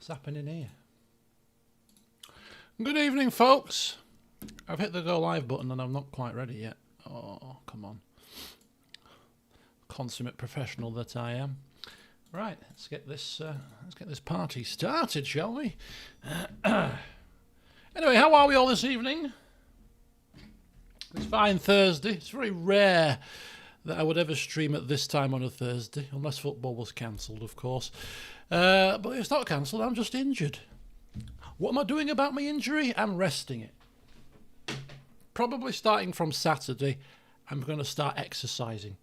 What's happening here? Good evening, folks. I've hit the go live button and I'm not quite ready yet. Oh, come on. Consummate professional that I am. Right, let's get this party started, shall we? Anyway, how are we all this evening? It's fine Thursday. It's very rare that I would ever stream at this time on a Thursday, unless football was cancelled, of course. But it's not cancelled, I'm just injured. What am I doing about my injury? I'm resting it. Probably starting from Saturday, I'm going to start exercising.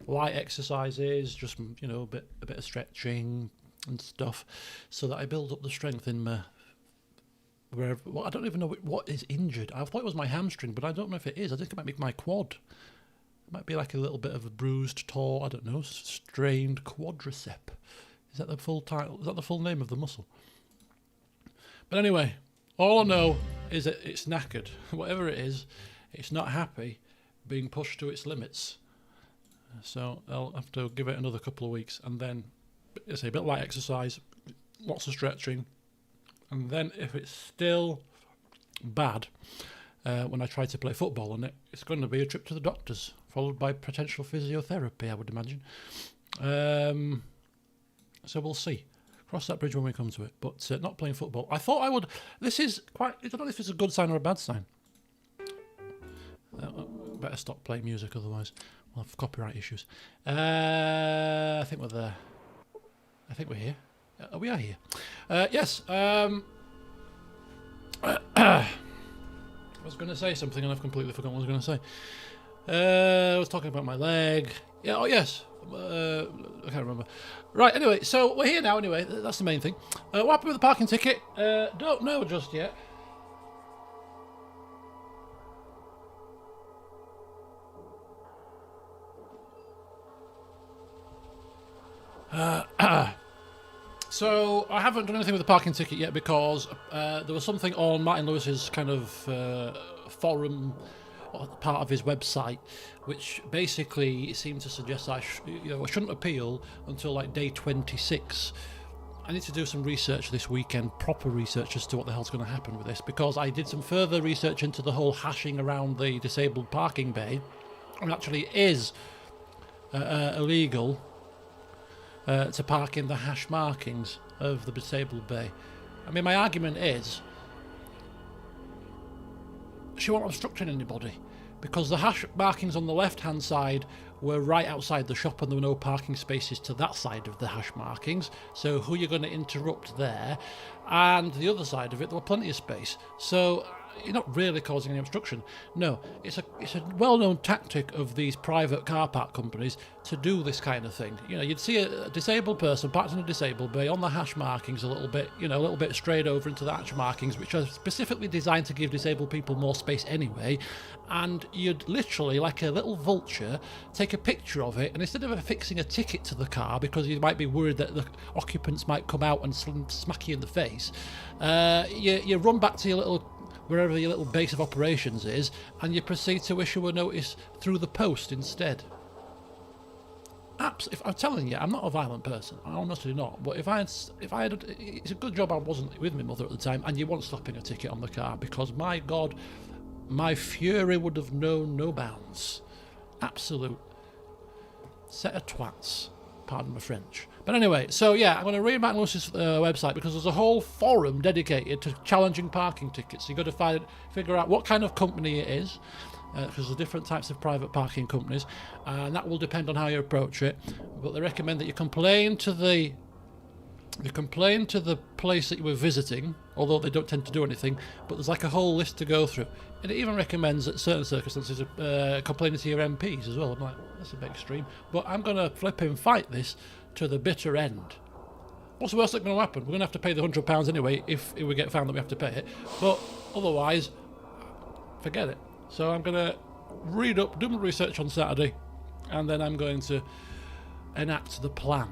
Light exercises, just, you know, a bit of stretching and stuff, so that I build up the strength in my... Well, I don't even know what is injured. I thought it was my hamstring, but I don't know if it is. I think it might be my quad. It might be like a little bit of a bruised, tore, I don't know, strained quadricep. Is that the full title? Is that the full name of the muscle? But anyway, all I know is that it's knackered. Whatever it is, it's not happy being pushed to its limits. So I'll have to give it another couple of weeks, and then, I say, a bit of light exercise, lots of stretching, and then if it's still bad, when I try to play football on it, it's going to be a trip to the doctors, followed by potential physiotherapy, I would imagine. So we'll see. Cross that bridge when we come to it. But not playing football. I thought I would... This is quite... I don't know if it's a good sign or a bad sign. Better stop playing music, otherwise we'll have copyright issues. I think we're there. I think we're here. We are here. Yes. I was going to say something and I've completely forgotten what I was going to say. I was talking about my leg. Yeah, oh yes. I can't remember. Right, anyway, so we're here now anyway. That's the main thing. What happened with the parking ticket? Don't know just yet. So I haven't done anything with the parking ticket yet because there was something on Martin Lewis's kind of forum, part of his website, which basically seemed to suggest I shouldn't appeal until like day 26. I need to do some research this weekend, proper research as to what the hell's going to happen with this, because I did some further research into the whole hashing around the disabled parking bay, and actually is illegal to park in the hash markings of the disabled bay. I mean, my argument is she wasn't obstructing anybody, because the hash markings on the left-hand side were right outside the shop and there were no parking spaces to that side of the hash markings, so who are you going to interrupt there? And the other side of it, there were plenty of space, so you're not really causing any obstruction. No, it's a well-known tactic of these private car park companies to do this kind of thing. You know, you'd see a disabled person parked in a disabled bay on the hash markings a little bit strayed over into the hash markings, which are specifically designed to give disabled people more space anyway, and you'd literally, like a little vulture, take a picture of it, and instead of affixing a ticket to the car, because you might be worried that the occupants might come out and smack you in the face, you run back to wherever your little base of operations is, and you proceed to issue a notice through the post instead. If I'm telling you, I'm not a violent person. I'm honestly not. But if I had, it's a good job I wasn't with my mother at the time, and you weren't slapping a ticket on the car, because my God, my fury would have known no bounds. Absolute set of twats. Pardon my French. But anyway, so yeah, I'm going to read Martin Lewis's website, because there's a whole forum dedicated to challenging parking tickets. You've got to figure out what kind of company it is, because there's different types of private parking companies, and that will depend on how you approach it. But they recommend that you complain to the place that you were visiting, although they don't tend to do anything, but there's like a whole list to go through. And it even recommends, at certain circumstances, complaining to your MPs as well. I'm like, that's a bit extreme. But I'm going to flipping fight this to the bitter end. What's the worst that's going to happen? We're going to have to pay the £100 anyway if we get found that we have to pay it. But otherwise, forget it. So I'm going to do my research on Saturday, and then I'm going to enact the plan.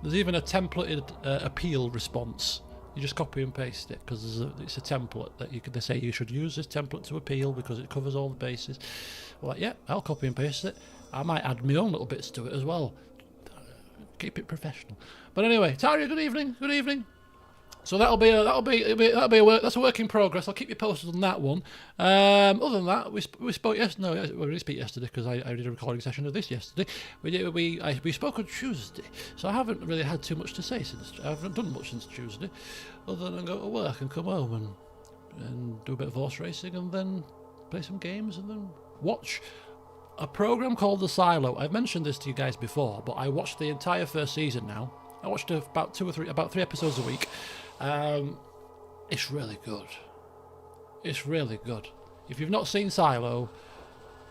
There's even a templated appeal response. You just copy and paste it, because it's a template that they say you should use this template to appeal because it covers all the bases. Well, like, yeah, I'll copy and paste it. I might add my own little bits to it as well. Keep it professional. But anyway, Taria, good evening. Good evening. So that'll be a work. That's a work in progress. I'll keep you posted on that one. Other than that, we spoke yesterday. No, we didn't speak yesterday because I did a recording session of this yesterday. We spoke on Tuesday, so I haven't really had too much to say since. I haven't done much since Tuesday, other than go to work and come home and do a bit of horse racing and then play some games and then watch a program called The Silo. I've mentioned this to you guys before, but I watched the entire first season now. I watched about 3 episodes a week. It's really good. It's really good. If you've not seen Silo,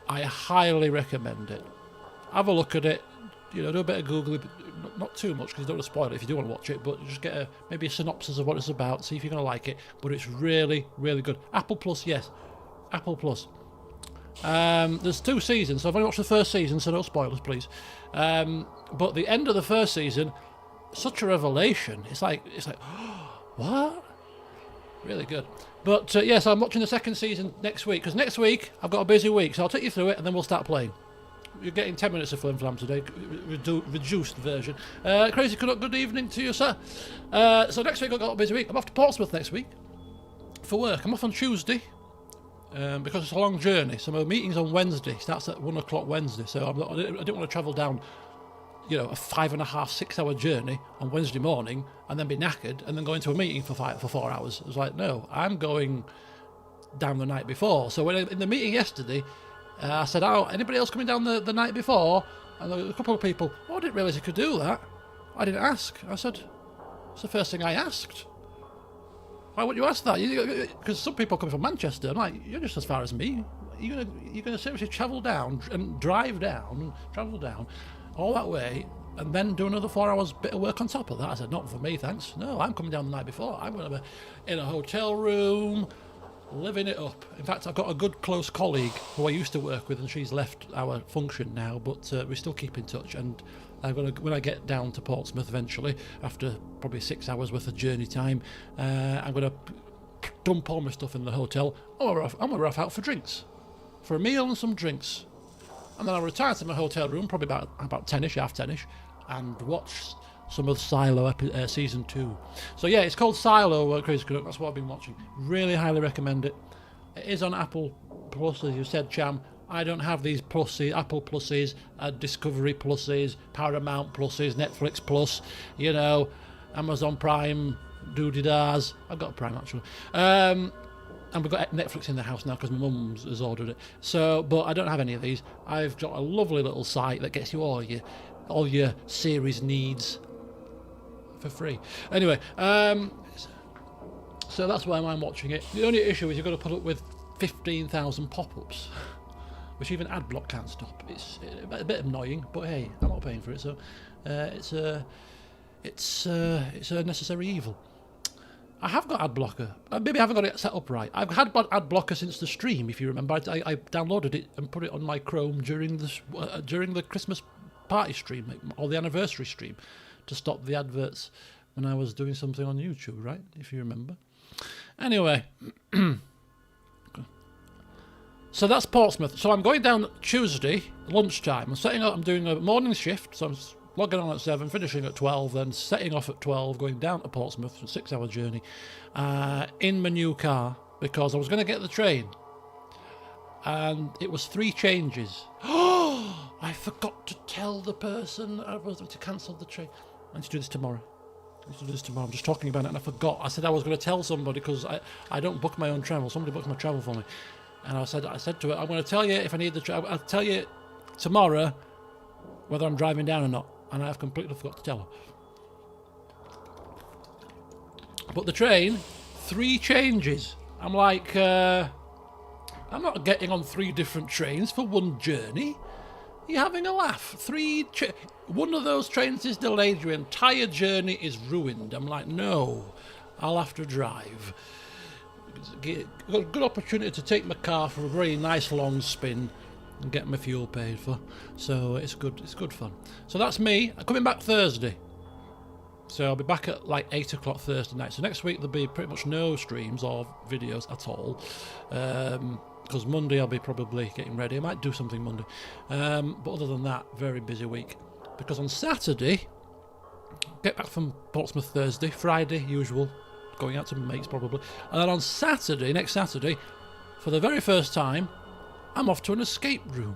I highly recommend it. Have a look at it. Do a bit of Googling, not too much because you don't want to spoil it if you do want to watch it, but just get maybe a synopsis of what it's about, see if you're going to like it. But it's really, really good. Apple Plus, yes. Apple Plus. There's 2 seasons, so I've only watched the first season, so no spoilers, please. But the end of the first season, such a revelation. It's like, what? Really good. But yes, I'm watching the second season next week, because next week I've got a busy week, so I'll take you through it and then we'll start playing. You're getting 10 minutes of Flim Flam today, reduced version. Crazy Canuck, good evening to you, sir. So next week I've got a busy week. I'm off to Portsmouth next week for work. I'm off on Tuesday because it's a long journey. So my meeting's on Wednesday, starts at 1 o'clock Wednesday, so I didn't want to travel down a 5.5, 6 hour journey on Wednesday morning and then be knackered and then go into a meeting for 4 hours. It was like, no, I'm going down the night before. So in the meeting yesterday, I said, anybody else coming down the night before? And there were a couple of people, I didn't realise you could do that. I didn't ask. I said, it's the first thing I asked. Why would you ask that? Because some people come from Manchester. I'm like, you're just as far as me. You're gonna seriously travel down and travel down all that way and then do another 4 hours bit of work on top of that? I said, not for me, thanks. No, I'm coming down the night before. I'm going to be in a hotel room, living it up. In fact, I've got a good close colleague who I used to work with, and she's left our function now, but we still keep in touch. And when I get down to Portsmouth eventually, after probably 6 hours worth of journey time, I'm going to dump all my stuff in the hotel. I'm off out for drinks, for a meal and some drinks. And then I'll retire to my hotel room, probably about 10ish, half 10ish, and watch some of Silo season 2. So yeah, it's called Silo, Crazy Canuck. That's what I've been watching. Really highly recommend it. It is on Apple Plus, as you said, Cham. I don't have these pluses, Apple Pluses, Discovery Pluses, Paramount Pluses, Netflix Plus, Amazon Prime, doody-dars. I've got Prime actually. And we've got Netflix in the house now because my mum has ordered it. So, but I don't have any of these. I've got a lovely little site that gets you all your series needs for free. Anyway, so that's why I'm watching it. The only issue is you've got to put up with 15,000 pop-ups, which even AdBlock can't stop. It's a bit annoying, but hey, I'm not paying for it, so it's a necessary evil. I have got ad blocker. Maybe I haven't got it set up right. I've had ad blocker since the stream, if you remember. I downloaded it and put it on my Chrome during the Christmas party stream or the anniversary stream to stop the adverts when I was doing something on YouTube, right? If you remember. Anyway, so that's Portsmouth. So I'm going down Tuesday lunchtime. I'm doing a morning shift, so I'm logging on at 7, finishing at 12, then setting off at 12, going down to Portsmouth for a 6 hour journey in my new car because I was going to get the train. And it was 3 changes. Oh, I forgot to tell the person I was to cancel the train. I need to do this tomorrow. I'm just talking about it and I forgot. I said I was going to tell somebody because I don't book my own travel. Somebody books my travel for me. And I said to her, I'm going to tell you if I need the travel. I'll tell you tomorrow whether I'm driving down or not. And I have completely forgot to tell her. But the train, 3 changes. I'm like, I'm not getting on 3 different trains for one journey. You're having a laugh. One of those trains is delayed. Your entire journey is ruined. I'm like, no, I'll have to drive. Got a good opportunity to take my car for a very nice long spin and get my fuel paid for, so it's good fun. So that's me. I'm coming back Thursday, so I'll be back at like 8 o'clock Thursday night. So next week there'll be pretty much no streams or videos at all, because Monday I'll be probably getting ready. I might do something Monday, but other than that, very busy week, because on Saturday get back from Portsmouth Thursday, Friday usual going out to mates probably. And then on Saturday, next Saturday, for the very first time, I'm off to an escape room.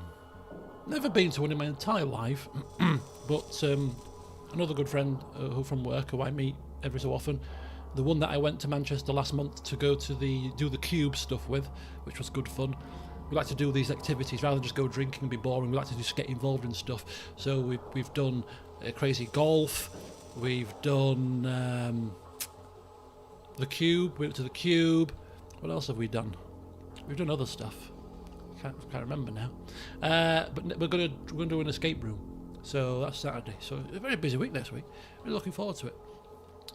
Never been to one in my entire life, but another good friend who from work, who I meet every so often, the one that I went to Manchester last month to go to do the cube stuff with, which was good fun. We like to do these activities rather than just go drinking and be boring. We like to just get involved in stuff. So we've done crazy golf. We've done the cube. We went to the cube. What else have we done? We've done other stuff. Can't remember now. But we're going to do an escape room. So that's Saturday. So a very busy week next week. Really looking forward to it.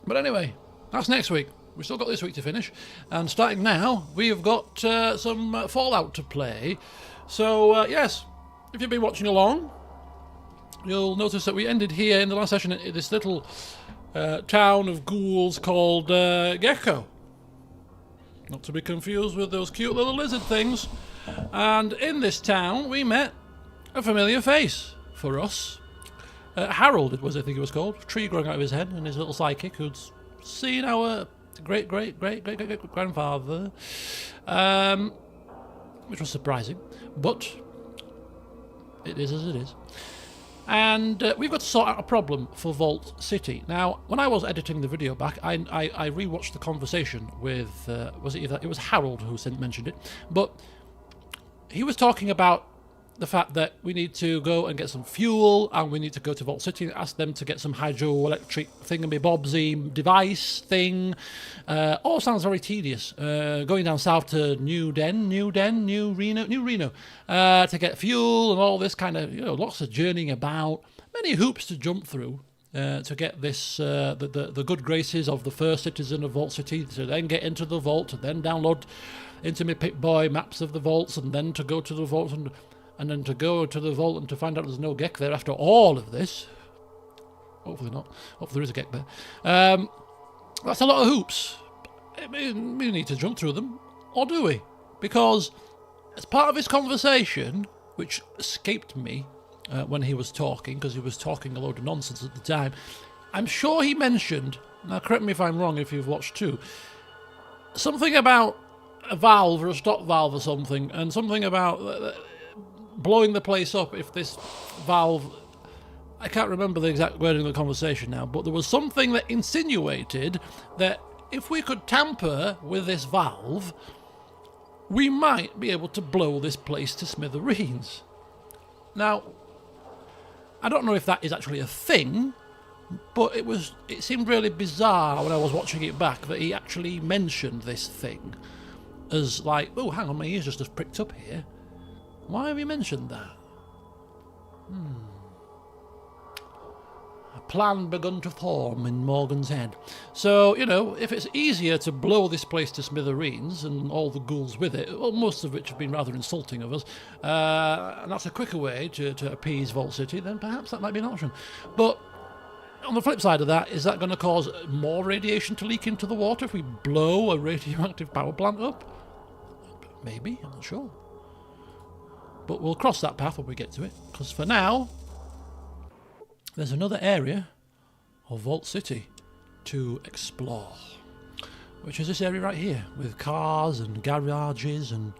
But anyway, that's next week. We've still got this week to finish. And starting now, we've got some Fallout to play. So yes, if you've been watching along, you'll notice that we ended here in the last session in this little town of ghouls called Gecko. Not to be confused with those cute little lizard things. And in this town, we met a familiar face for us. Harold, I think it was called. Tree growing out of his head, and his little psychic who'd seen our great grandfather, which was surprising, but it is as it is. And we've got to sort out a problem for Vault City. Now, when I was editing the video back, I rewatched the conversation with it was Harold who mentioned it, but he was talking about the fact that we need to go and get some fuel, and we need to go to Vault City and ask them to get some hydroelectric thingamy-bobsy device thing. All sounds very tedious. Going down south to New Reno, to get fuel and all this kind of, lots of journeying about, many hoops to jump through. To get this, the good graces of the first citizen of Vault City, to then get into the vault, to then download into my Pip-Boy maps of the vaults, and then to go to the vault, and then to go to the vault and to find out there's no Gecko there after all of this. Hopefully not. Hopefully there is a Gecko there. That's a lot of hoops. We need to jump through them, or do we? Because as part of his conversation, which escaped me when he was talking, because he was talking a load of nonsense at the time, I'm sure he mentioned, now correct me if I'm wrong if you've watched too, something about a valve or a stop valve or something, and something about blowing the place up if this valve... I can't remember the exact wording of the conversation now, but there was something that insinuated that if we could tamper with this valve, we might be able to blow this place to smithereens. Now, I don't know if that is actually a thing, but it seemed really bizarre when I was watching it back that he actually mentioned this thing as like, oh, hang on, my ears just pricked up here. Why have you mentioned that? A plan begun to form in Morgan's head. So, if it's easier to blow this place to smithereens and all the ghouls with it, well, most of which have been rather insulting of us, and that's a quicker way to appease Vault City, then perhaps that might be an option. But on the flip side of that, is that going to cause more radiation to leak into the water if we blow a radioactive power plant up? Maybe, I'm not sure. But we'll cross that path when we get to it, because for now, there's another area of Vault City to explore, which is this area right here, with cars and garages and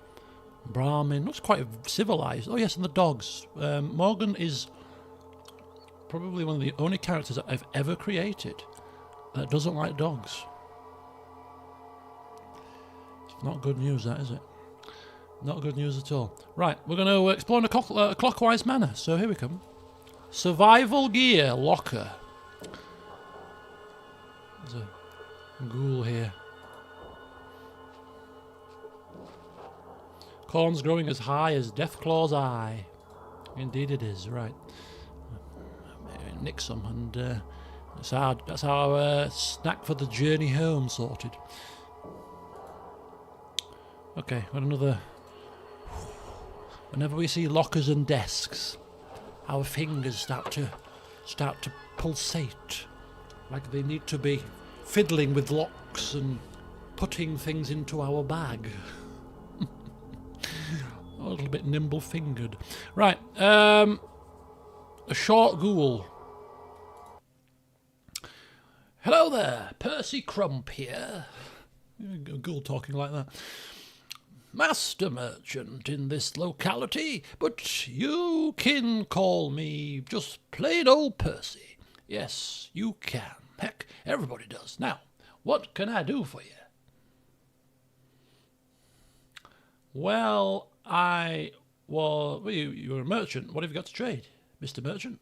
Brahmin. Looks quite civilized. Oh yes, and the dogs. Morgan is probably one of the only characters that I've ever created that doesn't like dogs. It's not good news, that, is it? Not good news at all. Right, we're going to explore in a clockwise manner. So here we come. Survival gear locker. There's a ghoul here. Corn's growing as high as Deathclaw's eye. Indeed it is, right. Nick some, and that's our snack for the journey home sorted. Okay, got another... Whenever we see lockers and desks, our fingers start to pulsate, like they need to be fiddling with locks and putting things into our bag. A little bit nimble-fingered. Right, a short ghoul. Hello there, Percy Crump here. Ghoul talking like that. Master merchant in this locality, but you can call me just plain old Percy. Yes, you can. Heck, everybody does. Now, what can I do for you? Well, you're a merchant. What have you got to trade, Mr. Merchant?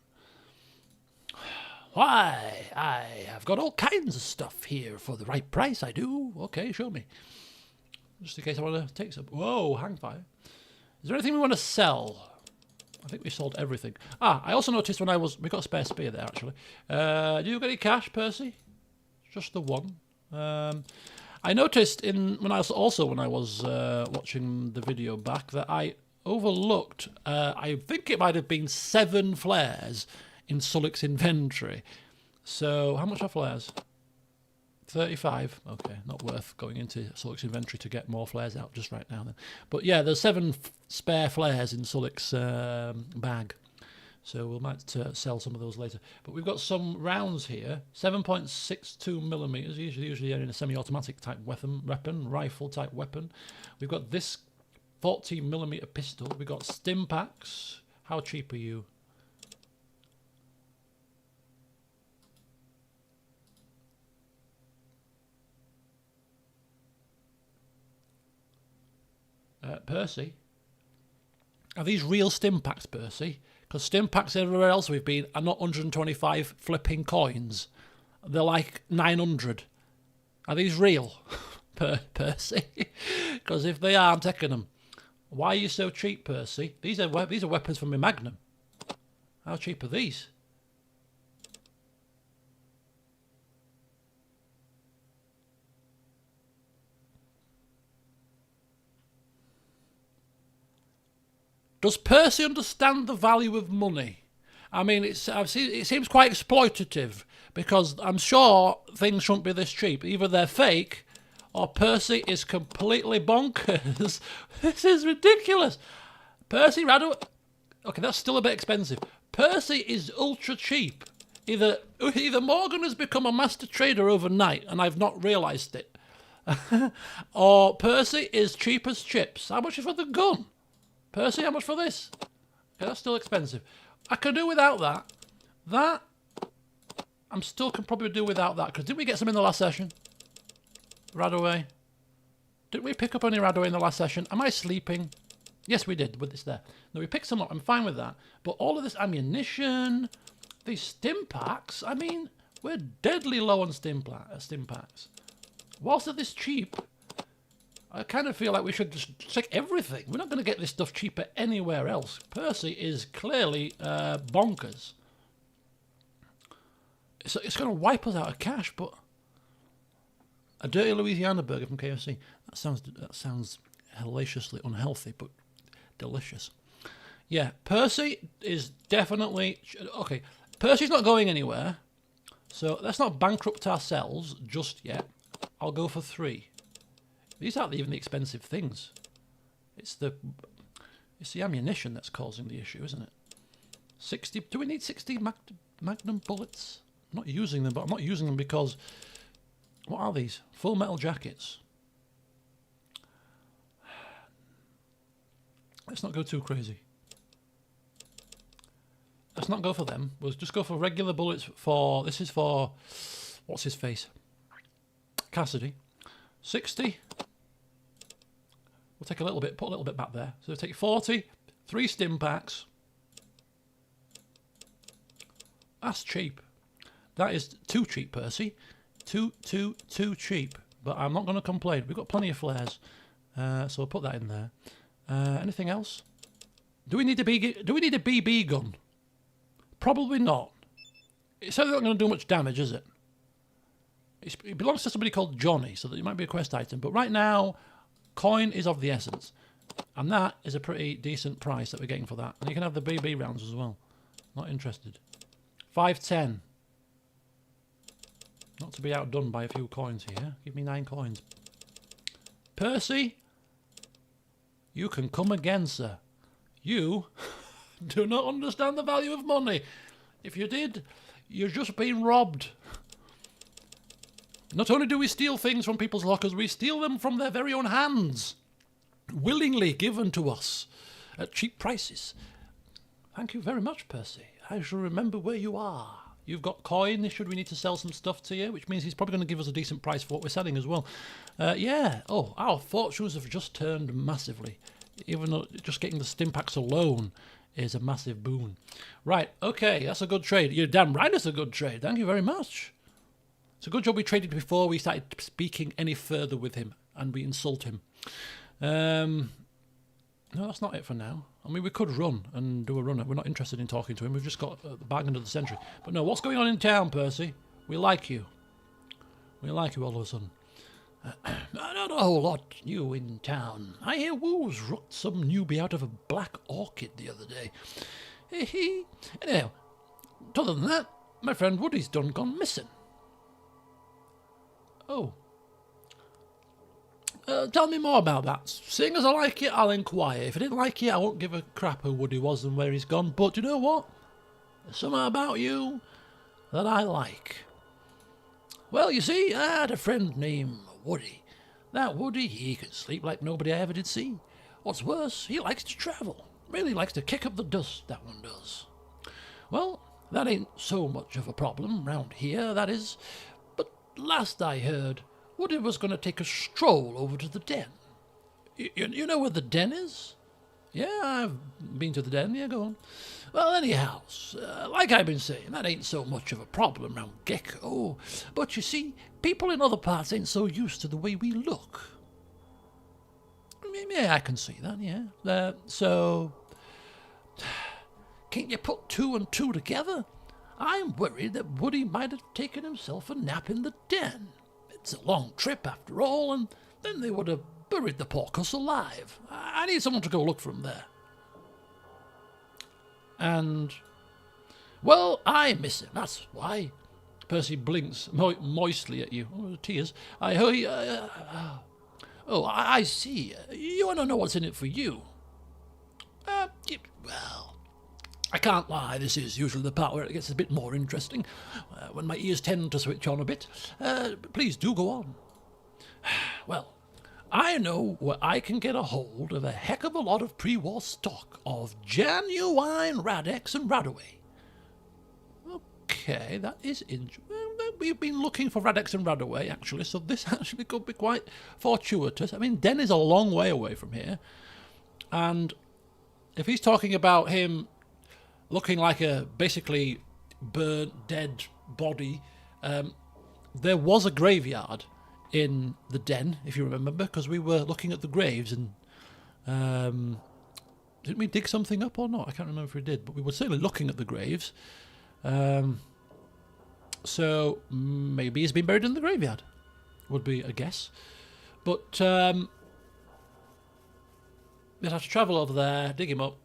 Why, I have got all kinds of stuff here for the right price, I do. Okay, show me. Just in case I want to take some. Whoa, hang fire. Is there anything we want to sell? I think we sold everything. I also noticed we got a spare spear there, actually. Do you got any cash, Percy? Just the one. I noticed when I was watching the video back that I overlooked, I think it might have been 7 flares in Sullick's inventory. So, how much are flares? 35. Okay, not worth going into Sullick's inventory to get more flares out just right now then. But yeah, there's 7 spare flares in Sullick's bag. So we might sell some of those later. But we've got some rounds here. 7.62 millimeters, usually in a semi-automatic type weapon, rifle type weapon. We've got this 14 millimeter pistol. We've got stim packs. How cheap are you? Percy? Are these real stim packs, Percy? Because stim packs everywhere else we've been are not 125 flipping coins. They're like 900. Are these real, Percy? Because if they are, I'm taking them. Why are you so cheap, Percy? These are weapons from my Magnum. How cheap are these? Does Percy understand the value of money? I mean, it seems quite exploitative, because I'm sure things shouldn't be this cheap. Either they're fake, or Percy is completely bonkers. This is ridiculous. Percy Rado... Okay, that's still a bit expensive. Percy is ultra cheap. Either Morgan has become a master trader overnight, and I've not realised it. Or Percy is cheap as chips. How much is for the gun? Percy, how much for this? Okay, that's still expensive. I could do without that. That, I'm still can probably do without that. Because didn't we get some in the last session? Radaway. Didn't we pick up any Radaway in the last session? Am I sleeping? Yes, we did with this there. No, we picked some up. I'm fine with that. But all of this ammunition, these stim packs, I mean, we're deadly low on stim packs. Whilst they're this cheap, I kind of feel like we should just take everything. We're not going to get this stuff cheaper anywhere else. Percy is clearly bonkers. It's going to wipe us out of cash, but a dirty Louisiana burger from KFC. That sounds hellaciously unhealthy, but delicious. Yeah, Percy is definitely... Okay, Percy's not going anywhere, so let's not bankrupt ourselves just yet. I'll go for 3. These aren't even the expensive things. It's the ammunition that's causing the issue, isn't it? 60. Do we need 60 Magnum bullets? I'm not using them, but I'm not using them because... What are these? Full metal jackets. Let's not go too crazy. Let's not go for them. We'll just go for regular bullets for... This is for... What's his face? Cassidy. 60. We'll take a little bit, put a little bit back there. So we'll take 40, 3 stim packs. That's cheap. That is too cheap, Percy. Too cheap. But I'm not going to complain. We've got plenty of flares. So we'll put that in there. Anything else? Do we need a BB gun? Probably not. It's certainly not going to do much damage, is it? It belongs to somebody called Johnny, so that it might be a quest item. But right now, coin is of the essence. And that is a pretty decent price that we're getting for that. And you can have the BB rounds as well. Not interested. 510. Not to be outdone by a few coins here. Give me 9 coins. Percy, you can come again, sir. You do not understand the value of money. If you did, you're just being robbed. Not only do we steal things from people's lockers, we steal them from their very own hands. Willingly given to us at cheap prices. Thank you very much, Percy. I shall remember where you are. You've got coin should we need to sell some stuff to you, which means he's probably going to give us a decent price for what we're selling as well. Yeah. Oh, our fortunes have just turned massively. Even though just getting the Stimpaks alone is a massive boon. Right, okay, that's a good trade. You're damn right it's a good trade. Thank you very much. It's a good job we traded before we started speaking any further with him and we insult him. No, that's not it for now. I mean, we could run and do a run. We're not interested in talking to him. We've just got the bargain of the century. But no, what's going on in town, Percy? We like you. We like you all of a sudden. Not a whole lot new in town. I hear Woos rooked some newbie out of a black orchid the other day. Anyhow, other than that, my friend Woody's gone missing. Oh. Tell me more about that. Seeing as I like it, I'll inquire. If I didn't like it, I won't give a crap who Woody was and where he's gone. But you know what? There's something about you that I like. Well, you see, I had a friend named Woody. That Woody, he can sleep like nobody I ever did see. What's worse, he likes to travel. Really likes to kick up the dust, that one does. Well, that ain't so much of a problem round here, that is. But last I heard, Woody was going to take a stroll over to the den. You know where the den is? Yeah, I've been to the den. Yeah, go on. Well, anyhow, like I've been saying, that ain't so much of a problem round Gecko. But you see, people in other parts ain't so used to the way we look. Yeah, I can see that, yeah. So, can't you put two and two together? I'm worried that Woody might have taken himself a nap in the den. It's a long trip after all, and then they would have buried the poor cuss alive. I need someone to go look for him there. And, well, I miss him, that's why. Percy blinks moistly at you. Oh, tears. I see. You want to know what's in it for you? Well, I can't lie, this is usually the part where it gets a bit more interesting, when my ears tend to switch on a bit. Please do go on. Well, I know where I can get a hold of a heck of a lot of pre-war stock of genuine Radex and Radaway. Okay, that is interesting. We've been looking for Radex and Radaway, actually, so this actually could be quite fortuitous. I mean, Den is a long way away from here, and if he's talking about him looking like a basically burnt, dead body, there was a graveyard in the Den, if you remember, because we were looking at the graves, and didn't we dig something up or not? I can't remember if we did, but we were certainly looking at the graves. So maybe he's been buried in the graveyard, would be a guess. But you'd have to travel over there, dig him up,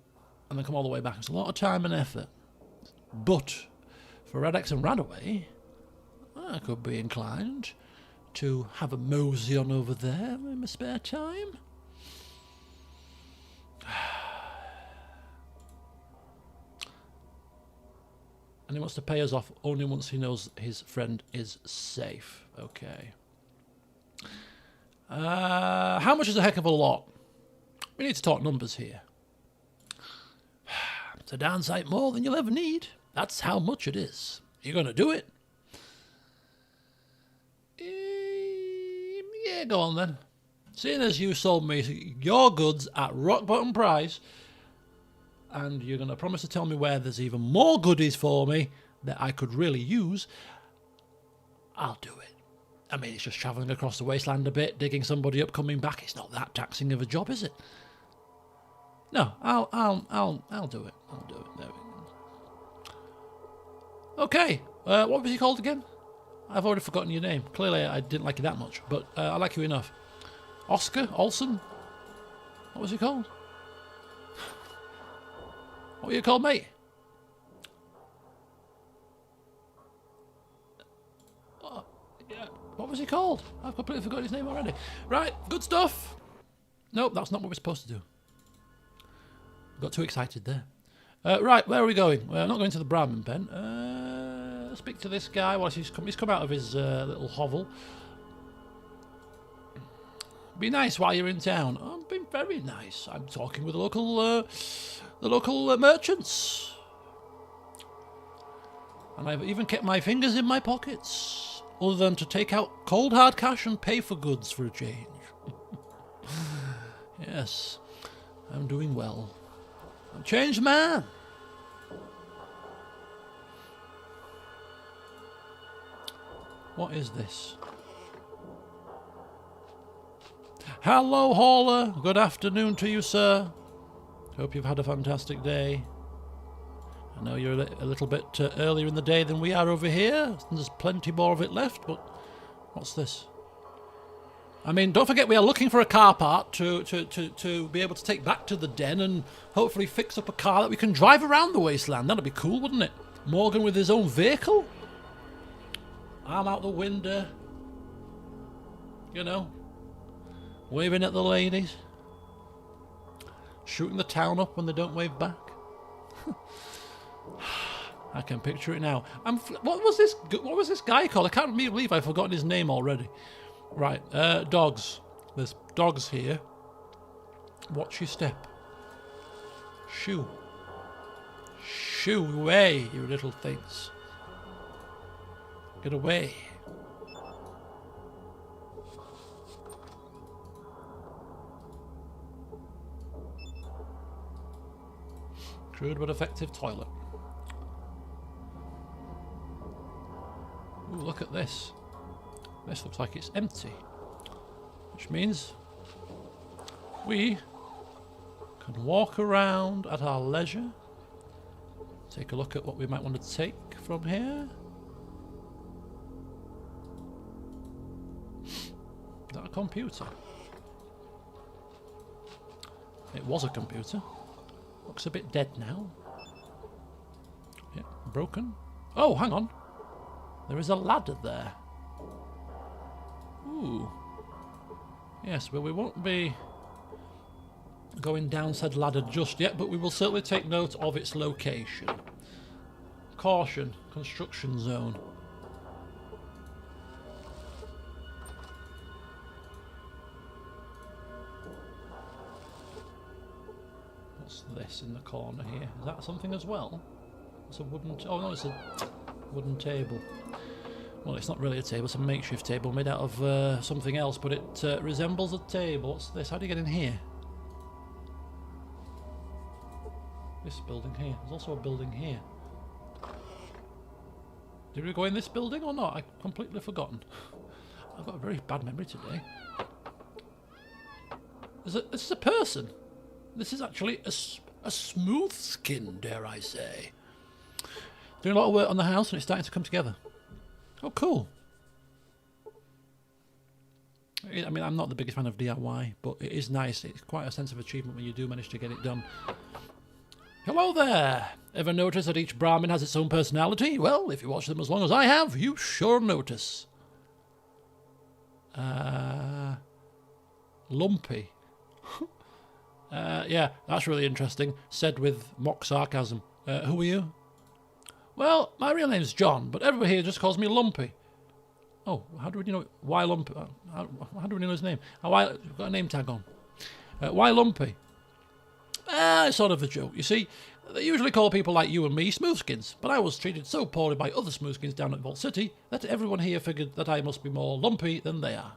and then come all the way back. It's a lot of time and effort. But for Radex and Radaway, I could be inclined to have a mosey on over there in my spare time. And he wants to pay us off only once he knows his friend is safe. Okay. How much is a heck of a lot? We need to talk numbers here. It's a darn sight more than you'll ever need. That's how much it is. You're going to do it? Yeah, go on then. Seeing as you sold me your goods at rock bottom price, and you're going to promise to tell me where there's even more goodies for me that I could really use, I'll do it. I mean, it's just travelling across the wasteland a bit, digging somebody up, coming back. It's not that taxing of a job, is it? No, I'll do it. I'll do it. There we go. Okay, what was he called again? I've already forgotten your name. Clearly, I didn't like you that much, but I like you enough. Oscar? Olsen? What was he called? What were you called, mate? Yeah. What was he called? I've completely forgotten his name already. Right, good stuff. Nope, that's not what we're supposed to do. Got too excited there. Right, where are we going? We're not going to the Brahmin pen. Speak to this guy while he's come out of his little hovel. Be nice while you're in town. I'm being very nice. I'm talking with the local merchants. And I've even kept my fingers in my pockets, other than to take out cold hard cash and pay for goods for a change. Yes, I'm doing well. I'm a changed man. What is this? Hello, hauler. Good afternoon to you, sir. Hope you've had a fantastic day. I know you're a little bit earlier in the day than we are over here. There's plenty more of it left, but what's this? I mean, don't forget we are looking for a car part to be able to take back to the den and hopefully fix up a car that we can drive around the wasteland. That'd be cool, wouldn't it? Morgan with his own vehicle? Arm out the window. You know, waving at the ladies. Shooting the town up when they don't wave back. I can picture it now. What was this guy called? I can't believe I've forgotten his name already. Right, dogs. There's dogs here. Watch your step. Shoo. Shoo away, you little things. Get away. Crude but effective toilet. Ooh, look at this. This looks like it's empty. Which means we can walk around at our leisure. Take a look at what we might want to take from here. Is that a computer? It was a computer. Looks a bit dead now. Yeah, broken. Oh, hang on. There is a ladder there. Ooh. Yes, well, we won't be going down said ladder just yet, but we will certainly take note of its location. Caution, construction zone. What's this in the corner here? Is that something as well? It's a wooden... oh no, it's a wooden table. Well, it's not really a table, it's a makeshift table made out of something else, but it resembles a table. What's this? How do you get in here? This building here. There's also a building here. Did we go in this building or not? I've completely forgotten. I've got a very bad memory today. This is a person. This is actually a smooth skin, dare I say. Doing a lot of work on the house and it's starting to come together. Oh, cool. I mean, I'm not the biggest fan of DIY, but it is nice. It's quite a sense of achievement when you do manage to get it done. Hello there! Ever notice that each Brahmin has its own personality? Well, if you watch them as long as I have, you sure notice. Lumpy. Yeah, that's really interesting. Said with mock sarcasm. Who are you? Well, my real name's John, but everybody here just calls me Lumpy. Oh, how do we know? Why Lumpy? How do we know his name? Why, got a name tag on. Why Lumpy? It's sort of a joke. You see, they usually call people like you and me smoothskins, but I was treated so poorly by other smoothskins down at Vault City that everyone here figured that I must be more lumpy than they are.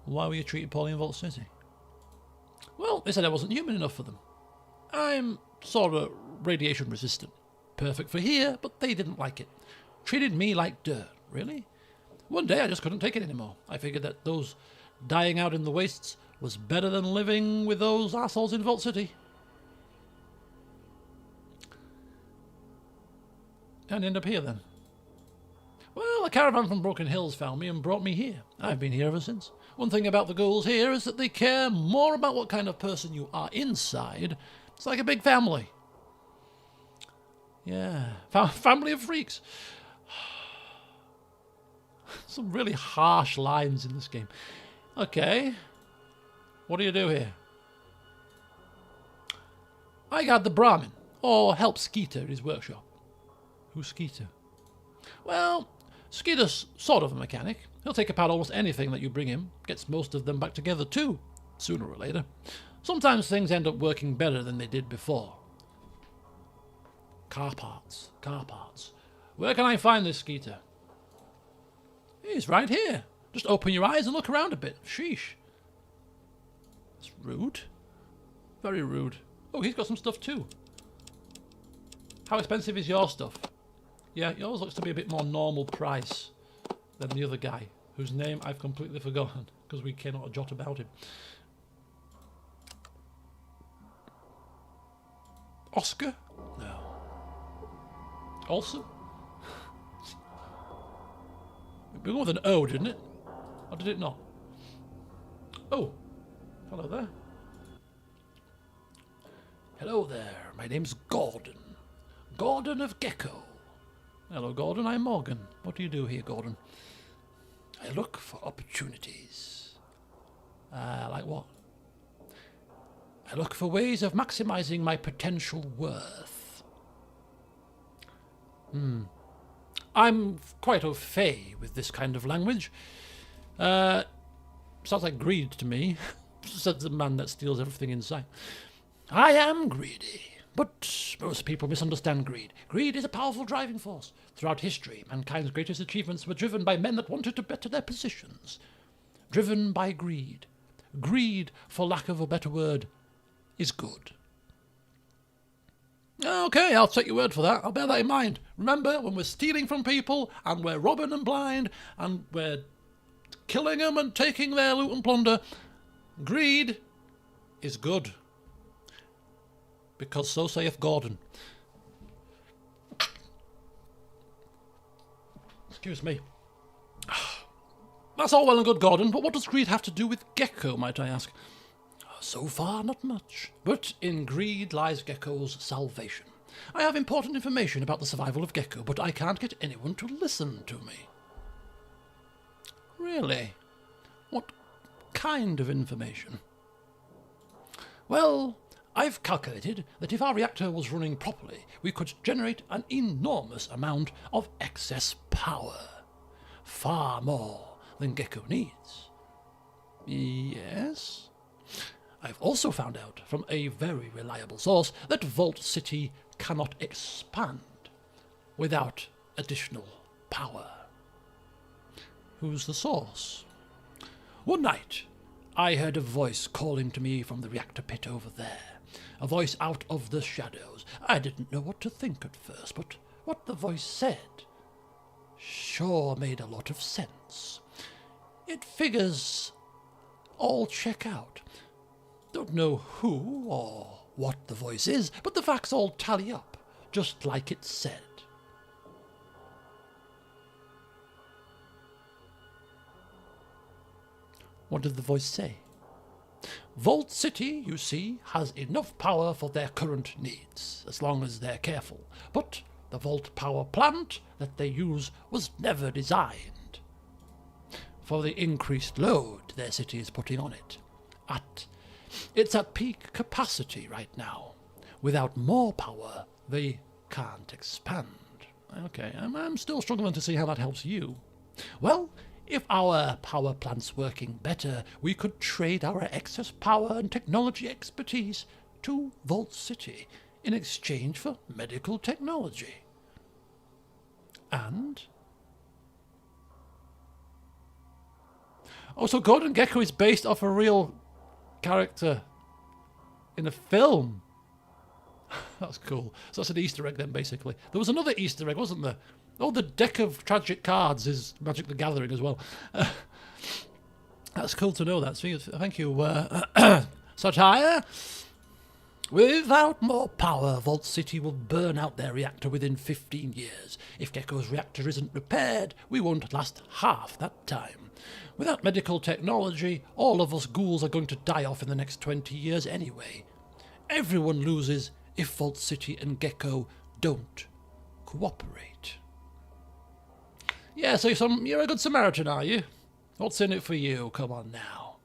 Why were you treated poorly in Vault City? Well, they said I wasn't human enough for them. I'm sort of radiation resistant. Perfect for here, but they didn't like it. Treated me like dirt, really. One day I just couldn't take it anymore. I figured that those dying out in the wastes was better than living with those assholes in Vault City. And end up here then. Well, a caravan from Broken Hills found me and brought me here. I've been here ever since. One thing about the ghouls here is that they care more about what kind of person you are inside. It's like a big family. Yeah, family of freaks. Some really harsh lines in this game. Okay. What do you do here? I guard the Brahmin, or help Skeeter at his workshop. Who's Skeeter? Well, Skeeter's sort of a mechanic. He'll take apart almost anything that you bring him, gets most of them back together too, sooner or later. Sometimes things end up working better than they did before. Car parts, car parts. Where can I find this Skeeter? He's right here. Just open your eyes and look around a bit. Sheesh. It's rude. Very rude. Oh, he's got some stuff too. How expensive is your stuff? Yeah, yours looks to be a bit more normal price than the other guy, whose name I've completely forgotten because we cannot jot about him. Oscar? No. Also? It began with an O, didn't it? Or did it not? Oh. Hello there. Hello there. My name's Gordon. Gordon of Gecko. Hello, Gordon. I'm Morgan. What do you do here, Gordon? I look for opportunities. Like what? I look for ways of maximizing my potential worth. I'm quite au fait with this kind of language. Sounds like greed to me, said the man that steals everything in sight. I am greedy, but most people misunderstand greed. Greed is a powerful driving force. Throughout history, mankind's greatest achievements were driven by men that wanted to better their positions. Driven by greed. Greed, for lack of a better word, is good. Okay, I'll take your word for that. I'll bear that in mind. Remember, when we're stealing from people, and we're robbing them blind, and we're killing them and taking their loot and plunder, greed is good. Because so saith Gordon. Excuse me. That's all well and good, Gordon, but what does greed have to do with Gecko, might I ask? So far, not much. But in greed lies Gecko's salvation. I have important information about the survival of Gecko, but I can't get anyone to listen to me. Really? What kind of information? Well, I've calculated that if our reactor was running properly, we could generate an enormous amount of excess power. Far more than Gecko needs. Yes? I've also found out from a very reliable source that Vault City cannot expand without additional power. Who's the source? One night, I heard a voice calling to me from the reactor pit over there. A voice out of the shadows. I didn't know what to think at first, but what the voice said sure made a lot of sense. It figures all check out. Don't know who or what the voice is, but the facts all tally up, just like it said. What did the voice say? Vault City, you see, has enough power for their current needs, as long as they're careful. But the Vault power plant that they use was never designed for the increased load their city is putting on it. It's at peak capacity right now. Without more power, they can't expand. Okay, I'm still struggling to see how that helps you. Well, if our power plant's working better, we could trade our excess power and technology expertise to Vault City in exchange for medical technology. And? Oh, so Gordon Gecko is based off a real character in a film. That's cool. So that's an Easter egg then, basically. There was another Easter egg, wasn't there? Oh, the deck of tragic cards is Magic the Gathering as well. That's cool to know that. Thank you, Satire. Without more power, Vault City will burn out their reactor within 15 years. If Gecko's reactor isn't repaired, we won't last half that time. Without medical technology, all of us ghouls are going to die off in the next 20 years anyway. Everyone loses if Vault City and Gecko don't cooperate. Yeah, so you're a good Samaritan, are you? What's in it for you? Come on now.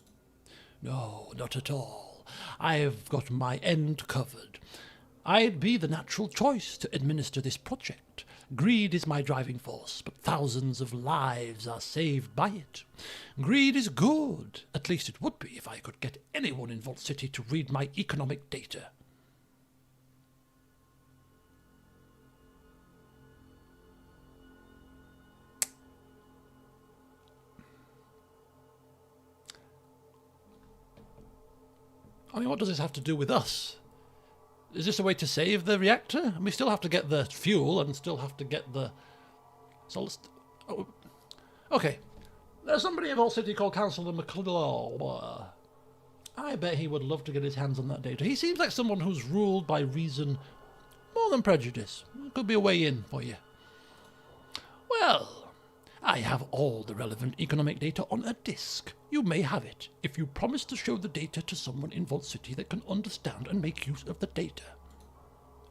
No, not at all. I've got my end covered. I'd be the natural choice to administer this project. Greed is my driving force, but thousands of lives are saved by it. Greed is good. At least it would be if I could get anyone in Vault City to read my economic data. I mean, what does this have to do with us? Is this a way to save the reactor? And we still have to get the fuel and still have to get the... Oh. Okay. There's somebody in Vault City called Councillor McClure. I bet he would love to get his hands on that data. He seems like someone who's ruled by reason more than prejudice. Could be a way in for you. Well, I have all the relevant economic data on a disk. You may have it if you promise to show the data to someone in Vault City that can understand and make use of the data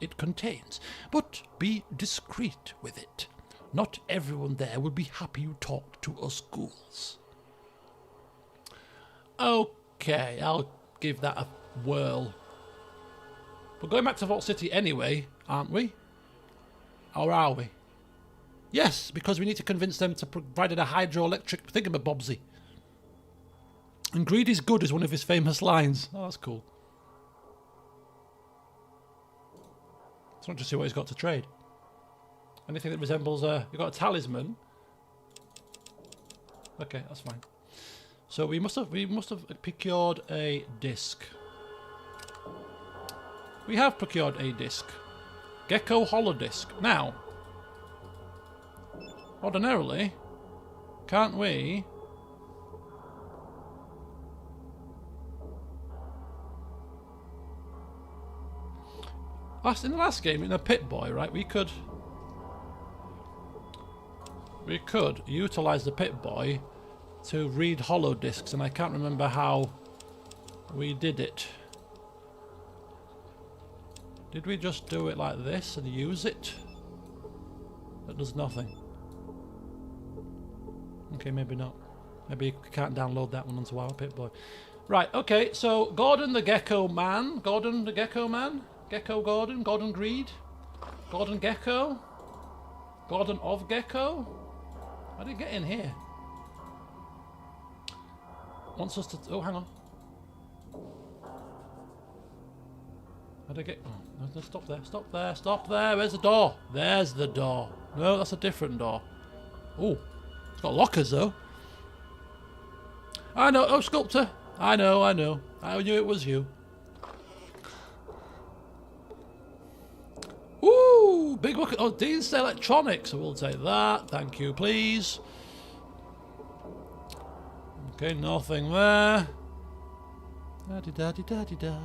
it contains. But be discreet with it. Not everyone there will be happy you talk to us ghouls. Okay, I'll give that a whirl. We're going back to Vault City anyway, aren't we? Or are we? Yes, because we need to convince them to provide a hydroelectric thingamabobsy. And greed is good is one of his famous lines. Oh, that's cool. Let's not just see what he's got to trade. Anything that resembles you've got a talisman. Okay, that's fine. So we must have procured a disc. We have procured a disc. Gecko holodisc. Now, ordinarily, can't we? In the last game, in the Pit Boy, right, we could utilise the Pit Boy to read hollow discs, and I can't remember how we did it. Did we just do it like this and use it? That does nothing. Okay, maybe not. Maybe you can't download that one onto our Pit Boy. Right, okay, so Gordon the Gecko Man. Gordon the Gecko Man? Gecko Gordon? Gordon Greed? Gordon Gecko? Gordon of Gecko? How did he get in here? Wants us to... Oh, hang on. How did I get... Oh, no, stop there. Stop there. Stop there. Where's the door? There's the door. No, that's a different door. Oh, it's got lockers, though. I know. Oh, sculptor. I know. I knew it was you. Ooh, big look at... Oh, Dean's Electronics. I will take that. Thank you, please. Okay, nothing there. Da-di-da-di-da-di-da.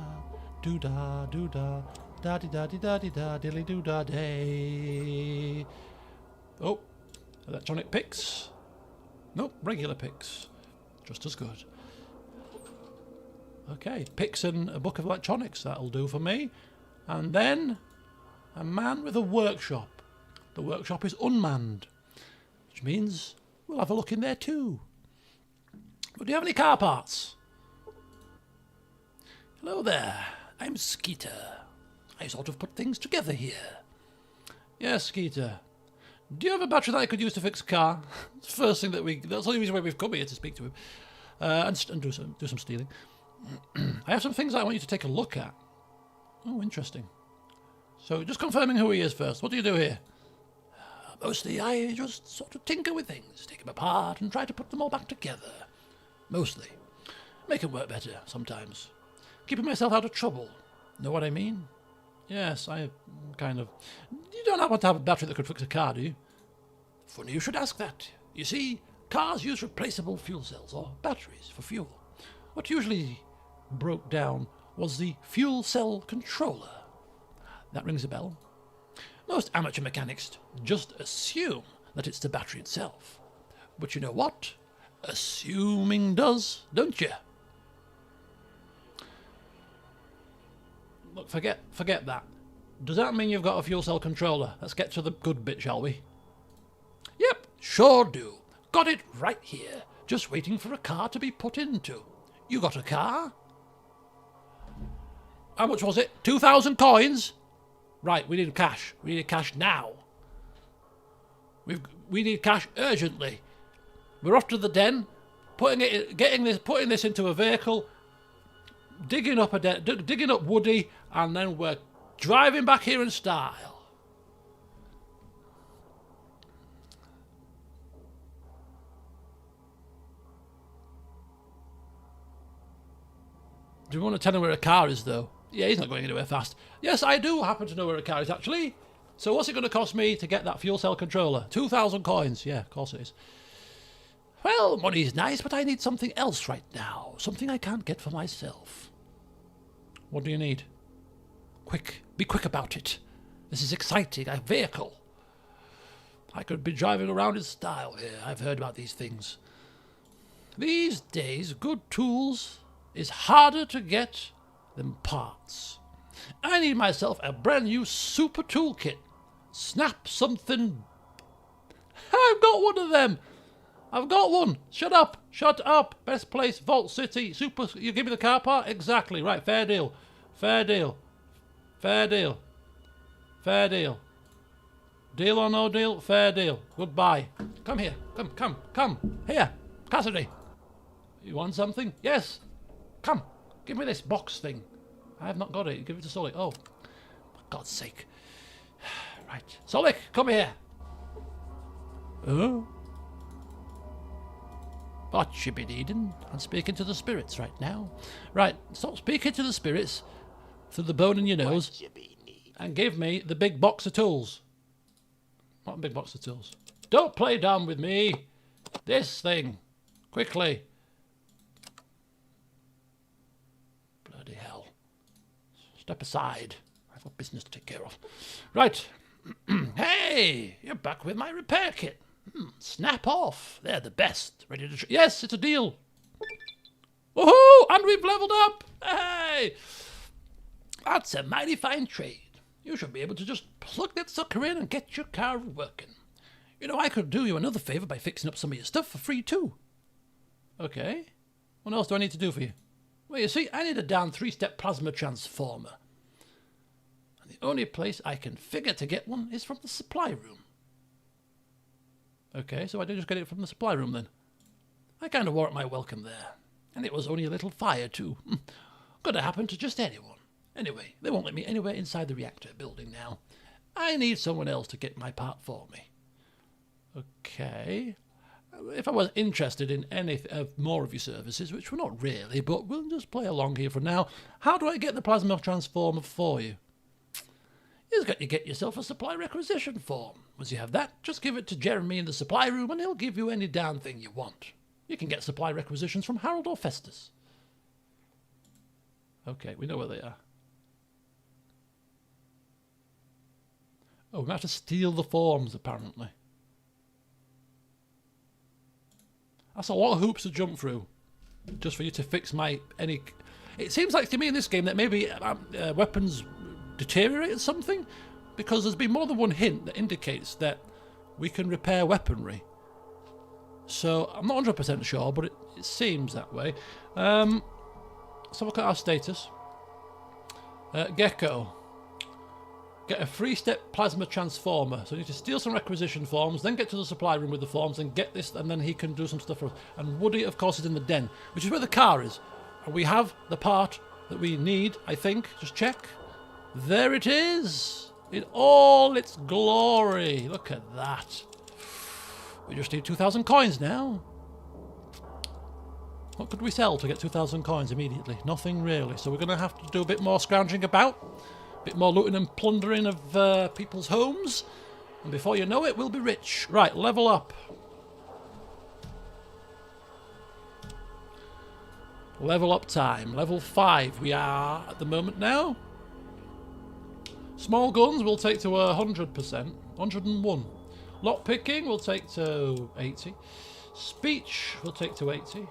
Do-da, do-da. Da-di-da-di-da-di-da. Dilly-do-da-day. Oh, electronic picks. Nope, regular picks. Just as good. Okay, picks and a book of electronics. That'll do for me. And then... a man with a workshop. The workshop is unmanned, which means we'll have a look in there too. But do you have any car parts? Hello there, I'm Skeeter. I sort of put things together here. Yes, Skeeter. Do you have a battery that I could use to fix a car? It's the first thing that that's the only reason why we've come here, to speak to him. And do some stealing. I have some things I want you to take a look at. Oh, interesting. So, just confirming who he is first. What do you do here? Mostly, I just sort of tinker with things, take them apart and try to put them all back together. Mostly. Make them work better, sometimes. Keeping myself out of trouble. Know what I mean? Yes, I kind of... You don't want to have a battery that could fix a car, do you? Funny you should ask that. You see, cars use replaceable fuel cells, or batteries, for fuel. What usually broke down was the fuel cell controller. That rings a bell. Most amateur mechanics just assume that it's the battery itself. But you know what? Assuming does, don't you? Look, forget that. Does that mean you've got a fuel cell controller? Let's get to the good bit, shall we? Yep, sure do. Got it right here. Just waiting for a car to be put into. You got a car? How much was it? 2,000 coins? Right, we need cash. We need cash now. We need cash urgently. We're off to the den, putting this into a vehicle, digging up Woody, and then we're driving back here in style. Do you want to tell him where a car is, though? Yeah, he's not going anywhere fast. Yes, I do happen to know where a car is, actually. So what's it going to cost me to get that fuel cell controller? 2,000 coins. Yeah, of course it is. Well, money's nice, but I need something else right now. Something I can't get for myself. What do you need? Quick. Be quick about it. This is exciting. A vehicle. I could be driving around in style here. I've heard about these things. These days, good tools is harder to get than parts. I need myself a brand new super toolkit. Snap something. I've got one of them. I've got one. Shut up. Shut up. Best place, Vault City. Super. You give me the car part? Exactly. Right. Fair deal. Fair deal. Fair deal. Fair deal. Deal or no deal? Fair deal. Goodbye. Come here. Come. Here. Cassidy. You want something? Yes. Come. Give me this box thing. I have not got it. Give it to Solik. Oh. For God's sake. Right. Solik, come here. Oh. What you be needing? I'm speaking to the spirits right now. Right. Stop speaking to the spirits through the bone in your nose and give me the big box of tools. What big box of tools? Don't play dumb with me. This thing. Quickly. Bloody hell. Step aside. I've got business to take care of. Right. Hey, you're back with my repair kit. Snap off. They're the best. Ready to... Yes, it's a deal. Woohoo! And we've leveled up. Hey! That's a mighty fine trade. You should be able to just plug that sucker in and get your car working. You know, I could do you another favour by fixing up some of your stuff for free too. Okay. What else do I need to do for you? Well, you see, I need a down 3-step plasma transformer. And the only place I can figure to get one is from the supply room. Okay, so I did just get it from the supply room then. I kind of warrant my welcome there. And it was only a little fire too. Could have happened to just anyone. Anyway, they won't let me anywhere inside the reactor building now. I need someone else to get my part for me. Okay. If I was interested in any more of your services, which we're not really, but we'll just play along here for now. How do I get the plasma transformer for you? You've got to get yourself a supply requisition form. Once you have that, just give it to Jeremy in the supply room and he'll give you any damn thing you want. You can get supply requisitions from Harold or Festus. Okay, we know where they are. Oh, we have to steal the forms, apparently. That's a lot of hoops to jump through, just for you to fix any... It seems like to me in this game that maybe weapons deteriorate or something, because there's been more than one hint that indicates that we can repair weaponry. So, I'm not 100% sure, but it seems that way. Let's look at our status. Gecko. Get a 3-step plasma transformer. So you need to steal some requisition forms, then get to the supply room with the forms, and get this, and then he can do some stuff for us. And Woody, of course, is in the den, which is where the car is. And we have the part that we need, I think. Just check. There it is! In all its glory. Look at that. We just need 2,000 coins now. What could we sell to get 2,000 coins immediately? Nothing really. So we're going to have to do a bit more scrounging about. A bit more looting and plundering of people's homes. And before you know it, we'll be rich. Right, level up. Level up time. Level 5 we are at the moment now. Small guns will take to 100%. 101. Lock picking will take to 80. Speech will take to 80.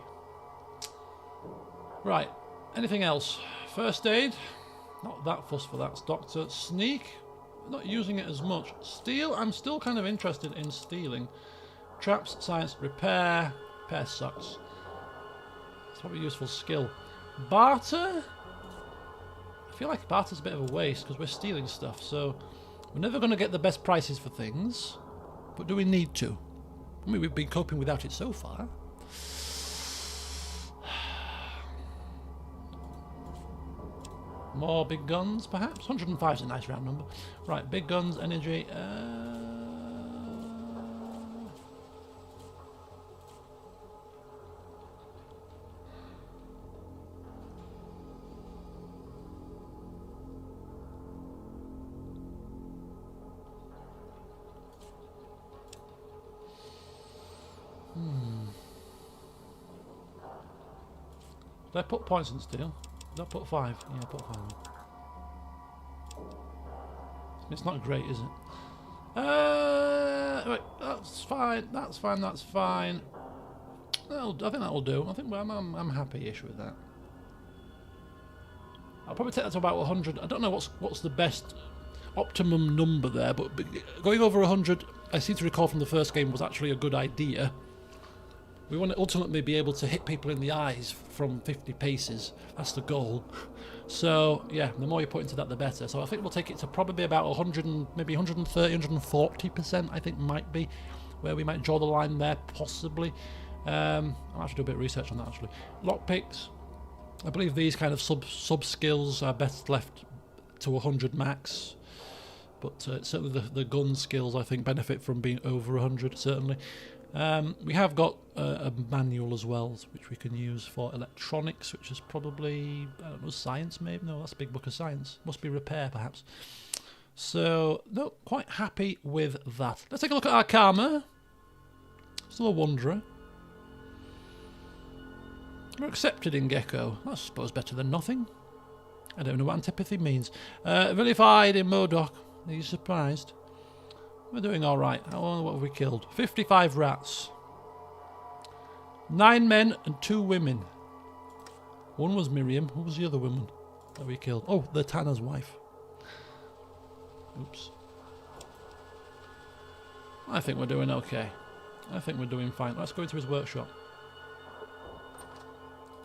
Right. Anything else? First aid. Not that fussed for that. Doctor. Sneak. Not using it as much. Steal. I'm still kind of interested in stealing. Traps. Science. Repair. Repair sucks. It's probably a useful skill. Barter. I feel like barter's a bit of a waste because we're stealing stuff. So we're never going to get the best prices for things. But do we need to? I mean, we've been coping without it so far. More big guns, perhaps? 105 is a nice round number. Right, big guns, energy. Did I put points in steel? Did I put 5? Yeah, I put 5. It's not great, is it? Right, that's fine. That's fine. That's fine. I think that'll do. I think I'm happy-ish with that. I'll probably take that to about 100. I don't know what's the best optimum number there, but going over 100, I seem to recall from the first game, was actually a good idea. We want to ultimately be able to hit people in the eyes from 50 paces. That's the goal. So, yeah, the more you put into that, the better. So I think we'll take it to probably about 100 and maybe 130, 140%, I think might be where we might draw the line there, possibly. I'll have to do a bit of research on that, actually. Lockpicks. I believe these kind of sub skills are best left to 100 max. But certainly the gun skills, I think, benefit from being over 100, certainly. We have got a manual as well, which we can use for electronics, which is probably, I don't know, science maybe? No, that's a big book of science. Must be repair, perhaps. So, no, quite happy with that. Let's take a look at our karma. Still a wanderer. We're accepted in Gecko. That's, I suppose, better than nothing. I don't know what antipathy means. Vilified in Modoc. Are you surprised? We're doing alright. What have we killed? 55 rats. 9 men and 2 women. One was Miriam. Who was the other woman that we killed? Oh, the Tanner's wife. Oops. I think we're doing okay. I think we're doing fine. Let's go into his workshop.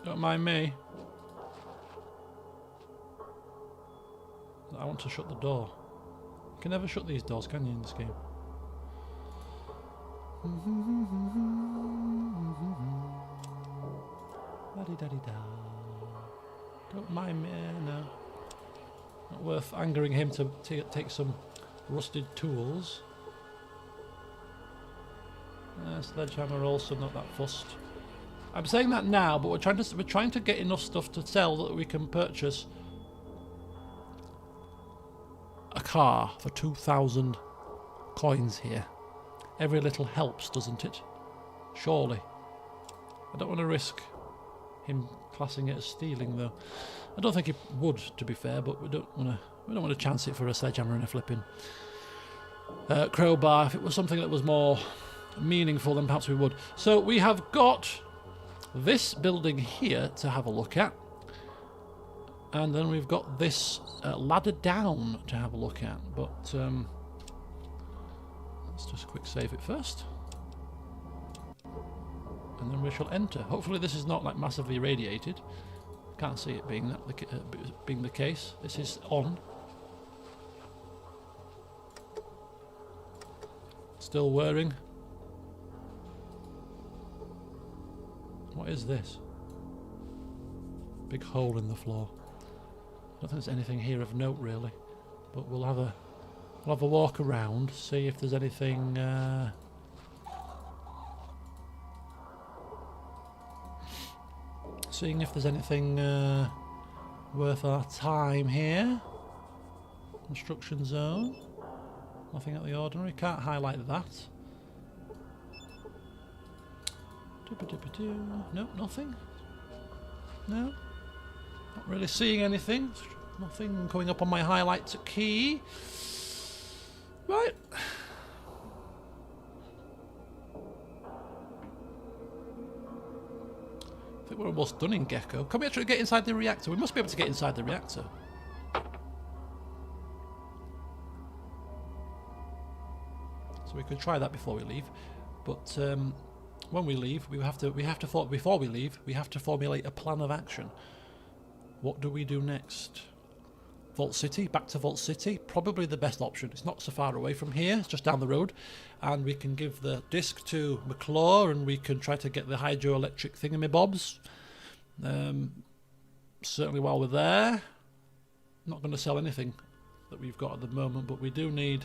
Don't mind me. I want to shut the door. You can never shut these doors, can you, in this game? La-di-da-di-da. Don't mind me, no. Not worth angering him to take some rusted tools. Sledgehammer also not that fussed. I'm saying that now, but we're trying to get enough stuff to sell that we can purchase a car for 2,000 coins here. Every little helps, doesn't it? Surely. I don't want to risk him classing it as stealing, though. I don't think he would, to be fair, but we don't want to chance it for a sledgehammer and a flipping crowbar. If it was something that was more meaningful, then perhaps we would. So we have got this building here to have a look at. And then we've got this ladder down to have a look at. But let's just quick save it first. And then we shall enter. Hopefully this is not like massively irradiated. Can't see it being the case. This is on. Still whirring. What is this? Big hole in the floor. I don't think there's anything here of note really, but we'll have a walk around, see if there's anything. Seeing if there's anything worth our time here. Construction zone. Nothing out of the ordinary. Can't highlight that. Nope, nothing. No. Not really seeing anything. Nothing coming up on my highlights key. Right. I think we're almost done in Gecko. Can we actually get inside the reactor? We must be able to get inside the reactor. So we could try that before we leave. But when we leave, before we leave, we have to formulate a plan of action. What do we do next? Vault City, back to Vault City, probably the best option. It's not so far away from here, it's just down the road, and we can give the disc to McClure and we can try to get the hydroelectric thingamybobs. Certainly while we're there. Not going to sell anything that we've got at the moment, but we do need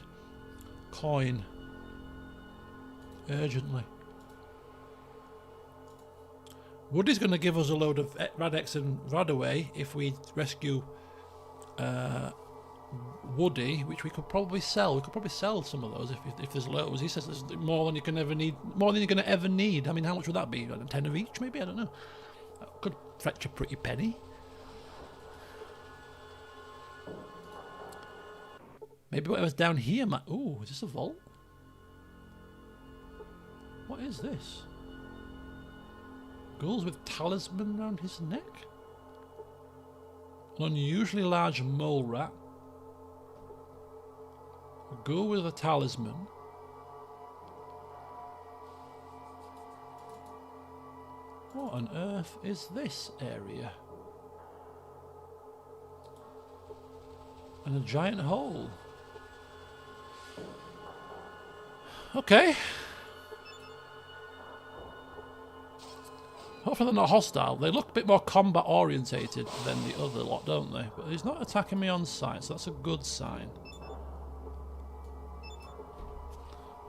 coin urgently. Woody's going to give us a load of Rad-X and Radaway if we rescue Woody, which we could probably sell. We could probably sell some of those if there's loads. He says there's more than you can ever need. More than you're going to ever need. I mean, how much would that be? 10 of each, maybe? I don't know. That could fetch a pretty penny. Maybe whatever's down here might... Ooh, is this a vault? What is this? Ghouls with talisman around his neck? An unusually large mole rat. A ghoul with a talisman. What on earth is this area? And a giant hole. Okay. Hopefully they're not hostile. They look a bit more combat orientated than the other lot, don't they? But he's not attacking me on sight, so that's a good sign.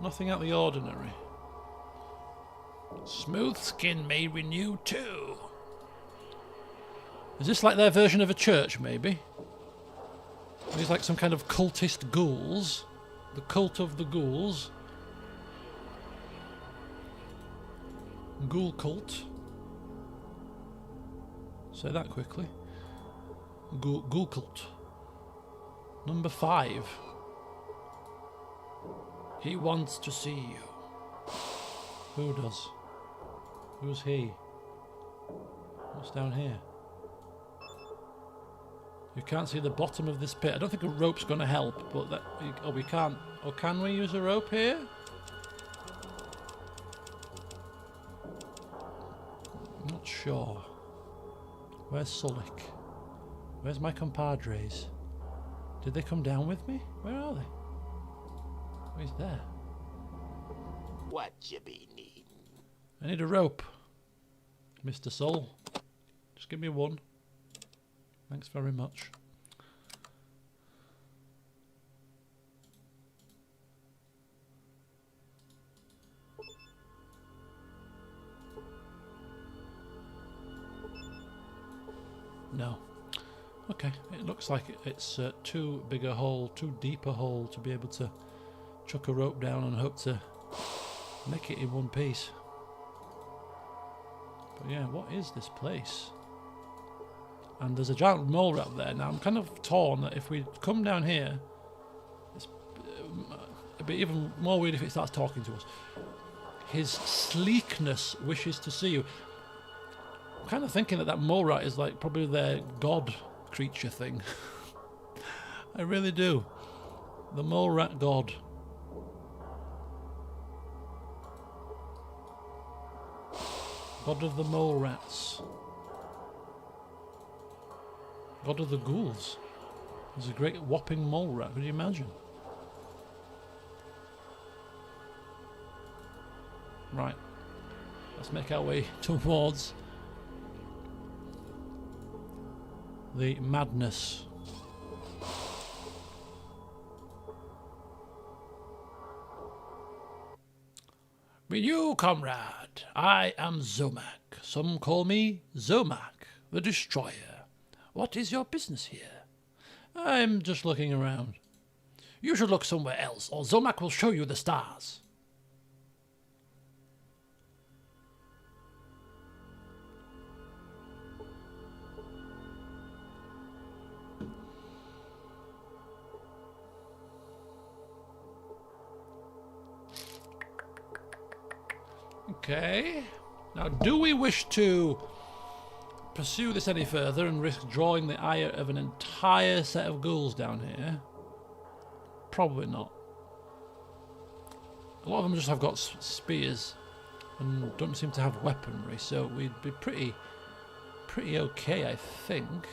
Nothing out of the ordinary. Smooth skin may renew too. Is this like their version of a church, maybe? These like some kind of cultist ghouls. The cult of the ghouls. Ghoul cult. Say that quickly. Ghoul cult. Number 5. He wants to see you. Who does? Who's he? What's down here? You can't see the bottom of this pit. I don't think a rope's going to help, but that... Oh, we can't... Oh, can we use a rope here? I'm not sure. Where's Sulik? Where's my compadres? Did they come down with me? Where are they? Oh, he's there. What you be needing? I need a rope. Mr. Soul. Just give me one. Thanks very much. No. Okay, it looks like it's too big a hole, too deep a hole to be able to chuck a rope down and hope to make it in one piece. But yeah, what is this place? And there's a giant mole rat there. Now I'm kind of torn that if we come down here, it'd be even more weird if it starts talking to us. His sleekness wishes to see you. I'm kind of thinking that mole rat is like probably their god creature thing. I really do. The mole rat god. God of the mole rats. God of the ghouls. There's a great whopping mole rat, could you imagine? Right. Let's make our way towards the madness. Renew, comrade. I am Zomak. Some call me Zomak, the Destroyer. What is your business here? I'm just looking around. You should look somewhere else, or Zomak will show you the stars. Okay. Now, do we wish to pursue this any further and risk drawing the ire of an entire set of ghouls down here? Probably not. A lot of them just have got spears and don't seem to have weaponry, so we'd be pretty okay, I think.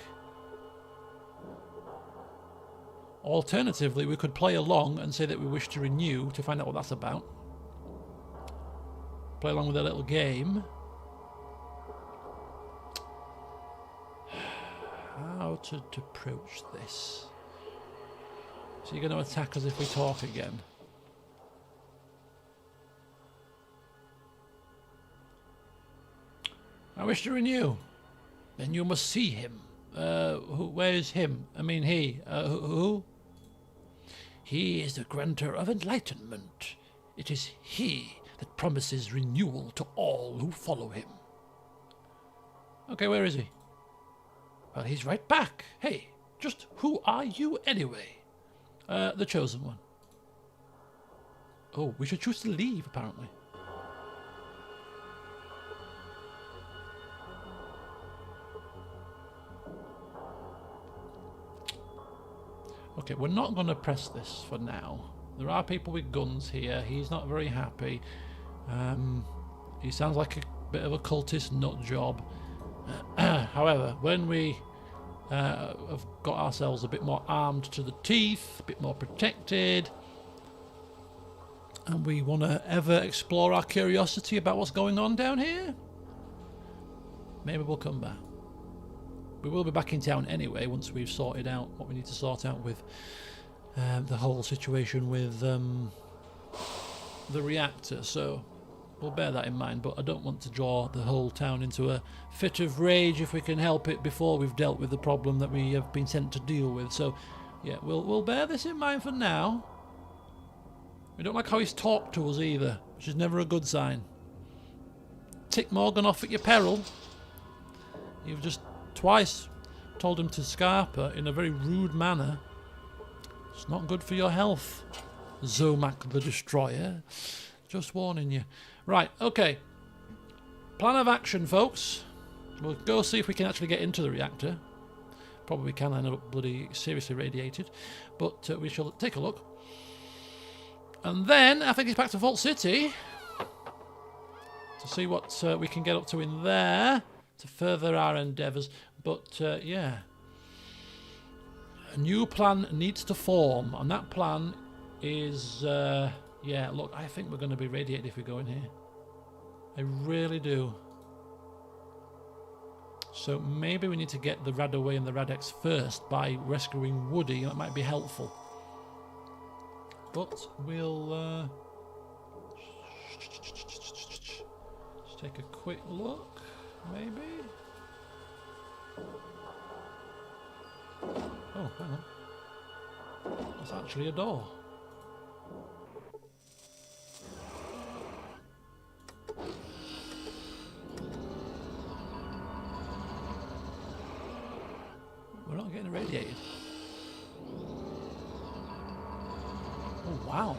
Alternatively, we could play along and say that we wish to renew to find out what that's about. Play along with a little game. How to approach this? So you're going to attack us if we talk again? I wish to renew. Then you must see him. Where is him? I mean he. Who? He is the grantor of enlightenment. It is he that promises renewal to all who follow him. Okay, where is he? Well, he's right back. Hey, just who are you anyway? The chosen one. Oh, we should choose to leave, apparently. Okay, we're not going to press this for now. There are people with guns here. He's not very happy. He sounds like a bit of a cultist nut job. However, when we have got ourselves a bit more armed to the teeth, a bit more protected, and we want to ever explore our curiosity about what's going on down here, maybe we'll come back. We will be back in town anyway once we've sorted out what we need to sort out with the whole situation with the reactor, so we'll bear that in mind, but I don't want to draw the whole town into a fit of rage if we can help it before we've dealt with the problem that we have been sent to deal with. So yeah, we'll bear this in mind for now. We don't like how he's talked to us either, which is never a good sign. Tick Morgan off at your peril. You've just twice told him to Scarpa in a very rude manner. It's not good for your health, Zomac the Destroyer. Just warning you. Right, okay. Plan of action, folks. We'll go see if we can actually get into the reactor. Probably can end up bloody seriously radiated. But we shall take a look. And then I think it's back to Vault City to see what we can get up to in there to further our endeavours. But yeah, a new plan needs to form, and that plan is yeah, look, I think we're going to be radiated if we go in here. I really do. So maybe we need to get the Radaway and the Radex first by rescuing Woody. That might be helpful. But we'll just take a quick look, maybe. Oh, hang on. That's actually a door. We're not getting irradiated. Oh, wow.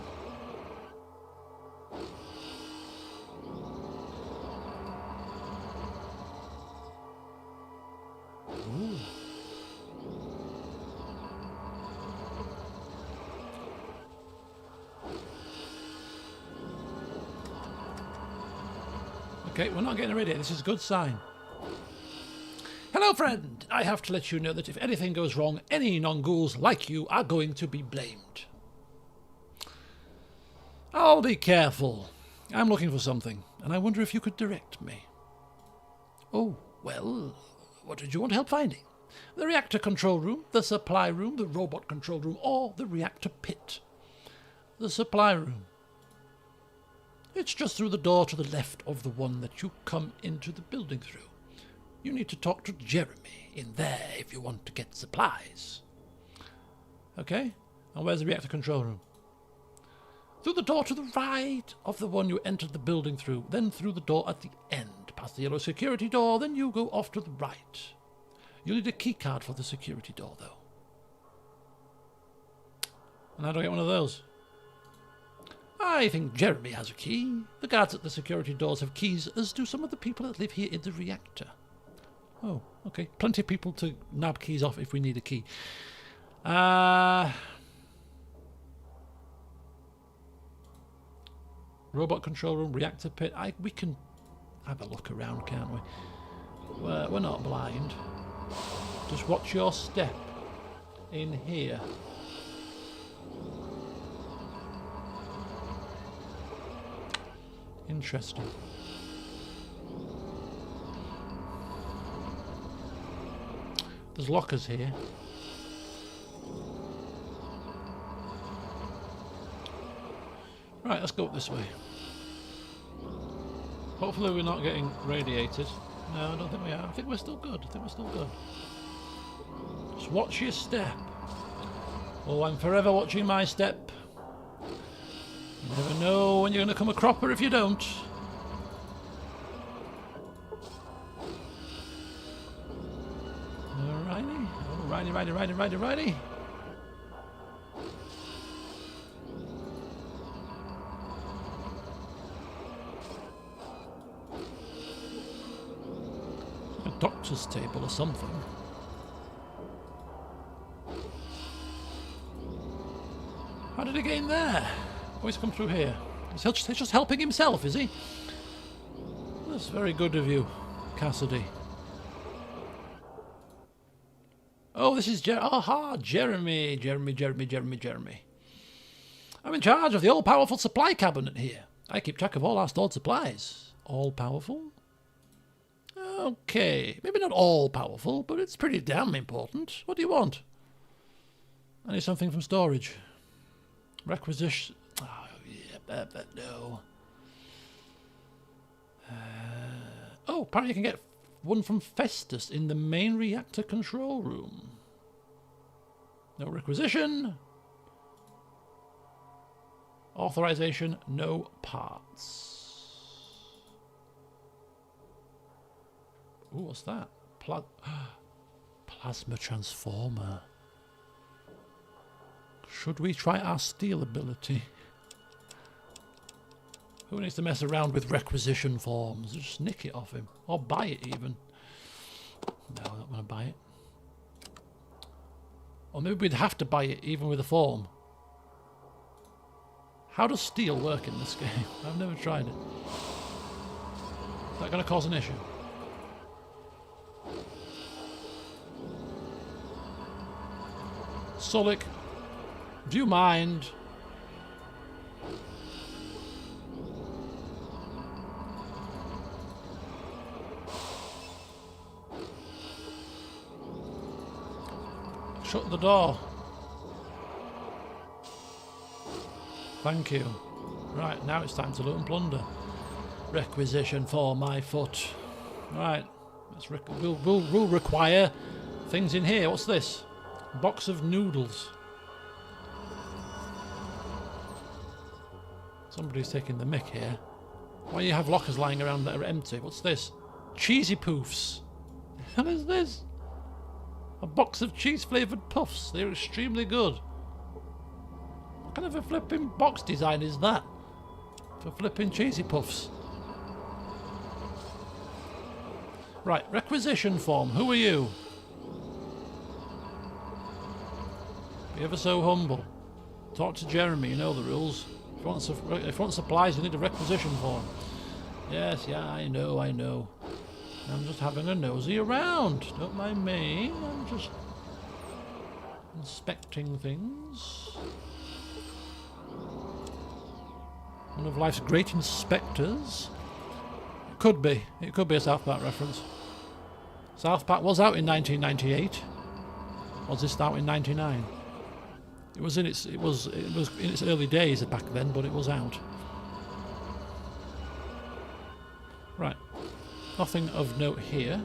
Ooh. Okay, we're not getting irradiated. This is a good sign. Hello, friend. I have to let you know that if anything goes wrong, any non-ghouls like you are going to be blamed. I'll be careful. I'm looking for something, and I wonder if you could direct me. Oh, well, what did you want help finding? The reactor control room, the supply room, the robot control room, or the reactor pit? The supply room. It's just through the door to the left of the one that you come into the building through. You need to talk to Jeremy in there if you want to get supplies. Okay, and where's the reactor control room? Through the door to the right of the one you entered the building through, then through the door at the end, past the yellow security door, then you go off to the right. You'll need a key card for the security door, though. And how do I get one of those? I think Jeremy has a key. The guards at the security doors have keys, as do some of the people that live here in the reactor. Oh, okay. Plenty of people to nab keys off if we need a key. Robot control room, reactor pit. We can have a look around, can't we? We're not blind. Just watch your step in here. Interesting. There's lockers here. Right, let's go up this way. Hopefully we're not getting radiated. No, I don't think we are. I think we're still good. Just watch your step. Oh, I'm forever watching my step. You never know when you're going to come a cropper if you don't. Alrighty. Alrighty. A doctor's table or something. How did he get in there? Oh, he's come through here. He's just helping himself, is he? That's very good of you, Cassidy. Oh, this is Jeremy. I'm in charge of the all-powerful supply cabinet here. I keep track of all our stored supplies. All-powerful? Okay, maybe not all-powerful, but it's pretty damn important. What do you want? I need something from storage. Requisition... Oh, yeah, no. Oh, apparently you can get one from Festus in the main reactor control room. No requisition. Authorization, no parts. Ooh, what's that? Plasma transformer. Should we try our steel ability? Who needs to mess around with requisition forms? Just nick it off him. Or buy it even. No, I don't want to buy it. Or maybe we'd have to buy it even with a form. How does steel work in this game? I've never tried it. Is that going to cause an issue? Sulik, do you mind? Shut the door. Thank you. Right, now it's time to loot and plunder. Requisition for my foot. Right, we'll require things in here. What's this? Box of noodles. Somebody's taking the mick here. Why do you have lockers lying around that are empty? What's this? Cheesy poofs. What is this? A box of cheese-flavoured puffs. They're extremely good. What kind of a flipping box design is that? For flipping cheesy puffs. Right, requisition form. Who are you? Be ever so humble. Talk to Jeremy, you know the rules. If you want supplies, you need a requisition form. Yes, yeah, I know. I'm just having a nosy around. Don't mind me. I'm just inspecting things. One of life's great inspectors. It could be a South Park reference. South Park was out in 1998. Was this out in 99? It was in its early days back then, but it was out. Right. Nothing of note here,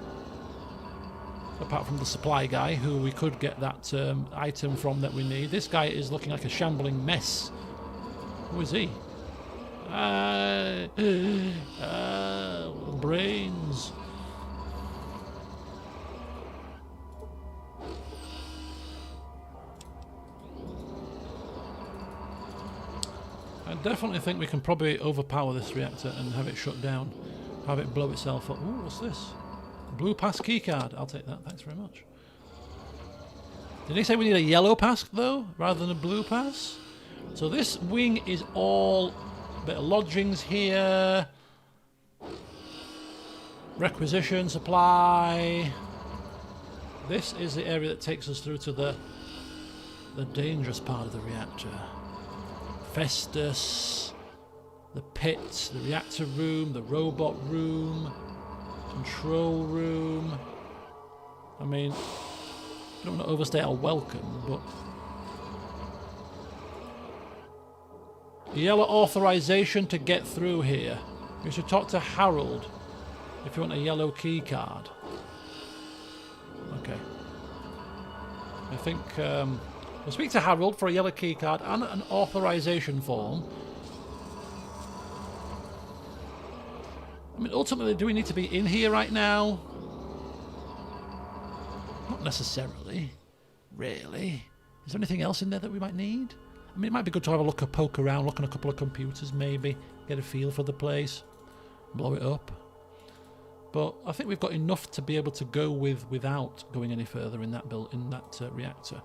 apart from the supply guy, who we could get that item from that we need. This guy is looking like a shambling mess. Who is he? Brains. I definitely think we can probably overpower this reactor and have it shut down. Have it blow itself up. Ooh, what's this? Blue pass keycard. I'll take that. Thanks very much. Did he say we need a yellow pass, though, rather than a blue pass? So this wing is all a bit of lodgings here. Requisition, supply. This is the area that takes us through to the dangerous part of the reactor. Festus. the pit, the reactor room, the robot room, control room. I mean, I don't want to overstay our welcome, but yellow authorization to get through here. You should talk to Harold if you want a yellow key card. Okay. I think we'll speak to Harold for a yellow key card and an authorization form. I mean, ultimately, do we need to be in here right now? Not necessarily. Really. Is there anything else in there that we might need? I mean, it might be good to have a poke around, look on a couple of computers maybe, get a feel for the place, blow it up. But I think we've got enough to be able to go without going any further in that reactor.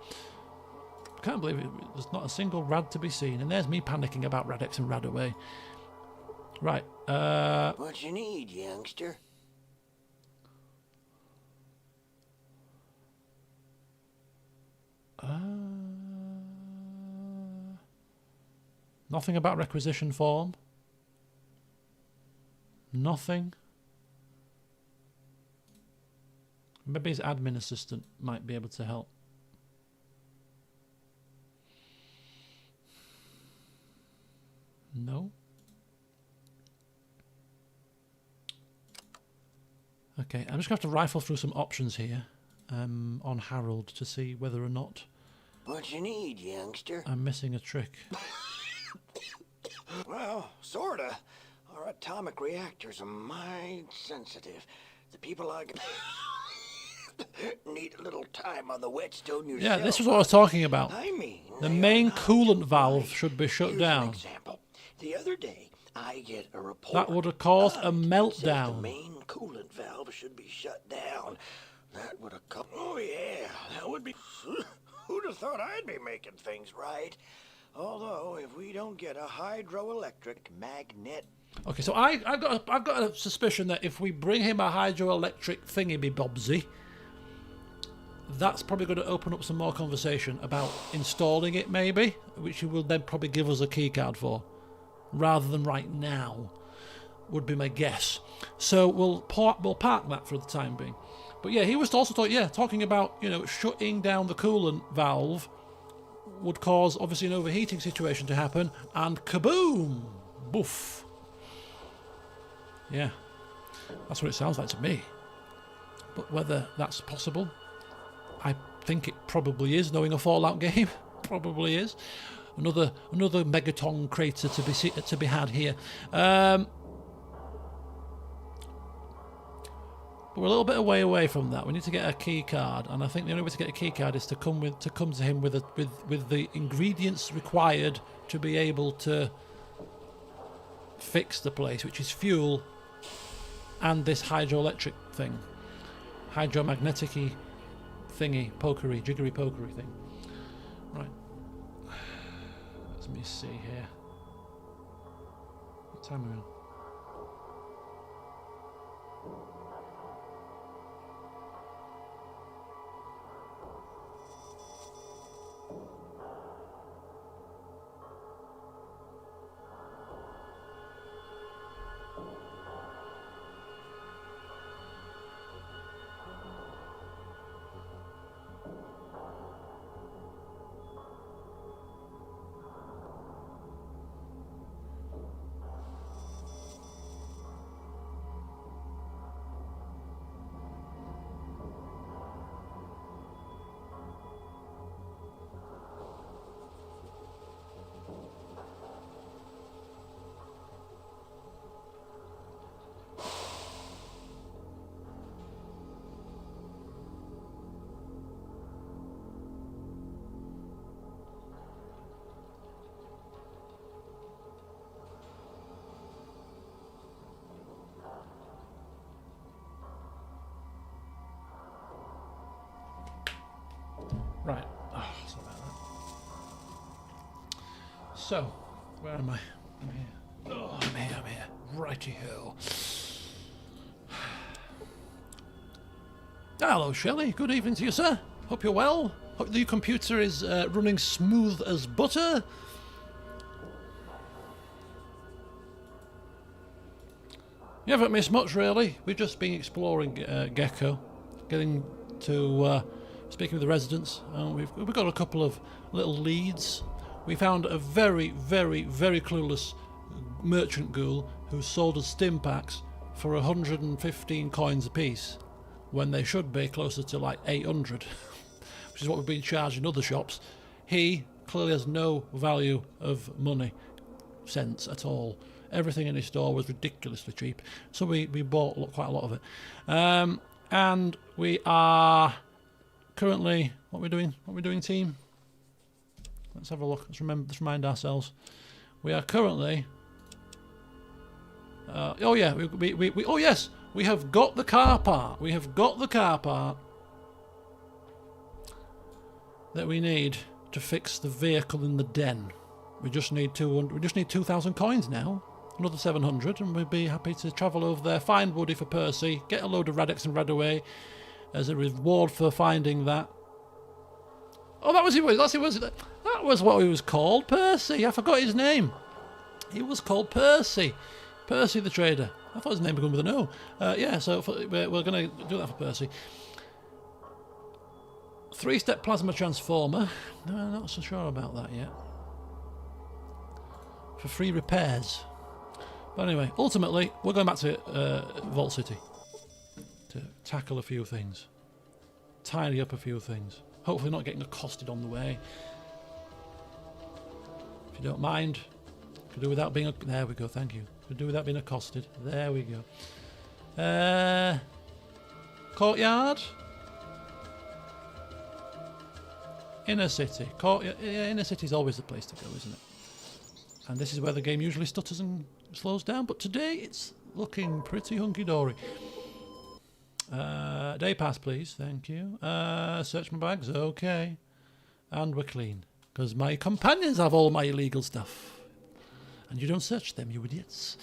I can't believe it. There's not a single rad to be seen, and there's me panicking about Radix and Radaway. Right. What you need, youngster? Nothing about requisition form. Nothing. Maybe his admin assistant might be able to help. No. Okay, I'm just going to have to rifle through some options here on Harold to see whether or not What you need, youngster? I'm missing a trick. Well, sorta. Our atomic reactors are mighty sensitive. The people I need a little time on the whetstone yourself. Yeah, this was what I was talking about. I mean, The they main are not coolant valve right. should be shut Here's down. An example. The other day, I get a report. That would have caused a It says meltdown. The main coolant valve should be shut down. That would have come. Oh yeah, that would be. Who'd have thought I'd be making things right? Although, if we don't get a hydroelectric magnet. Okay, so I've got a suspicion that if we bring him a hydroelectric thingy-bobsy, that's probably going to open up some more conversation about installing it, maybe, which he will then probably give us a key card for, rather than right now, would be my guess. So we'll park that for the time being. But yeah, he was also talking about, you know, shutting down the coolant valve would cause obviously an overheating situation to happen, and kaboom, boof. Yeah, that's what it sounds like to me. But whether that's possible, I think it probably is. Knowing a Fallout game, probably is. Another megaton crater to be had here. But we're a little bit away from that. We need to get a key card, and I think the only way to get a key card is to come to him with the ingredients required to be able to fix the place, which is fuel and this hydroelectric thing, hydromagnetic-y thingy, jiggery pokery thing. Right. Let me see here. What time are we on? Right. Oh, sorry about that. So, where am I? I'm here. Oh, I'm here. Righty-ho. Hello, Shelley. Good evening to you, sir. Hope you're well. Hope the computer is running smooth as butter. You haven't missed much, really. We've just been exploring Gecko, getting to speaking with the residents. We've got a couple of little leads. We found a very, very, very clueless merchant ghoul who sold us stim packs for 115 coins apiece, when they should be closer to like 800, which is what we've been charged in other shops. He clearly has no value of money, cents at all. Everything in his store was ridiculously cheap, so we bought quite a lot of it. And we are currently, what are we doing? What are we doing, team? Let's have a look. Let's remind ourselves. We are currently. Oh yeah, oh yes, we have got the car part. We have got the car part that we need to fix the vehicle in the den. We just need 200. We just need 2,000 coins now. Another 700, and we'd be happy to travel over there, find Woody for Percy, get a load of Radix and Radaway as a reward for finding that. Oh, that was it. That was what he was called, Percy. I forgot his name. He was called Percy. Percy the trader. I thought his name began with an O. Yeah, so we're going to do that for Percy. 3-step plasma transformer. No, I'm not so sure about that yet. For free repairs. But anyway, ultimately, we're going back to Vault City to tackle a few things, tidy up a few things. Hopefully not getting accosted on the way. If you don't mind, could do without being... There we go, thank you. Could do without being accosted. There we go. Courtyard? Inner City. Courtyard. Yeah, Inner City's always the place to go, isn't it? And this is where the game usually stutters and slows down, but today it's looking pretty hunky-dory. Day pass, please. Thank you. Search my bags. Okay. And we're clean. Because my companions have all my illegal stuff. And you don't search them, you idiots.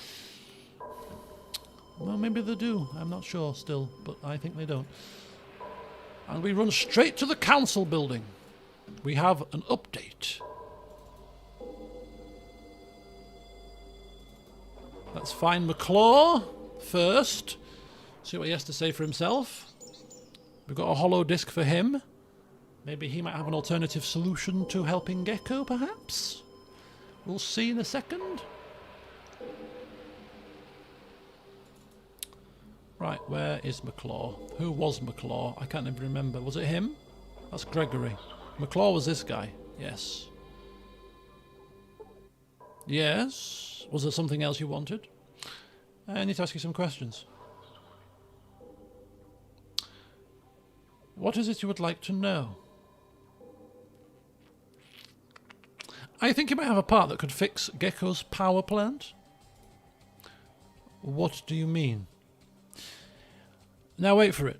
Well, maybe they do. I'm not sure still, but I think they don't. And we run straight to the council building. We have an update. Let's find McClaw first. See what he has to say for himself. We've got a hollow disc for him. Maybe he might have an alternative solution to helping Gecko, perhaps? We'll see in a second. Right, where is McClaw? Who was McClaw? I can't even remember. Was it him? That's Gregory. McClaw was this guy. Yes. Yes? Was there something else you wanted? I need to ask you some questions. What is it you would like to know? I think you might have a part that could fix Gecko's power plant. What do you mean? Now wait for it.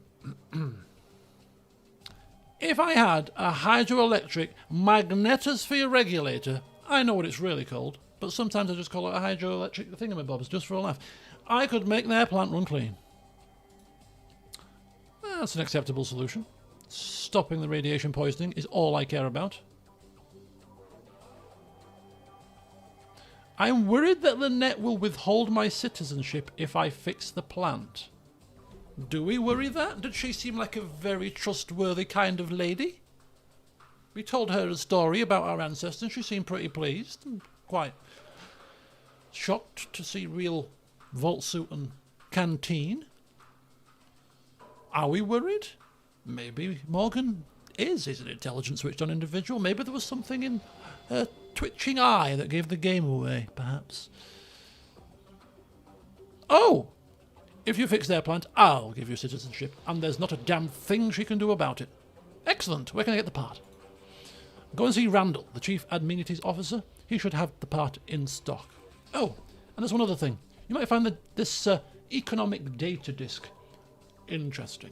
If I had a hydroelectric magnetosphere regulator, I know what it's really called, but sometimes I just call it a hydroelectric thingamabobs just for a laugh. I could make their plant run clean. That's an acceptable solution. Stopping the radiation poisoning is all I care about. I'm worried that Lynette will withhold my citizenship if I fix the plant. Do we worry that? Did she seem like a very trustworthy kind of lady? We told her a story about our ancestors and she seemed pretty pleased and quite shocked to see real vault suit and canteen. Are we worried? Maybe Morgan is an intelligent switched on individual. Maybe there was something in her twitching eye that gave the game away, perhaps. Oh! If you fix their plant, I'll give you citizenship, and there's not a damn thing she can do about it. Excellent. Where can I get the part? Go and see Randall, the Chief Amenities Officer. He should have the part in stock. Oh, and there's one other thing. You might find this economic data disk interesting.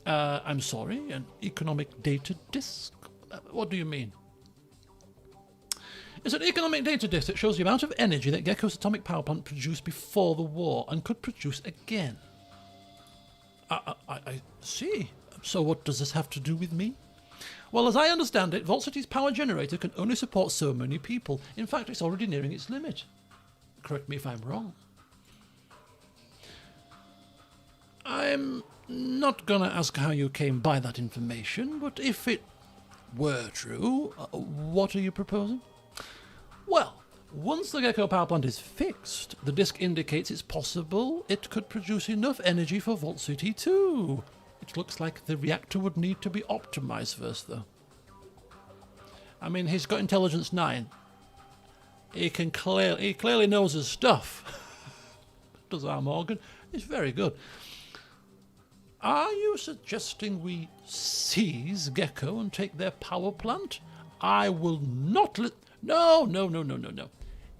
I'm sorry, an economic data disk? What do you mean? It's an economic data disk that shows the amount of energy that Gecko's atomic power plant produced before the war and could produce again. I see. So what does this have to do with me? Well, as I understand it, Vault City's power generator can only support so many people. In fact, it's already nearing its limit. Correct me if I'm wrong. I'm not going to ask how you came by that information, but if it were true, what are you proposing? Well, once the Gecko power plant is fixed, the disk indicates it's possible it could produce enough energy for Vault City 2. It looks like the reactor would need to be optimized first, though. I mean, he's got intelligence 9. He clearly knows his stuff. Does our Morgan? He's very good. Are you suggesting we seize Gecko and take their power plant? I will not let... No.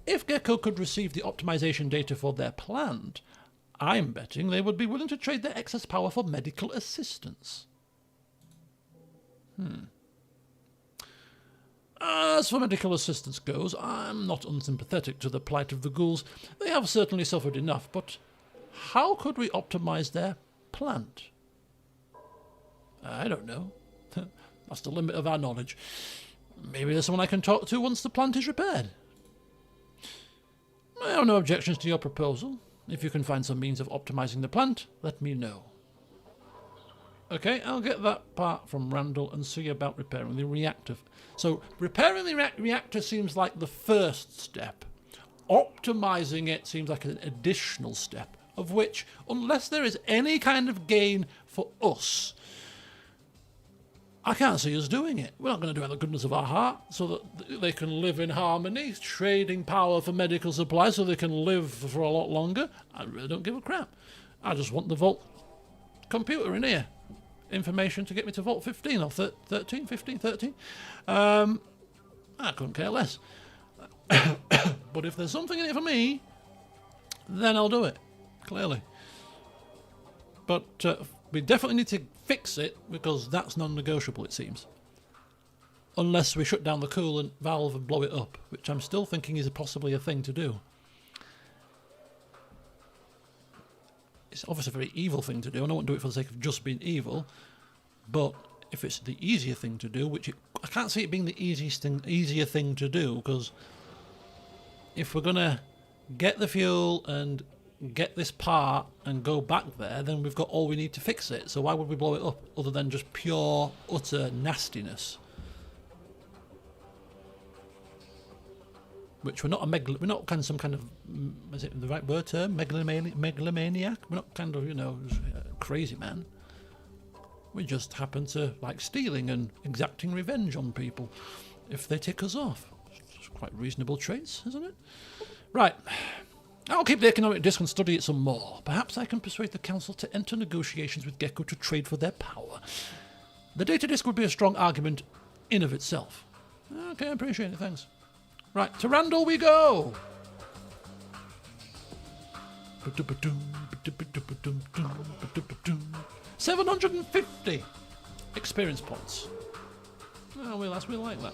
If Gecko could receive the optimization data for their plant, I'm betting they would be willing to trade their excess power for medical assistance. As for medical assistance goes, I'm not unsympathetic to the plight of the ghouls. They have certainly suffered enough, but how could we optimize their plant? I don't know. That's the limit of our knowledge. Maybe there's someone I can talk to once the plant is repaired. I have no objections to your proposal. If you can find some means of optimizing the plant, let me know. Okay, I'll get that part from Randall and see about repairing the reactor. So, repairing the reactor seems like the first step. Optimizing it seems like an additional step, of which, unless there is any kind of gain for us, I can't see us doing it. We're not going to do it out of the goodness of our heart so that they can live in harmony, trading power for medical supplies so they can live for a lot longer. I really don't give a crap. I just want the Vault computer in here. Information to get me to Vault 15 or 13, 15, 13. I couldn't care less. But if there's something in it for me, then I'll do it, clearly. But we definitely need to fix it because that's non-negotiable, it seems. Unless we shut down the coolant valve and blow it up, which I'm still thinking is possibly a thing to do. It's obviously a very evil thing to do, and I won't do it for the sake of just being evil. But if it's the easier thing to do, I can't see it being the easier thing to do, because if we're gonna get the fuel and get this part and go back there, then we've got all we need to fix it. So why would we blow it up other than just pure utter nastiness? Which we're not some kind of, is it the right word term? Megalomaniac? We're not kind of, crazy man. We just happen to like stealing and exacting revenge on people if they tick us off. It's quite reasonable traits, isn't it? Right. I'll keep the economic disc and study it some more. Perhaps I can persuade the council to enter negotiations with Gecko to trade for their power. The data disk would be a strong argument in of itself. Okay, I appreciate it, thanks. Right, to Randall we go! 750 experience points. Oh, we like that.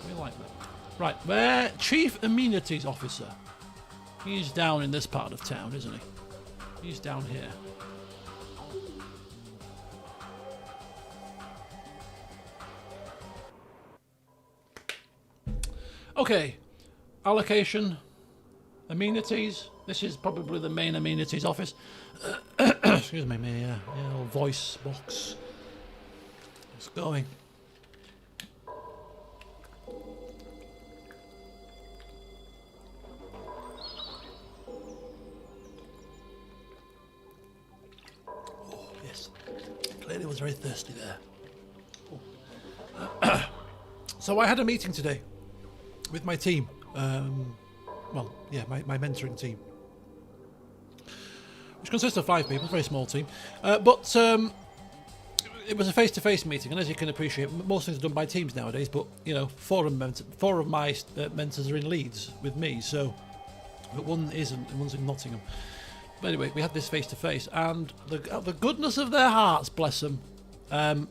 Right, where Chief Amenities Officer. He's down in this part of town, isn't he? He's down here. Okay. Allocation, amenities. This is probably the main amenities office. Excuse me, my old voice box. It's going. Oh, yes. Clearly was very thirsty there. Oh. So I had a meeting today with my team. My mentoring team, which consists of 5 people, a very small team. But it was a face-to-face meeting, and as you can appreciate, most things are done by teams nowadays. But 4 of my mentors are in Leeds with me, but one isn't, and one's in Nottingham. But anyway, we had this face-to-face, and the goodness of their hearts, bless them, 2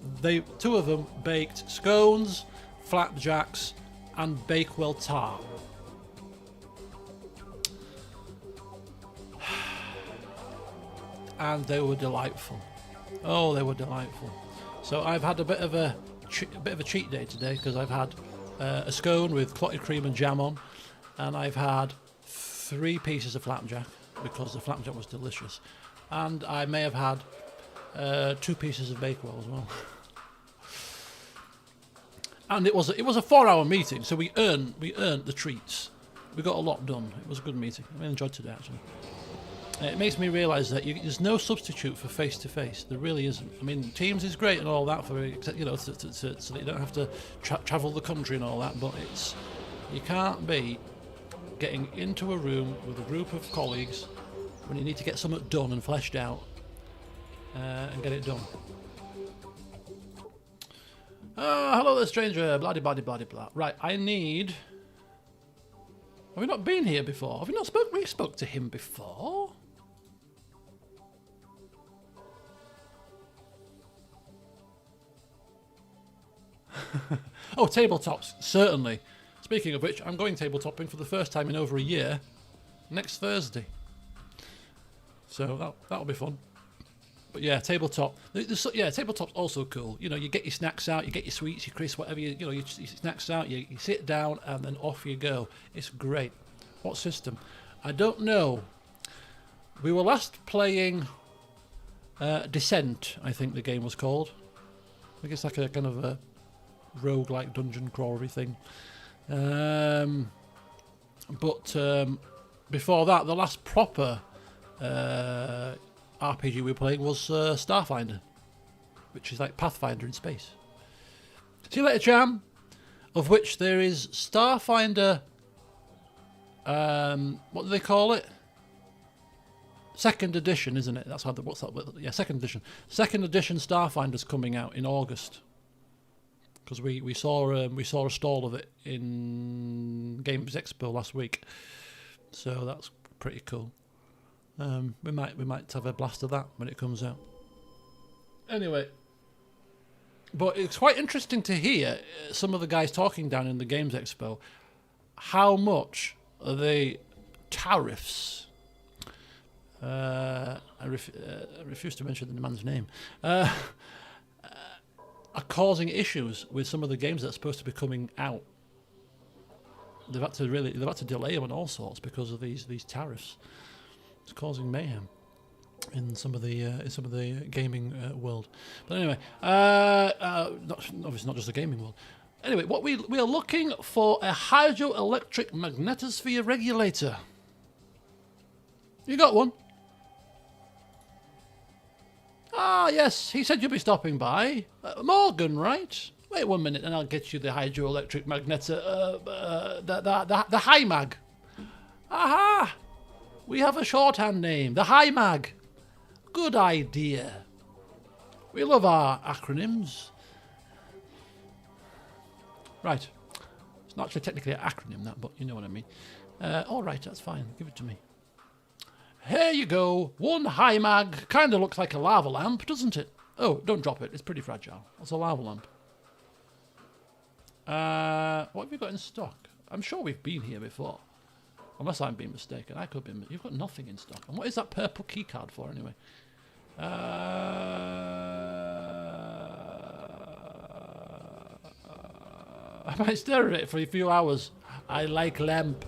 of them baked scones, flapjacks, and Bakewell tart. And they were delightful. Oh, they were delightful. So I've had a bit of a cheat day today, because I've had a scone with clotted cream and jam on, and I've had 3 pieces of flapjack because the flapjack was delicious, and I may have had 2 pieces of Bakewell as well. And it was a 4-hour meeting, so we earned the treats. We got a lot done. It was a good meeting. I enjoyed today actually. It makes me realise that there's no substitute for face-to-face. There really isn't. I mean, Teams is great and all that for, you know, so that you don't have to travel the country and all that. But you can't be getting into a room with a group of colleagues when you need to get something done and fleshed out and get it done. Hello there, stranger. Blah blah blah blah. Right, I need. Have we not been here before? Have we not spoke? We spoke to him before. Oh, tabletops, certainly. Speaking of which, I'm going tabletopping for the first time in over a year next Thursday. So that'll be fun. But yeah, tabletop. Yeah, tabletop's also cool. You know, you get your snacks out, you get your sweets, your crisps, whatever your snacks out. You sit down and then off you go. It's great. What system? I don't know. We were last playing Descent, I think the game was called. I think it's like a kind of a roguelike dungeon crawlery thing. But before that, the last proper RPG we were playing was Starfinder, which is like Pathfinder in space. See you later, Cham. Of which there is Starfinder. What do they call it? Second edition, isn't it? That's how. What's that? Yeah, second edition. Second edition Starfinder's coming out in August. Because we saw a stall of it in Games Expo last week, so that's pretty cool. We might have a blast of that when it comes out. Anyway, but it's quite interesting to hear some of the guys talking down in the Games Expo how much the tariffs. I refuse to mention the man's name. Are causing issues with some of the games that are supposed to be coming out. They've had to delay them and all sorts because of these tariffs. It's causing mayhem in some of the gaming world. But anyway, obviously not just the gaming world. Anyway, what we are looking for a hydroelectric magnetosphere regulator. You got one? Ah, yes, he said you'll be stopping by. Morgan, right? Wait 1 minute and I'll get you the hydroelectric the High Mag. Aha! We have a shorthand name, the High Mag. Good idea. We love our acronyms. Right. It's not actually technically an acronym, that, but you know what I mean. All right, that's fine. Give it to me. Here you go. One High Mag. Kind of looks like a lava lamp, doesn't it? Oh, don't drop it. It's pretty fragile. It's a lava lamp. What have you got in stock? I'm sure we've been here before. Unless I'm being mistaken. I could be. You've got nothing in stock. And what is that purple key card for, anyway? I might stare at it for a few hours. I like lamp.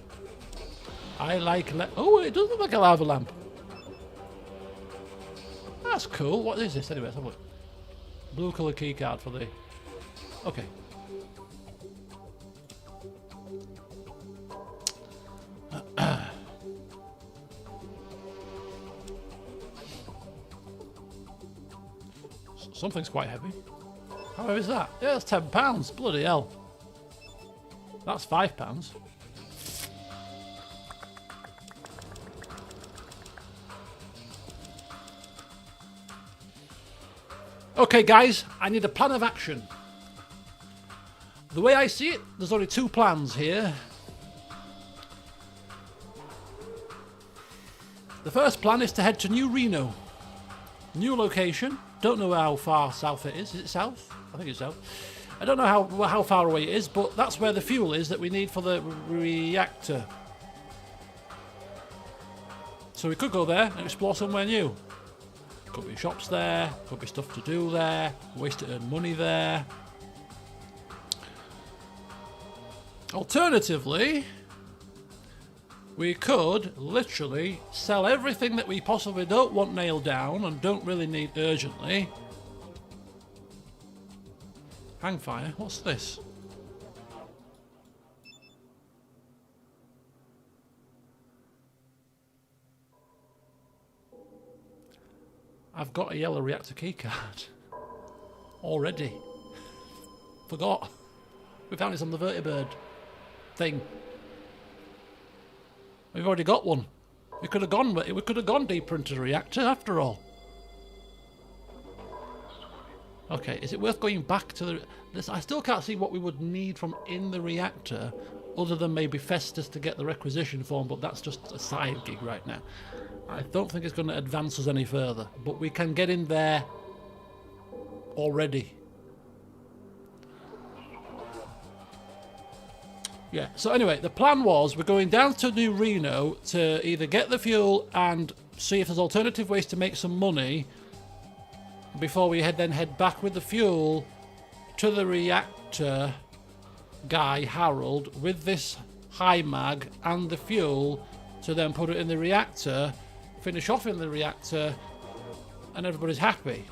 Oh, it does look like a lava lamp. That's cool. What is this anyway? Let's have a look. Blue colour key card for the. Okay. Something's quite heavy. How heavy is that? Yeah, that's £10. Bloody hell. That's £5. Okay, guys, I need a plan of action. The way I see it, there's only 2 plans here. The first plan is to head to New Reno. New location. Don't know how far south it is. Is it south? I think it's south. I don't know how far away it is, but that's where the fuel is that we need for the reactor. So we could go there and explore somewhere new. Could be shops there, could be stuff to do there, ways to earn money there. Alternatively, we could literally sell everything that we possibly don't want nailed down and don't really need urgently. Hang fire, what's this? I've got a yellow reactor keycard. Already. Forgot. We found this on the vertibird thing. We've already got one. We could have gone deeper into the reactor after all. Okay, is it worth going back to the... I still can't see what we would need from in the reactor other than maybe Festus to get the requisition form, but that's just a side gig right now. I don't think it's going to advance us any further, but we can get in there already. Yeah, so anyway, the plan was we're going down to New Reno to either get the fuel and see if there's alternative ways to make some money before we then head back with the fuel to the reactor guy, Harold, with this high mag and the fuel to then put it in the reactor, finish off in the reactor, and everybody's happy.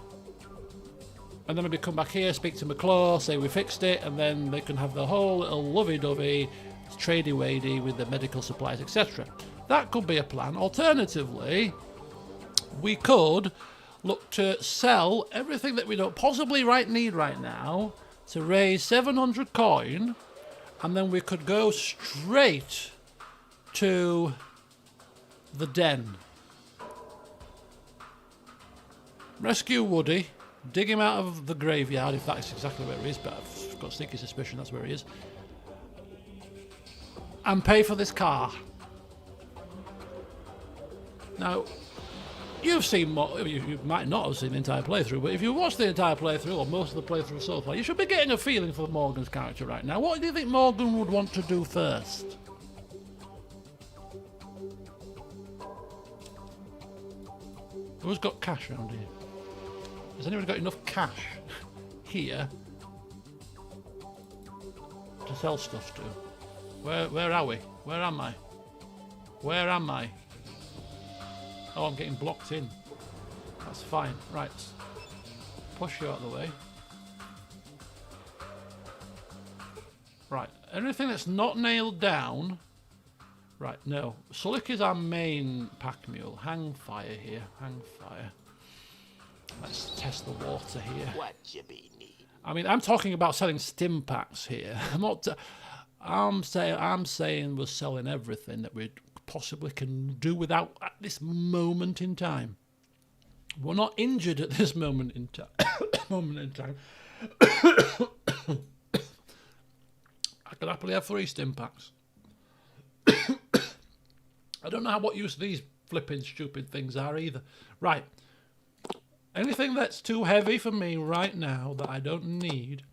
And then maybe come back here, speak to McClure, say we fixed it, and then they can have the whole little lovey-dovey, tradey-wadey with the medical supplies, etc. That could be a plan. Alternatively, we could look to sell everything that we don't possibly need right now to raise 700 coin, and then we could go straight to the den. Rescue Woody. Dig him out of the graveyard, if that's exactly where he is, but I've got a sneaky suspicion that's where he is. And pay for this car. Now, you've seen more, you might not have seen the entire playthrough, but if you watched the entire playthrough, or most of the playthrough so far, you should be getting a feeling for Morgan's character right now. What do you think Morgan would want to do first? Who's got cash around here? Has anyone got enough cash here to sell stuff to? Where are we? Where am I? Where am I? Oh, I'm getting blocked in. That's fine. Right. Push you out of the way. Right. Anything that's not nailed down. Right, no. Sulik is our main pack mule. Hang fire here. Hang fire. Let's test the water here. What you be need? I mean, I'm talking about selling stim packs here. I'm saying we're selling everything that we possibly can do without at this moment in time. We're not injured at this moment in time. I could happily have 3 stim packs. I don't know what use these flipping stupid things are either. Right. Anything that's too heavy for me right now that I don't need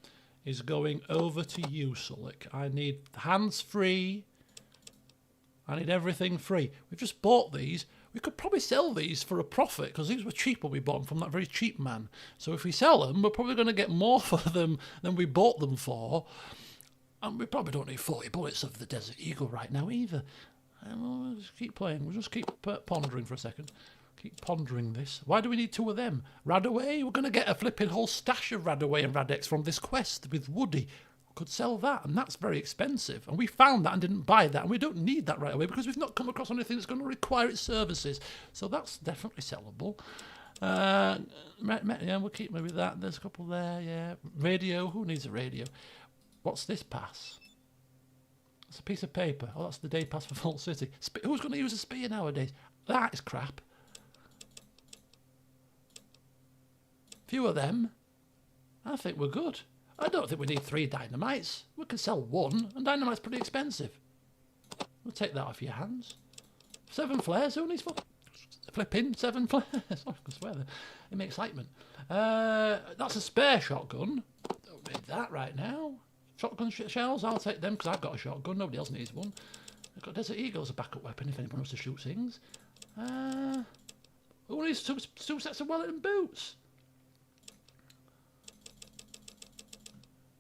is going over to you, Sulik. I need hands free. I need everything free. We've just bought these. We could probably sell these for a profit because these were cheap when we bought them from that very cheap man. So if we sell them, we're probably going to get more for them than we bought them for. And we probably don't need 40 bullets of the Desert Eagle right now either. And we'll just keep playing. We'll just keep pondering for a second. Keep pondering this. Why do we need 2 of them? Radaway? We're going to get a flipping whole stash of Radaway and Radex from this quest with Woody. We could sell that, and that's very expensive. And we found that and didn't buy that, and we don't need that right away because we've not come across anything that's going to require its services. So that's definitely sellable. Yeah, we'll keep maybe that. There's a couple there, yeah. Radio. Who needs a radio? What's this pass? It's a piece of paper. Oh, that's the day pass for Vault City. Who's going to use a spear nowadays? That is crap. Few of them. I think we're good. I don't think we need 3 dynamites. We can sell 1, and dynamite's pretty expensive. We'll take that off your hands. 7 flares. Who needs flipping 7 flares? I can swear that. In my excitement. That's a spare shotgun. Don't need that right now. Shotgun shells. I'll take them because I've got a shotgun. Nobody else needs one. I've got Desert Eagle as a backup weapon if anyone wants to shoot things. Who needs 2 sets of Wellington boots?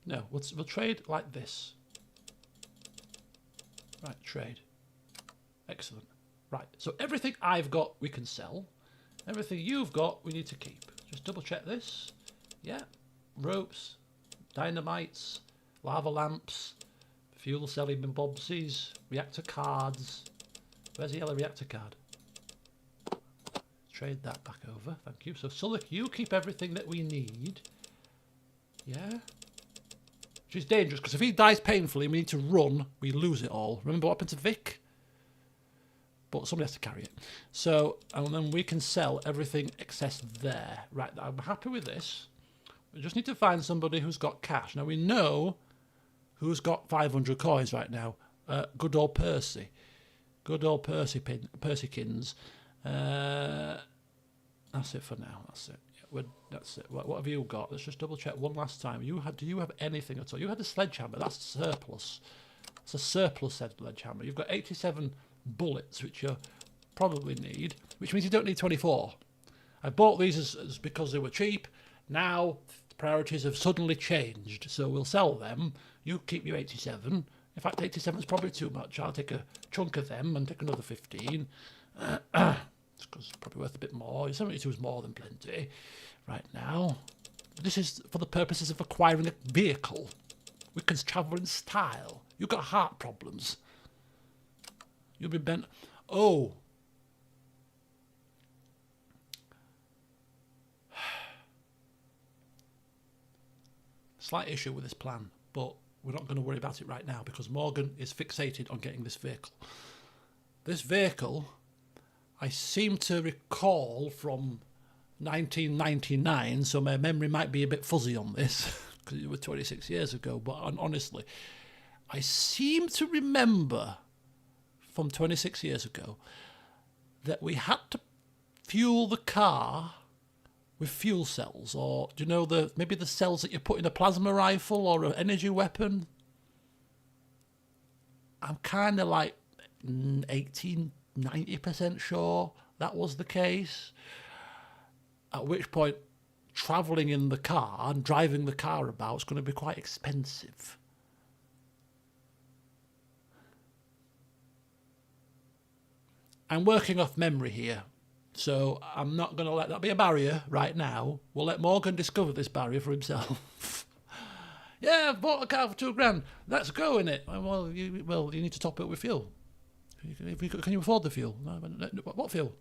No, we'll trade like this. Right, trade. Excellent. Right, so everything I've got we can sell. Everything you've got we need to keep. Just double check this. Yeah. Ropes, dynamites, lava lamps, fuel celling and bobsies, reactor cards. Where's the yellow reactor card? Trade that back over, thank you. So Sulik, you keep everything that we need. Yeah? Which is dangerous, because if he dies painfully and we need to run, we lose it all. Remember what happened to Vic? But somebody has to carry it. So, and then we can sell everything excess there. Right, I'm happy with this. We just need to find somebody who's got cash. Now we know who's got 500 coins right now. Good old Percy. Good old Persykins. That's it for now. That's it. Yeah, that's it. What have you got? Let's just double check one last time. Do you have anything at all? You had a sledgehammer. That's surplus. It's a surplus sledgehammer. You've got 87 bullets, which you probably need, which means you don't need 24. I bought these as because they were cheap. Now the priorities have suddenly changed, so we'll sell them. You keep your 87. In fact, 87 is probably too much. I'll take a chunk of them and take another 15. It's probably worth a bit more. 72 is more than plenty right now. This is for the purposes of acquiring a vehicle. We can travel in style. You've got heart problems. You'll be bent. Oh. Slight issue with this plan, but we're not going to worry about it right now because Morgan is fixated on getting this vehicle. This vehicle, I seem to recall from 1999, so my memory might be a bit fuzzy on this because it was 26 years ago, but honestly, I seem to remember from 26 years ago that we had to fuel the car with fuel cells, or do you know maybe the cells that you put in a plasma rifle or an energy weapon? I'm kind of like 90% sure that was the case. At which point, travelling in the car and driving the car about is going to be quite expensive. I'm working off memory here, so I'm not going to let that be a barrier right now. We'll let Morgan discover this barrier for himself. Yeah, I've bought a car for $2,000. Let's go in it. Well, you need to top it with fuel. Can you afford the fuel? No, what fuel?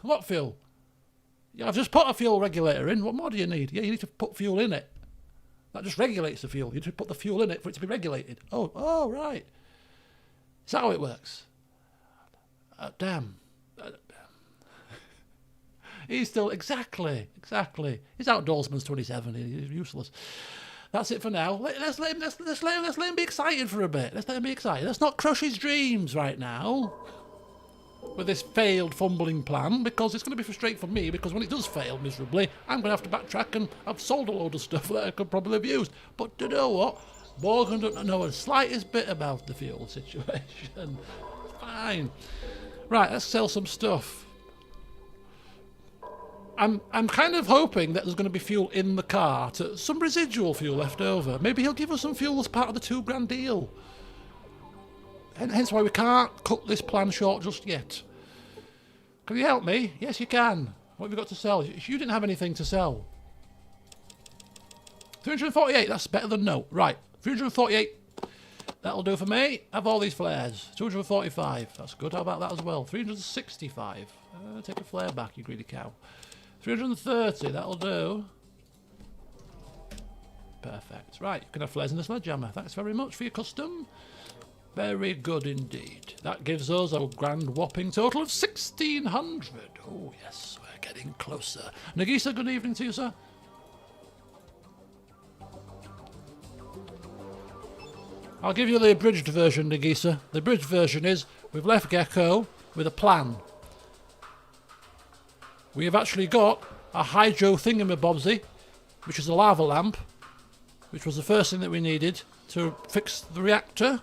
What fuel? Yeah, I've just put a fuel regulator in. What more do you need? Yeah, you need to put fuel in it. That just regulates the fuel. You need to put the fuel in it for it to be regulated. Oh, right. Is that how it works? Damn. He's still exactly. He's outdoorsman's 27. He's useless. That's it for now. Let's let him be excited for a bit. Let's let him be excited. Let's not crush his dreams right now with this failed fumbling plan, because it's going to be frustrating for me, because when it does fail miserably, I'm going to have to backtrack, and I've sold a load of stuff that I could probably have used. But you know what? Morgan doesn't know the slightest bit about the fuel situation. Fine. Right, let's sell some stuff. I'm kind of hoping that there's going to be fuel in the car, some residual fuel left over. Maybe he'll give us some fuel as part of the $2,000 deal. And hence why we can't cut this plan short just yet. Can you help me? Yes, you can. What have you got to sell? You didn't have anything to sell. 348, that's better than no. Right, 348. That'll do for me. Have all these flares. 245, that's good. How about that as well? 365. Take a flare back, you greedy cow. 330, that'll do. Perfect. Right, you can have flares in the sledgehammer. Thanks very much for your custom. Very good indeed. That gives us a grand whopping total of 1,600. Oh yes, we're getting closer. Nagisa, good evening to you, sir. I'll give you the abridged version, Nagisa. The abridged version is, we've left Gecko with a plan. We have actually got a hydro thingamabobsy, which is a lava lamp, which was the first thing that we needed to fix the reactor.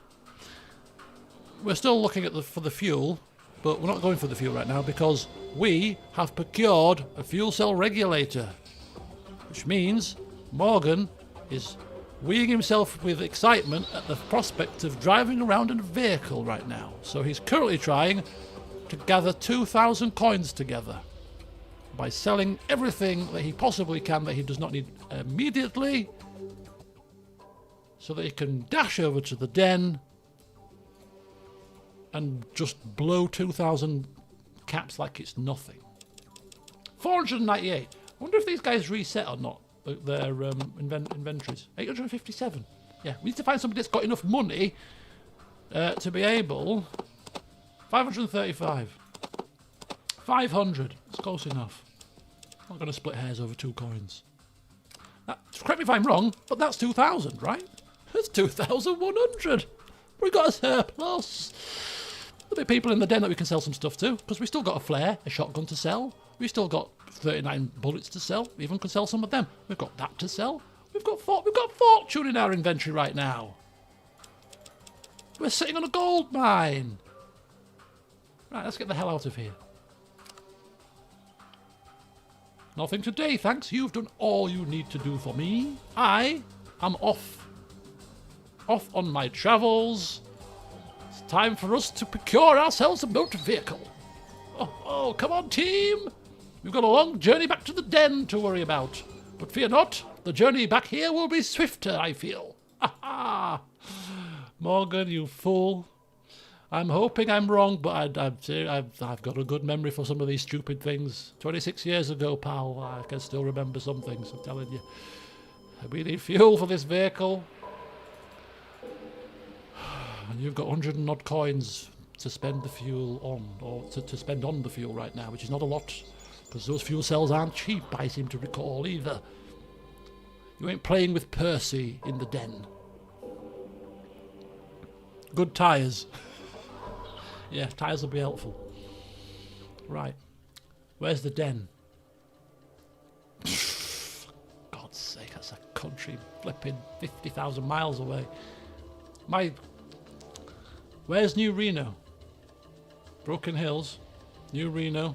We're still looking at for the fuel, but we're not going for the fuel right now because we have procured a fuel cell regulator, which means Morgan is weeing himself with excitement at the prospect of driving around in a vehicle right now. So he's currently trying to gather 2,000 coins together by selling everything that he possibly can that he does not need immediately, so that he can dash over to the den and just blow 2,000 caps like it's nothing. 498. I wonder if these guys reset or not, their inventories. 857. Yeah, we need to find somebody that's got enough money to be able... 535. 500. It's close enough. I'm not going to split hairs over 2 coins. Correct me if I'm wrong, but that's 2,000, right? That's 2,100. We got a surplus. There'll be people in the den that we can sell some stuff to, because we still got a flare, a shotgun to sell. We still got 39 bullets to sell. We even can sell some of them. We've got that to sell. We've got fortune in our inventory right now. We're sitting on a gold mine. Right, let's get the hell out of here. Nothing today, thanks. You've done all you need to do for me. I am off. Off on my travels. It's time for us to procure ourselves a motor vehicle. Oh, come on, team. We've got a long journey back to the den to worry about. But fear not, the journey back here will be swifter, I feel. Ha ha! Morgan, you fool. I'm hoping I'm wrong, but I've got a good memory for some of these stupid things. 26 years ago, pal, I can still remember some things, I'm telling you. We need fuel for this vehicle. And you've got 100 and odd coins to spend the fuel on, or to spend on the fuel right now, which is not a lot, because those fuel cells aren't cheap, I seem to recall, either. You ain't playing with Percy in the den. Good tyres. Yeah, tyres will be helpful. Right. Where's the den? God's sake, that's a country flipping 50,000 miles away. Where's New Reno? Broken Hills. New Reno.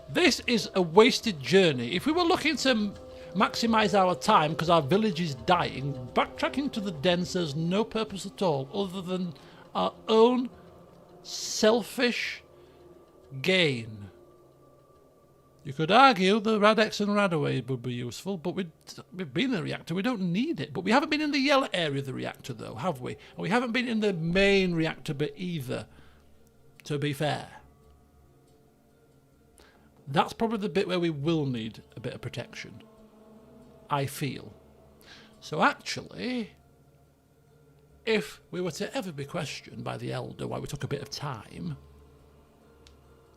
This is a wasted journey. If we were looking to maximise our time because our village is dying, backtracking to the den serves no purpose at all other than our own selfish gain. You could argue the Rad-X and Radaway would be useful, but we've been in the reactor, we don't need it. But we haven't been in the yellow area of the reactor though, have we? And we haven't been in the main reactor bit either, to be fair. That's probably the bit where we will need a bit of protection, I feel. So actually, if we were to ever be questioned by the Elder why we took a bit of time,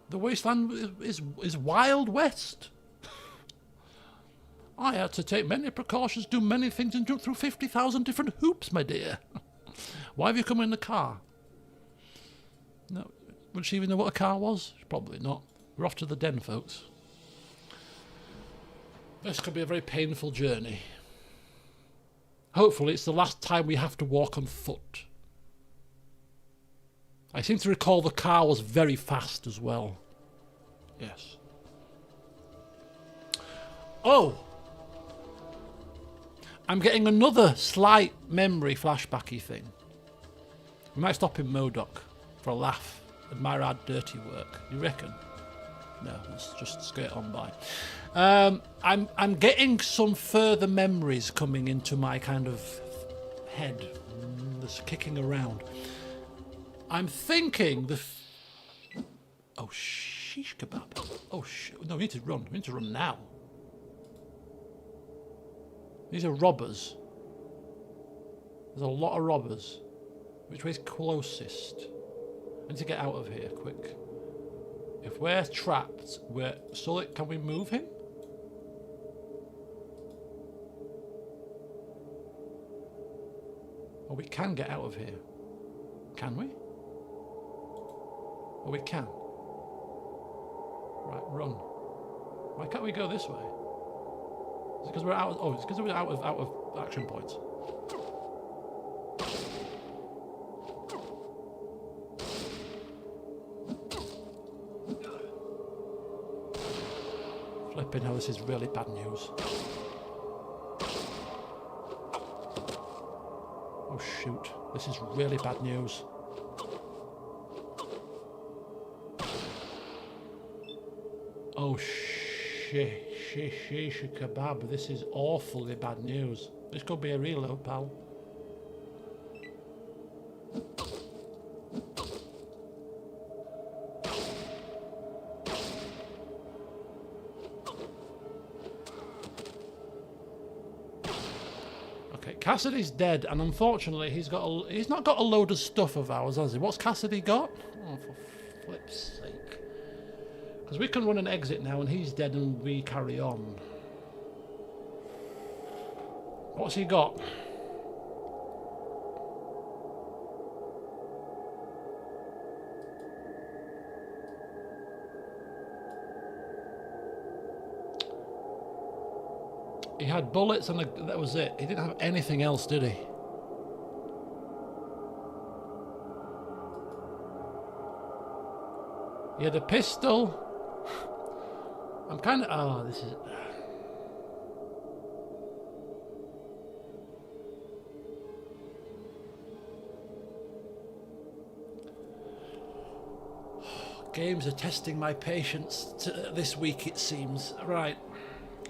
the wasteland is Wild West. I had to take many precautions, do many things, and jump through 50,000 different hoops, my dear. Why have you come in the car? No, would she even know what a car was? Probably not. We're off to the den, folks. This could be a very painful journey. Hopefully it's the last time we have to walk on foot. I seem to recall the car was very fast as well. Yes. Oh! I'm getting another slight memory flashbacky thing. We might stop in Modoc for a laugh, admire our dirty work. You reckon? No, let's just skate on by. I'm getting some further memories coming into my kind of head. That's kicking around. I'm thinking oh, shish kebab. Oh, no, we need to run. We need to run now. These are robbers. There's a lot of robbers. Which way's closest? I need to get out of here, quick. If we're trapped, can we move him? Or we can get out of here. Can we? Or we can. Right, run. Why can't we go this way? Is it because we're out? Oh, it's because we're out of action points. Flipping hell, this is really bad news. Oh shoot, this is really bad news. Oh shish kebab, this is awfully bad news. This could be a reload, pal. Okay, Cassidy's dead, and unfortunately he's not got a load of stuff of ours, has he? What's Cassidy got? Oh, for flip's sake. Because we can run an exit now, and he's dead, and we carry on. What's he got? He had bullets, and that was it. He didn't have anything else, did he? He had a pistol. I'm kind of... Oh, this is... Games are testing my patience this week, it seems. Right.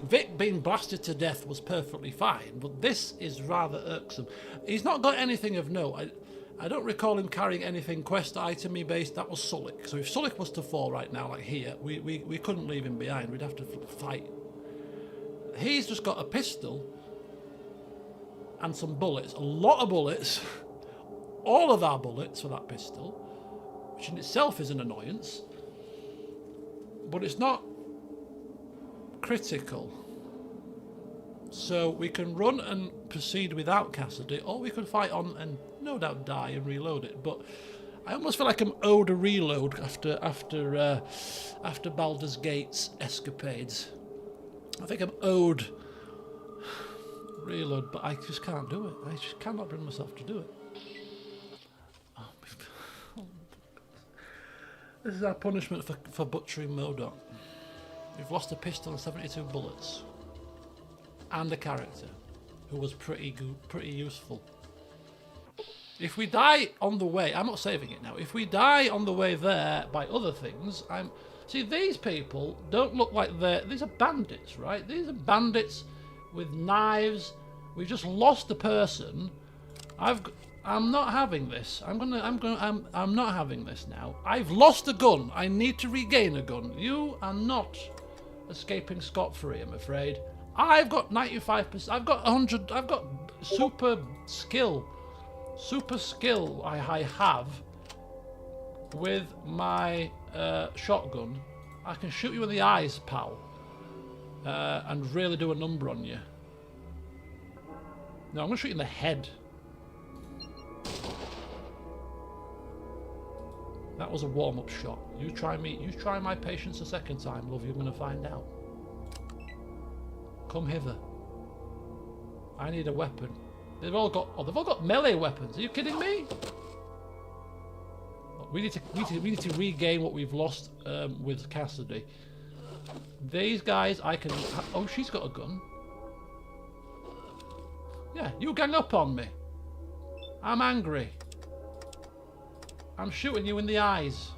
Vic being blasted to death was perfectly fine, but this is rather irksome. He's not got anything of note. I don't recall him carrying anything quest item-y based. That was Sulik. So if Sulik was to fall right now, like here, we couldn't leave him behind. We'd have to fight. He's just got a pistol and some bullets. A lot of bullets. All of our bullets for that pistol, which in itself is an annoyance. But it's not critical. So we can run and proceed without Cassidy, or we could fight on and no doubt die and reload it. But I almost feel like I'm owed a reload after Baldur's Gate's escapades. I think I'm owed reload, but I just can't do it. I just cannot bring myself to do it. Oh, this is our punishment for butchering Modok. We've lost a pistol and 72 bullets. And a character who was pretty good, pretty useful. If we die on the way, I'm not saving it now. If we die on the way there by other things, see, these people don't look like these are bandits, right? These are bandits with knives. We've just lost a person. I'm not having this. I'm not having this now. I've lost a gun. I need to regain a gun. You are not escaping scot-free, I'm afraid. I've got 95%. I've got 100. I've got super skill. Super skill I have with my shotgun. I can shoot you in the eyes, pal, and really do a number on you. No, I'm going to shoot you in the head. That was a warm-up shot. You try my patience a second time, love. You're going to find out. Come hither. I need a weapon. They've all got melee weapons. Are you kidding me? We need to regain what we've lost with Cassidy. These guys, I can. Oh, she's got a gun. Yeah, you gang up on me. I'm angry. I'm shooting you in the eyes.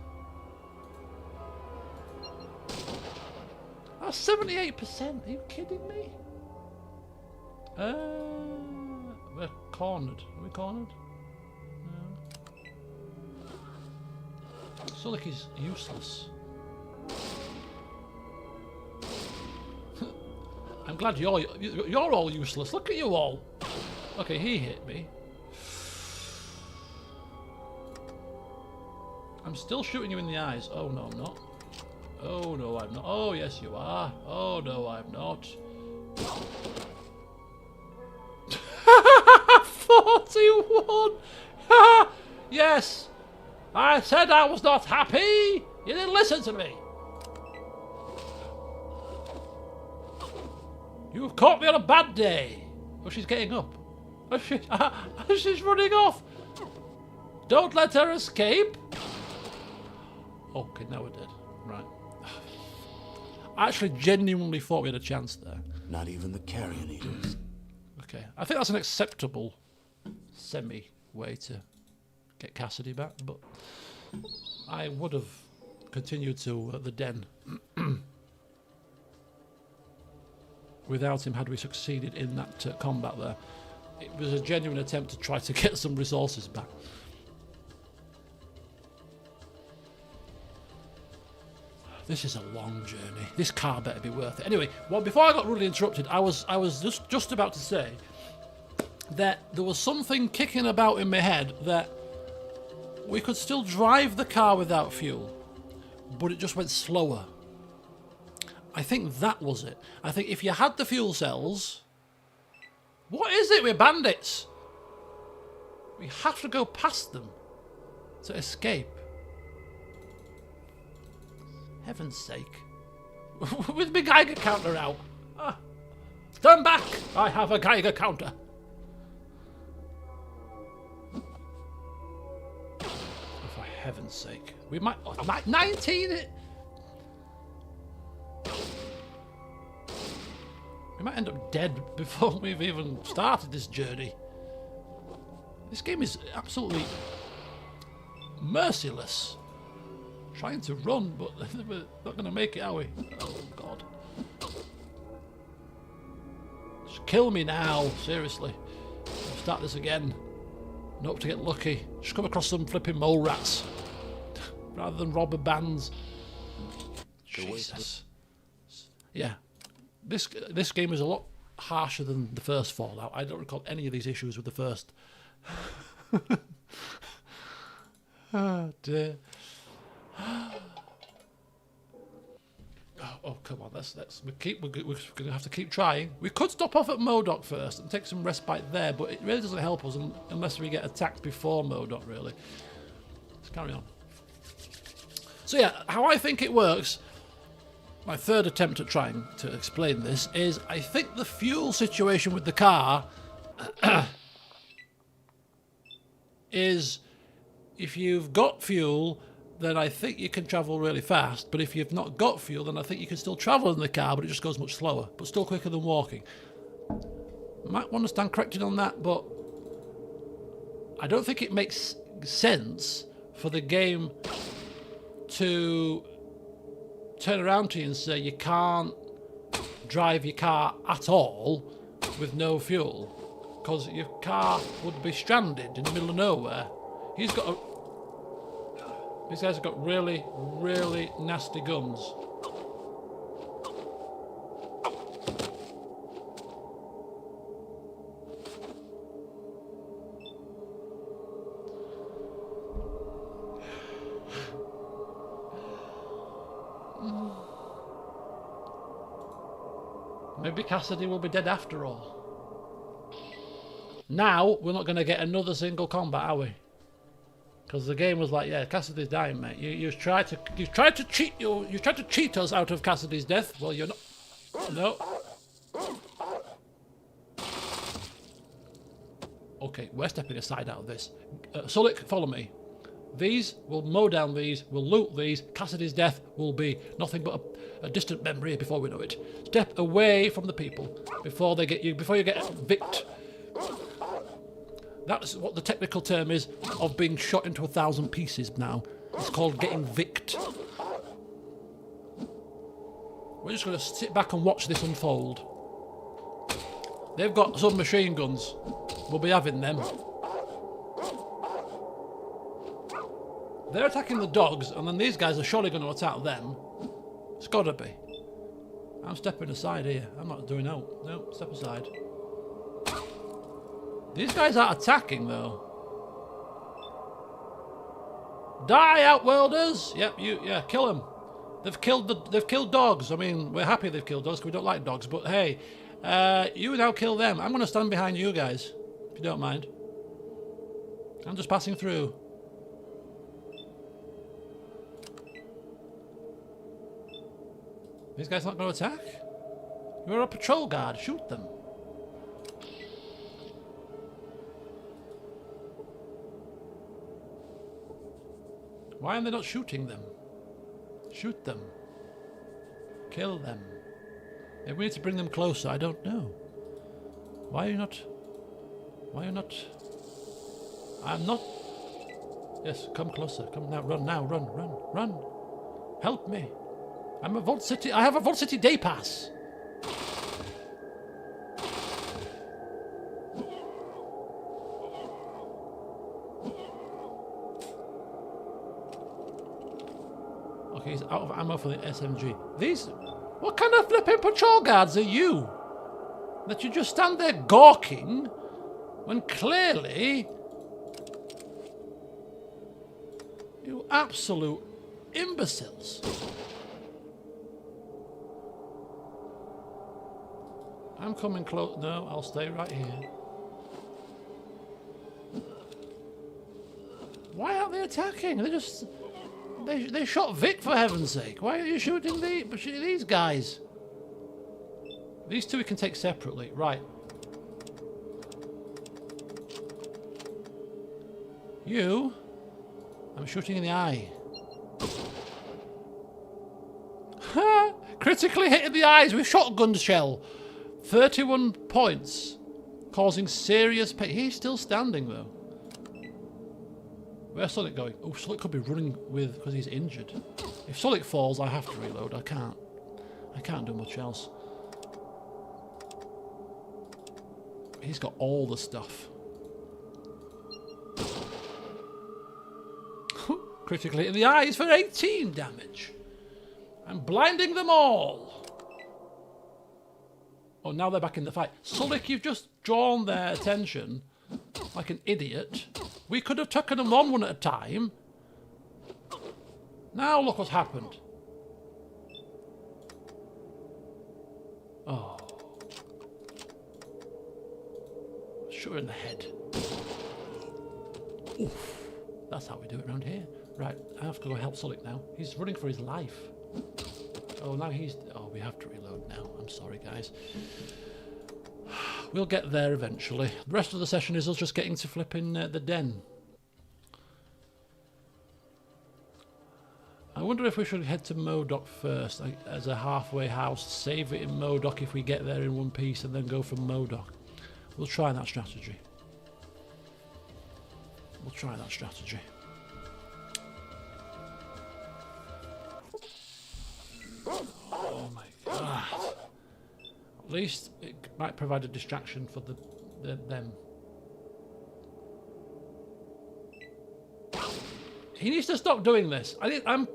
That's 78%. Are you kidding me? We're cornered. Are we cornered? No. Sulik is useless. I'm glad you're all useless. Look at you all. Okay, he hit me. I'm still shooting you in the eyes. Oh no, I'm not. Oh no, I'm not. Oh yes, you are. Oh no, I'm not. 41! Yes! I said I was not happy! You didn't listen to me! You've caught me on a bad day! Oh, she's getting up. Oh, she's running off! Don't let her escape! Okay, now we're dead. Right. I actually genuinely thought we had a chance there. Not even the carrion eaters. Okay, I think that's an acceptable semi-way to get Cassidy back, but I would have continued to the den without him had we succeeded in that combat there. It was a genuine attempt to try to get some resources back. This is a long journey. This car better be worth it. Anyway, well, before I got rudely interrupted, I was just about to say that there was something kicking about in my head that we could still drive the car without fuel, but it just went slower. I think that was it. I think if you had the fuel cells... What is it with bandits? We have to go past them to escape. Heaven's sake. With my Geiger counter out. Turn back! I have a Geiger counter. For heaven's sake. We might... 19 it... We might end up dead before we've even started this journey. This game is absolutely merciless. Trying to run, but we're not going to make it, are we? Oh, God. Just kill me now, seriously. I'll start this again. And hope to get lucky. Just come across some flipping mole rats. Rather than robber bands. Jesus. Yeah. This game is a lot harsher than the first Fallout. I don't recall any of these issues with the first. Oh dear. Oh come on, we're gonna have to keep trying. We could stop off at Modoc first and take some respite there, but it really doesn't help us unless we get attacked before Modoc. Really. Let's carry on. So yeah, how I think it works. My third attempt at trying to explain this is I think the fuel situation with the car is if you've got fuel, then I think you can travel really fast. But if you've not got fuel, then I think you can still travel in the car, but it just goes much slower, but still quicker than walking. Might want to stand corrected on that, but I don't think it makes sense for the game to turn around to you and say you can't drive your car at all with no fuel, because your car would be stranded in the middle of nowhere. These guys have got really, really nasty guns. Maybe Cassidy will be dead after all. Now, we're not going to get another single combat, are we? Because the game was like, yeah, Cassidy's dying, mate. You've tried to cheat us out of Cassidy's death. Well, you're not. No. Okay, we're stepping aside out of this. Sulik, follow me. These, we'll mow down these, we'll loot these. Cassidy's death will be nothing but a distant memory before we know it. Step away from the people before they get you, before you get vicked. That's what the technical term is of being shot into 1,000 pieces now. It's called getting vicked. We're just going to sit back and watch this unfold. They've got some machine guns. We'll be having them. They're attacking the dogs, and then these guys are surely going to attack them. It's got to be. I'm stepping aside here. I'm not doing out. No, step aside. These guys aren't attacking, though. Die, Outworlders! Yep, yeah, kill them. They've killed dogs. I mean, we're happy they've killed dogs because we don't like dogs. But hey, you now kill them. I'm going to stand behind you guys, if you don't mind. I'm just passing through. These guys not going to attack? You're a patrol guard. Shoot them. Why are they not shooting them? Shoot them. Kill them. Maybe we need to bring them closer. I don't know. Why are you not? Why are you not? I'm not. Yes, come closer. Come now. Run now. Run. Run. Run. Help me. I'm a Vault City. I have a Vault City day pass. Okay, he's out of ammo for the SMG. These... What kind of flipping patrol guards are you? That you just stand there gawking when clearly... You absolute imbeciles. I'm coming close. No, I'll stay right here. Why aren't they attacking? They just... They shot Vic, for heaven's sake. Why are you shooting these guys? These two we can take separately. Right. You... I'm shooting in the eye. Ha! Critically hit in the eyes with shotgun shell. 31 points. Causing serious pain. He's still standing, though. Where's Sonic going? Oh, Sonic could be running with... because he's injured. If Sonic falls, I have to reload. I can't. I can't do much else. He's got all the stuff. Critically in the eyes for 18 damage. I'm blinding them all. Oh, now they're back in the fight. Sonic, you've just drawn their attention like an idiot. We could have taken them on one at a time. Now look what's happened. Oh. Shoot her in the head. Oof. That's how we do it around here. Right, I have to go help Sonic now. He's running for his life. Oh, now he's... Oh, we have to reload now. I'm sorry, guys. We'll get there eventually. The rest of the session is us just getting to flipping the den. I wonder if we should head to Modoc first, like, as a halfway house. Save it in Modoc if we get there in one piece, and then go from Modoc. We'll try that strategy. We'll try that strategy. Oh my god. At least it might provide a distraction for them. He needs to stop doing this. I'm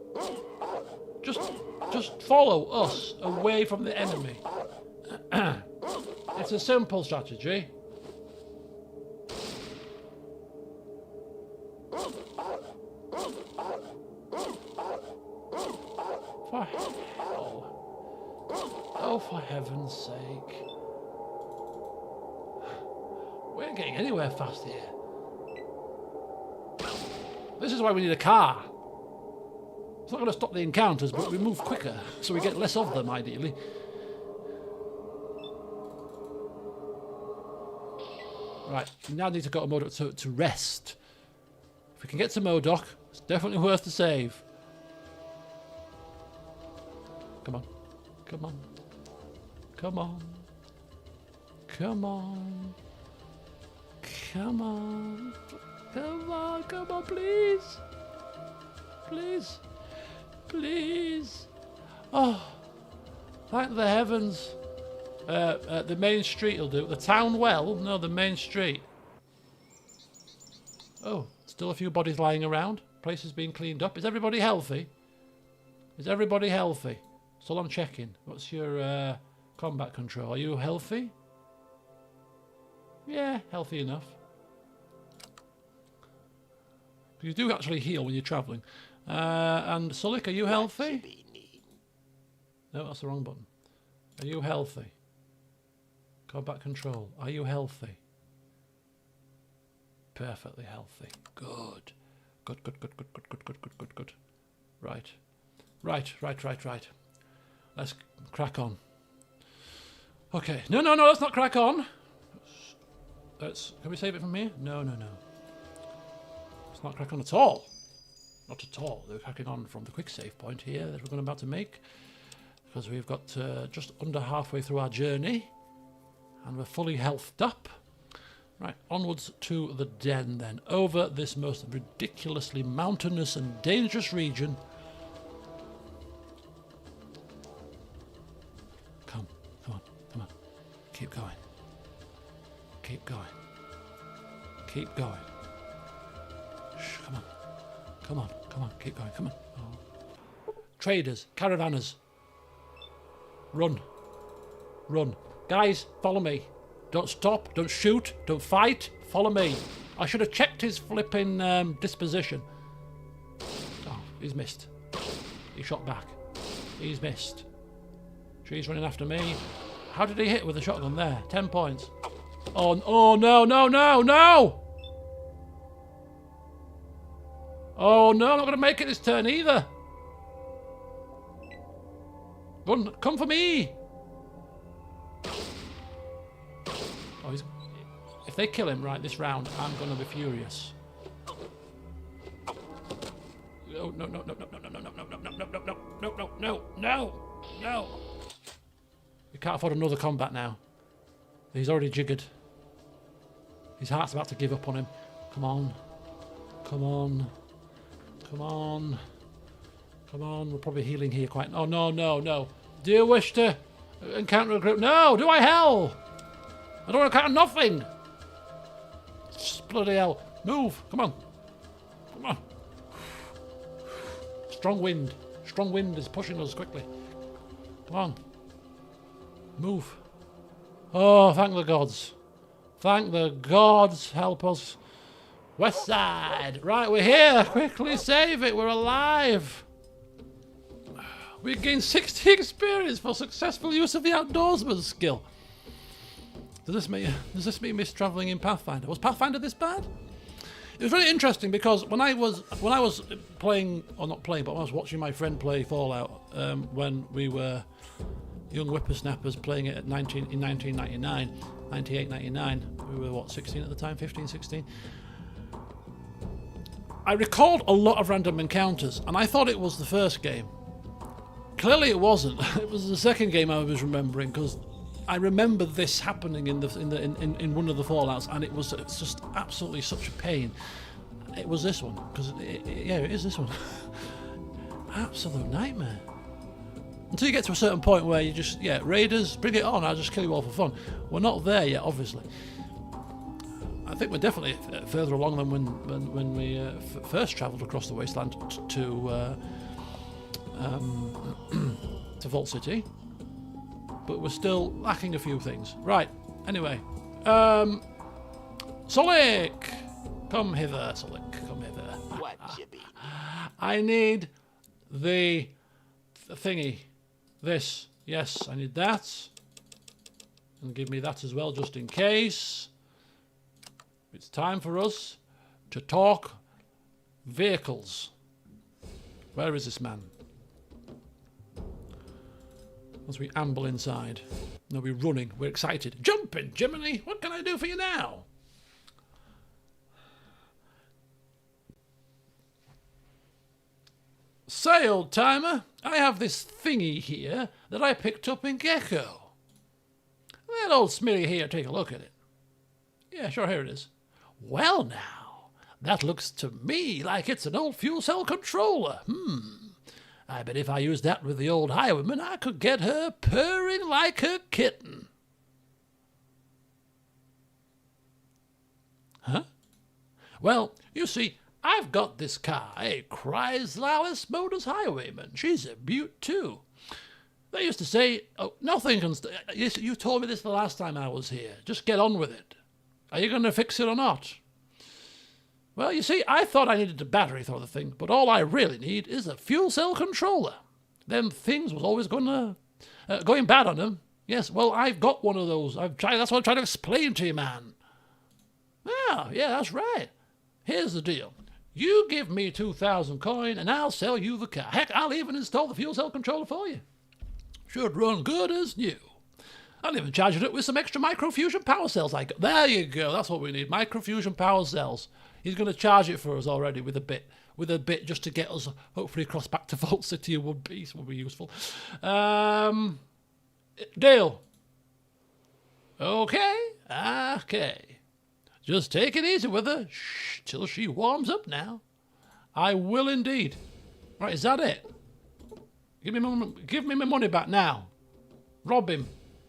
just follow us away from the enemy. It's a simple strategy. For hell. Oh, for heaven's sake. We ain't getting anywhere fast here. This is why we need a car. It's not going to stop the encounters, but we move quicker, so we get less of them, ideally. Right, we now need to go to Modoc to rest. If we can get to Modoc, it's definitely worth the save. Come on. Come on. Come on. Come on. Come on. Come on. Come on, please. Please. Please. Oh. Thank the heavens. The main street will do. The town well? No, the main street. Oh, still a few bodies lying around. Place is being cleaned up. Is everybody healthy? Is everybody healthy? So I'm checking. What's your combat control? Are you healthy? Yeah, healthy enough. You do actually heal when you're travelling. And Sulik, are you healthy? No, that's the wrong button. Are you healthy? Combat control. Are you healthy? Perfectly healthy. Good. Good, good, good, good, good, good, good, good, good, good. Right. Right. Let's crack on. Okay. No, let's not crack on. Can we save it from here? No. Let's not crack on at all. Not at all. We're cracking on from the quick save point here that we're about to make. because we've got just under halfway through our journey and we're fully healthed up. Right, onwards to the den then, over this most ridiculously mountainous and dangerous region. Come on, come on. Keep going. Keep going. Keep going. Shh, come on. Come on, come on, keep going, come on. Oh. Traders, caravanners. Run. Run. Guys, follow me. Don't stop, don't shoot, don't fight, follow me. I should have checked his flipping disposition. Oh, he's missed. He shot back. He's missed. She's running after me. How did he hit with the shotgun there? 10 points. Oh no, no, no, no! Oh no, I'm not going to make it this turn either. Run, come for me! Oh, if they kill him right this round, I'm going to be furious. Oh, no, no, no, no, no, no, no, no, no, no, no, no, no, no, no, no, no, no. We can't afford another combat now. He's already jiggered. His heart's about to give up on him. Come on. Come on. Come on. Come on. We're probably healing here quite... Oh, no, no, no. Do you wish to encounter a group? No, do I hell? I don't want to count nothing. Bloody hell. Move. Come on. Come on. Strong wind. Strong wind is pushing us quickly. Come on. Move. Oh, thank the gods. Thank the gods. Help us. West side. Right, we're here. Quickly save it. We're alive. We gained 60 experience for successful use of the outdoorsman's skill. Does this mean me travelling in Pathfinder? Was Pathfinder this bad? It was really interesting because when I was playing, or not playing, but when I was watching my friend play Fallout when we were young whippersnappers playing it in 1999, 98, 99. We were what, 16 at the time, 15, 16. I recalled a lot of random encounters, and I thought it was the first game. Clearly, it wasn't. It was the second game I was remembering because I remember this happening in one of the Fallouts, and it's just absolutely such a pain. It was this one because yeah, it is this one. Absolute nightmare. Until you get to a certain point where you just raiders, bring it on. I'll just kill you all for fun. We're not there yet, obviously. I think we're definitely further along than when we first travelled across the wasteland to Vault City. But we're still lacking a few things. Right, anyway. Solik! Come hither, Solik, come hither. What you be? I need the thingy. This. Yes, I need that. And give me that as well, just in case. It's time for us to talk vehicles. Where is this man? As we amble inside. No, we're running. We're excited. Jumping, Jiminy! What can I do for you now? Say, old timer, I have this thingy here that I picked up in Gecko. Let old Smitty here take a look at it. Yeah, sure, here it is. Well now, that looks to me like it's an old fuel cell controller. I bet if I used that with the old highwayman, I could get her purring like a kitten. Huh? Well, you see, I've got this car, a Chrysler Motors Highwayman. She's a beaut, too. They used to say, oh, nothing can... You told me this the last time I was here. Just get on with it. Are you going to fix it or not? Well, you see, I thought I needed a battery for the thing, but all I really need is a fuel cell controller. Them things was always going bad on them. Yes, well, I've got one of those. That's what I'm trying to explain to you, man. Ah, yeah, that's right. Here's the deal. You give me 2,000 coin and I'll sell you the car. Heck, I'll even install the fuel cell controller for you. Should run good as new. I'll even charge it with some extra microfusion power cells I got. There you go, that's what we need, microfusion power cells. He's going to charge it for us already with a bit. with a bit just to get us hopefully across back to Vault City would be useful. Dale. Okay. Just take it easy with her till she warms up now. I will indeed. Right, is that it? Give me my money back now. Rob him.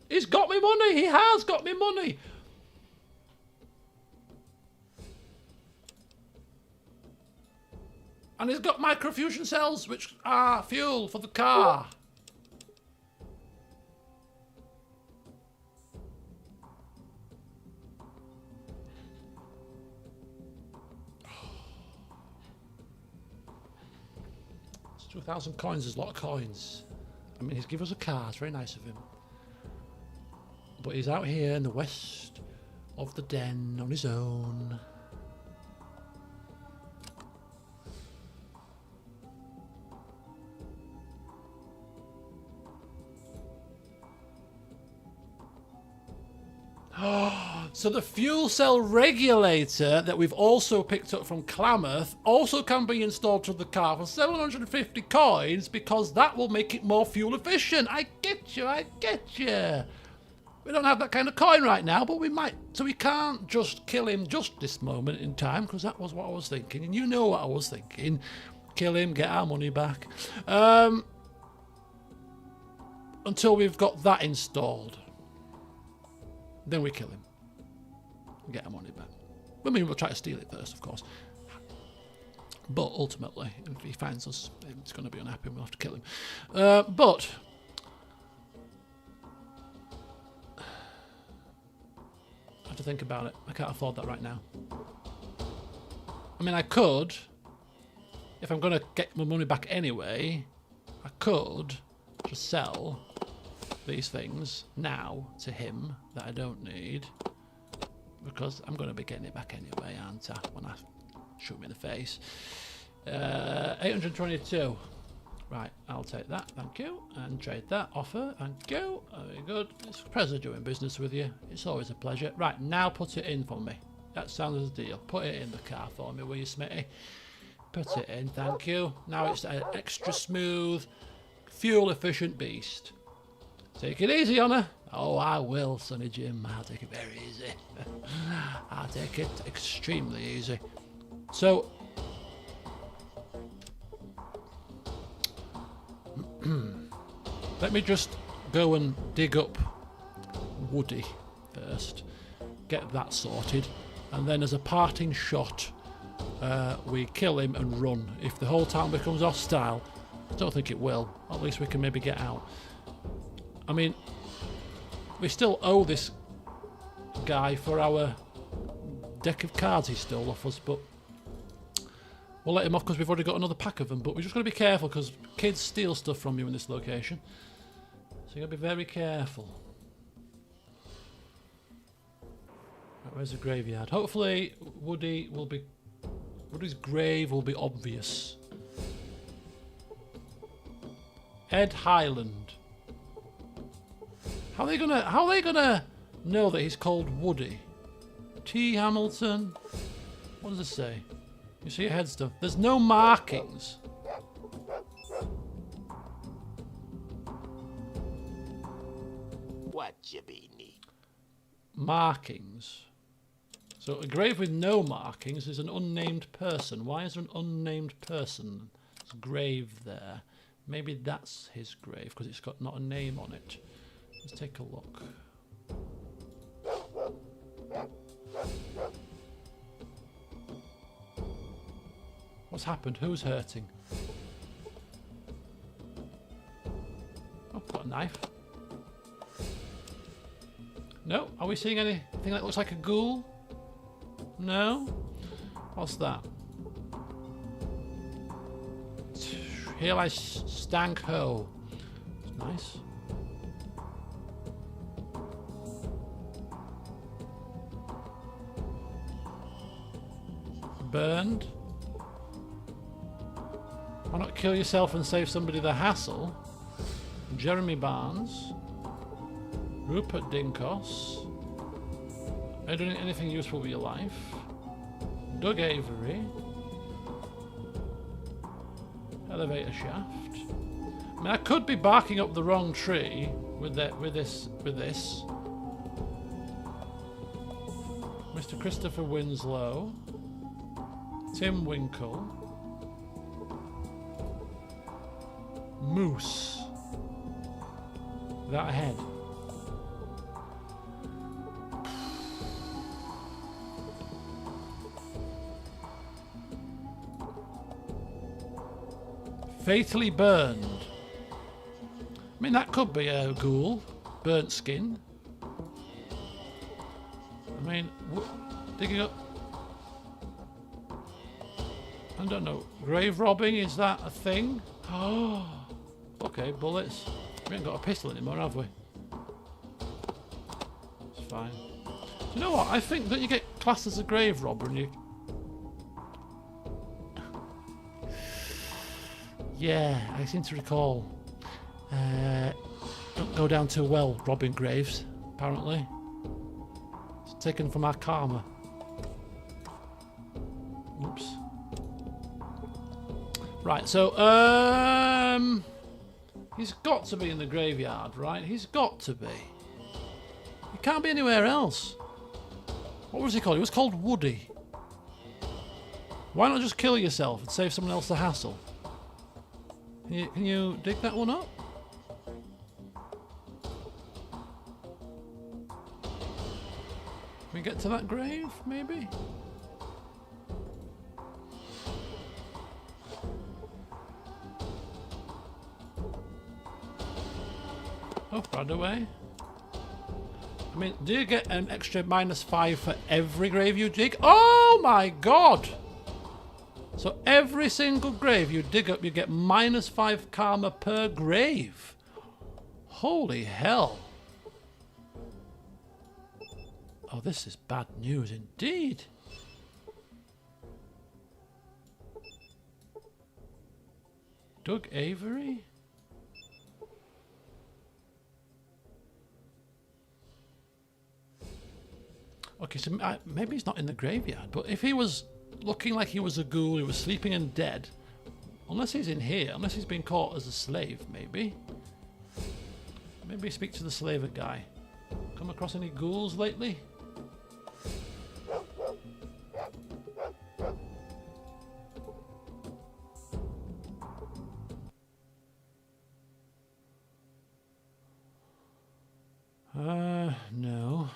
He's got me money. He has got me money. And he's got microfusion cells, which are fuel for the car. It's 2,000 coins is a lot of coins. I mean, he's given us a car. It's very nice of him. But he's out here in the west of the den on his own. So the fuel cell regulator that we've also picked up from Klamath also can be installed to the car for 750 coins because that will make it more fuel efficient. I get you. We don't have that kind of coin right now, but we might. So we can't just kill him just this moment in time because that was what I was thinking. And you know what I was thinking. Kill him, get our money back. Until we've got that installed. Then we kill him. Get our money back. I mean, we'll try to steal it first, of course. But ultimately, if he finds us, he's going to be unhappy and we'll have to kill him. But I have to think about it. I can't afford that right now. I mean, I could, if I'm going to get my money back anyway, I could just sell these things now to him that I don't need. Because I'm going to be getting it back anyway, aren't I? When I shoot me in the face. 822. Right, I'll take that, thank you. And trade that. Offer, thank you. Very good. It's a pleasure doing business with you. It's always a pleasure. Right, now put it in for me. That sounds as a deal. Put it in the car for me, will you, Smitty? Put it in, thank you. Now it's an extra smooth, fuel-efficient beast. Take it easy on her. Oh, I will, Sonny Jim. I'll take it very easy. I'll take it extremely easy. So, let me just go and dig up Woody first. Get that sorted. And then as a parting shot, we kill him and run. If the whole town becomes hostile, I don't think it will. At least we can maybe get out. I mean, we still owe this guy for our deck of cards he stole off us, but we'll let him off because we've already got another pack of them. But we're just going to be careful because kids steal stuff from you in this location. So you've got to be very careful. Right, where's the graveyard? Hopefully Woody's grave will be obvious. Ed Highland. How are they gonna know that he's called Woody? T. Hamilton. What does it say? You see your head stuff. There's no markings. What you be neat? Markings. So a grave with no markings is an unnamed person. Why is there an unnamed person's grave there? Maybe that's his grave because it's got not a name on it. Let's take a look. What's happened? Who's hurting? Oh, got a knife. No? Are we seeing anything that looks like a ghoul? No? What's that? Here I stank ho. It's nice. Burned. Why not kill yourself and save somebody the hassle? Jeremy Barnes. Rupert Dinkos. Are you doing anything useful with your life? Doug Avery. Elevator shaft. I mean, I could be barking up the wrong tree with this. Mr. Christopher Winslow. Tim Winkle. Moose. Without a head. Fatally burned. I mean, that could be a ghoul. Burnt skin. I mean, digging up... I don't know. Grave robbing, is that a thing? Oh, okay, bullets. We ain't got a pistol anymore, have we? It's fine. Do you know what? I think that you get classed as a grave robber and you... Yeah, I seem to recall. Don't go down too well robbing graves, apparently. It's taken from our karma. Oops. Right, so, he's got to be in the graveyard, right? He's got to be. He can't be anywhere else. What was he called? He was called Woody. Why not just kill yourself and save someone else the hassle? Can you dig that one up? Can we get to that grave, maybe? Oh, right away. I mean, do you get an extra -5 for every grave you dig? Oh my god! So every single grave you dig up, you get -5 karma per grave. Holy hell. Oh, this is bad news indeed. Doug Avery? Okay, so maybe he's not in the graveyard, but if he was looking like he was a ghoul, he was sleeping and dead, unless he's in here, unless he's been caught as a slave, maybe. Maybe speak to the slaver guy. Come across any ghouls lately? No.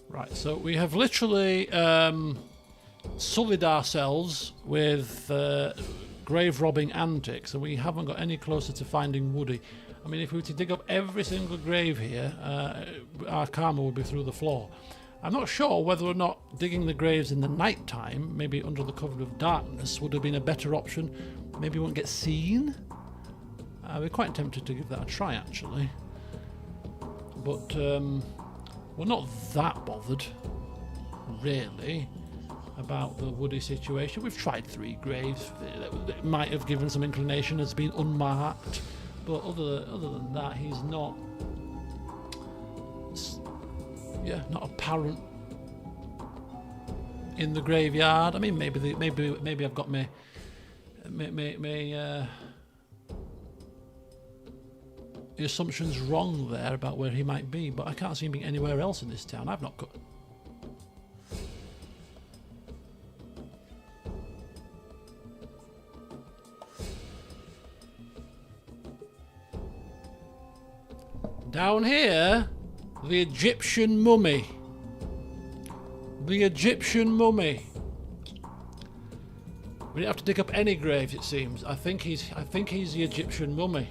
Right, so we have literally sullied ourselves with grave robbing antics, and we haven't got any closer to finding Woody. I mean, if we were to dig up every single grave here, our karma would be through the floor. I'm not sure whether or not digging the graves in the night time, maybe under the cover of darkness, would have been a better option. Maybe we won't get seen. We're quite tempted to give that a try, actually. But we're not that bothered, really, about the Woody situation. We've tried 3 graves. It might have given some inclination as being unmarked, but other than that, he's not. Yeah, not apparent in the graveyard. I mean, maybe I've got my the assumption's wrong there about where he might be, but I can't see him being anywhere else in this town. I've not got. Down here, the Egyptian mummy. The Egyptian mummy. We don't have to dig up any graves, it seems. I think he's the Egyptian mummy.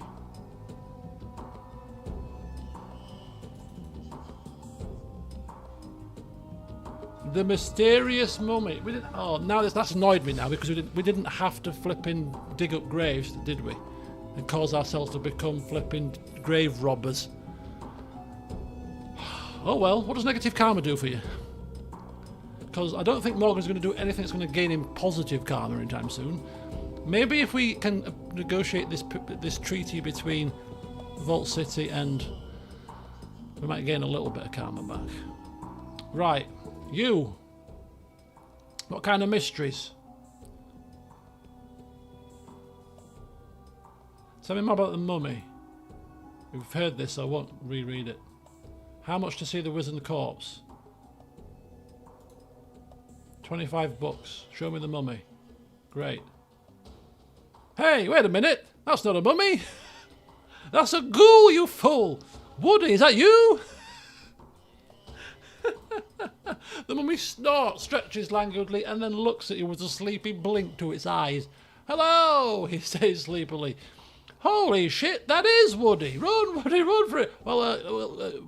The mysterious mummy. We didn't, oh, now that's annoyed me now, because we didn't have to flipping dig up graves, did we? And cause ourselves to become flipping grave robbers. Oh well, what does negative karma do for you? Because I don't think Morgan's going to do anything that's going to gain him positive karma anytime soon. Maybe if we can negotiate this treaty between Vault City and... we might gain a little bit of karma back. Right, you. What kind of mysteries? Tell me more about the mummy. We've heard this, so I won't reread it. How much to see the wizened corpse? 25 bucks. Show me the mummy. Great. Hey, wait a minute. That's not a mummy. That's a ghoul, you fool. Woody, is that you? The mummy snorts, stretches languidly, and then looks at you with a sleepy blink to its eyes. Hello, he says sleepily. Holy shit, that is Woody. Run, Woody, run for it. Well,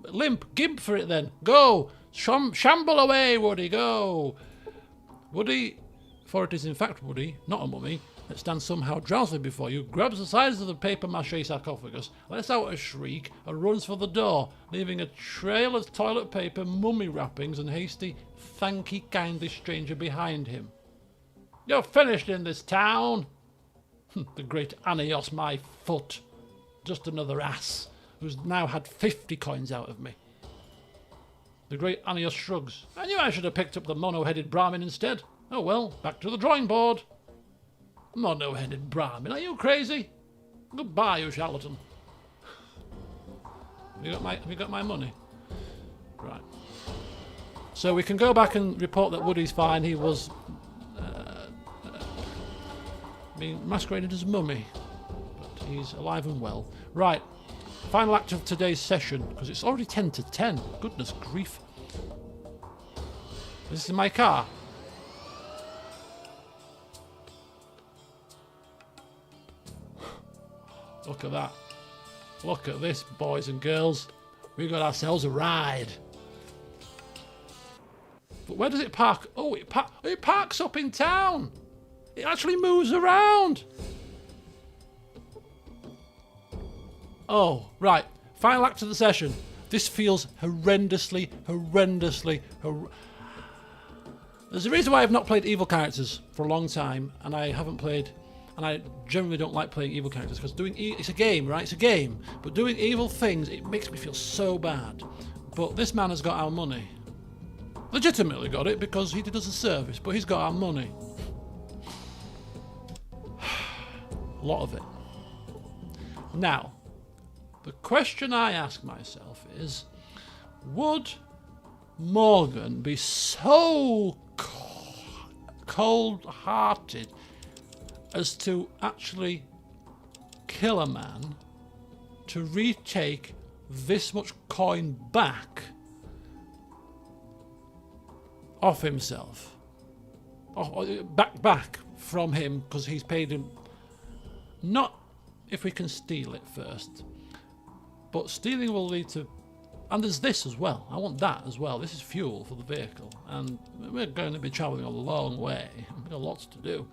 limp, gimp for it then. Go. Shamble away, Woody, go. Woody, for it is in fact Woody, not a mummy, that stands somehow drowsily before you, grabs the sides of the papier-mâché sarcophagus, lets out a shriek, and runs for the door, leaving a trail of toilet paper, mummy wrappings, and hasty, thanky, kindly stranger behind him. You're finished in this town. The great Anios, my foot. Just another ass, who's now had 50 coins out of me. The great Anios shrugs. I knew I should have picked up the mono-headed Brahmin instead. Oh well, back to the drawing board. Mono-headed Brahmin, are you crazy? Goodbye, you charlatan. Have you got my money? Right. So we can go back and report that Woody's fine. He was being masqueraded as a mummy, but he's alive and well. Right. Final act of today's session, because it's already 10 to 10. Goodness grief. This is my car. Look at that. Look at this, boys and girls. We got ourselves a ride. But where does it park? Oh, it parks up in town. It actually moves around. Oh, right. Final act of the session. This feels horrendously. There's a reason why I've not played evil characters for a long time, and I haven't played, and I generally don't like playing evil characters, because it's a game, right? It's a game. But doing evil things, it makes me feel so bad. But this man has got our money. Legitimately got it, because he did us a service, but he's got our money. A lot of it. Now, the question I ask myself is, would Morgan be so cold-hearted as to actually kill a man to retake this much coin back off himself? Back from him, because he's paid him. Not if we can steal it first, but stealing will lead to, and there's this as well. I want that as well. This is fuel for the vehicle, and we're going to be travelling a long way. We've got lots to do,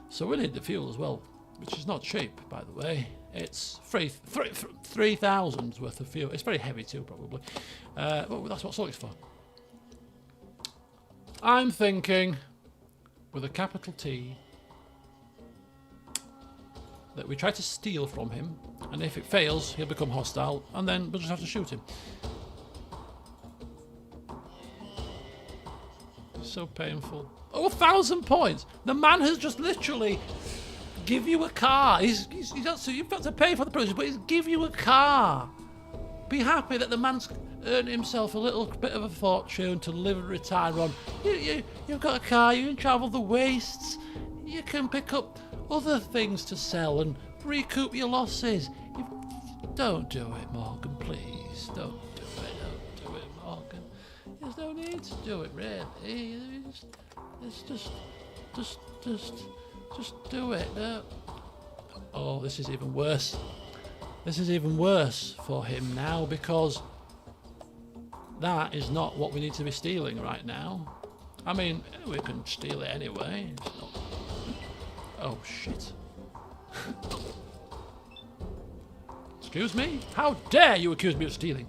so we need the fuel as well, which is not cheap, by the way. It's 3,000 worth of fuel. It's very heavy too, probably. Well, that's what Sonic's for. I'm thinking, with a capital T, that we try to steal from him, and if it fails, he'll become hostile, and then we'll just have to shoot him. It's so painful. Oh, 1,000 points! The man has just literally give you a car. He's you've got to pay for the privilege, but he's give you a car. Be happy that the man's earned himself a little bit of a fortune to live and retire on. You've got a car, you can travel the wastes, you can pick up other things to sell and recoup your losses. Don't do it, Morgan, please. Don't do it, Morgan. There's no need to do it, really. Just do it. Oh, this is even worse. This is even worse for him now, because that is not what we need to be stealing right now. I mean, we can steal it anyway. It's not... Oh, shit. Excuse me? How dare you accuse me of stealing?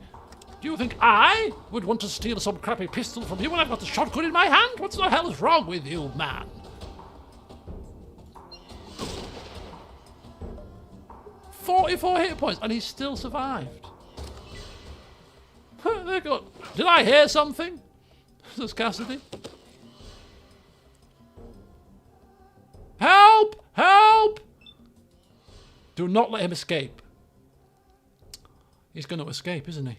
Do you think I would want to steal some crappy pistol from you when I've got a shotgun in my hand? What the hell is wrong with you, man? "44 hit points, and he still survived. Did I hear something? Says Cassidy. Do not let him escape. He's going to escape, isn't he?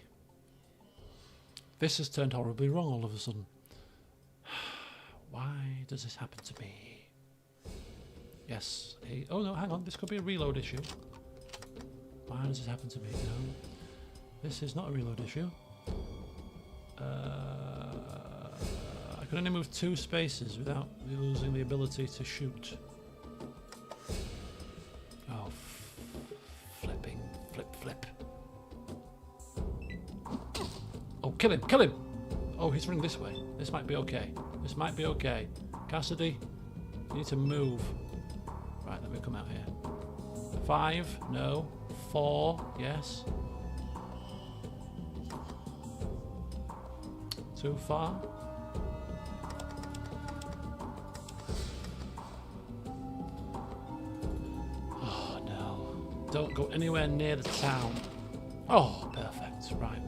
This has turned horribly wrong all of a sudden. Why does this happen to me? Yes. Oh no, hang on. This could be a reload issue. Why does this happen to me? No. This is not a reload issue. I can only move 2 spaces without losing the ability to shoot. Oh, flipping. Flip. Oh, kill him! Oh, he's running this way. This might be okay. Cassidy, you need to move. Right, let me come out here. 5, no. 4, yes. Too far. Oh no. Don't go anywhere near the town. Oh, perfect. Right.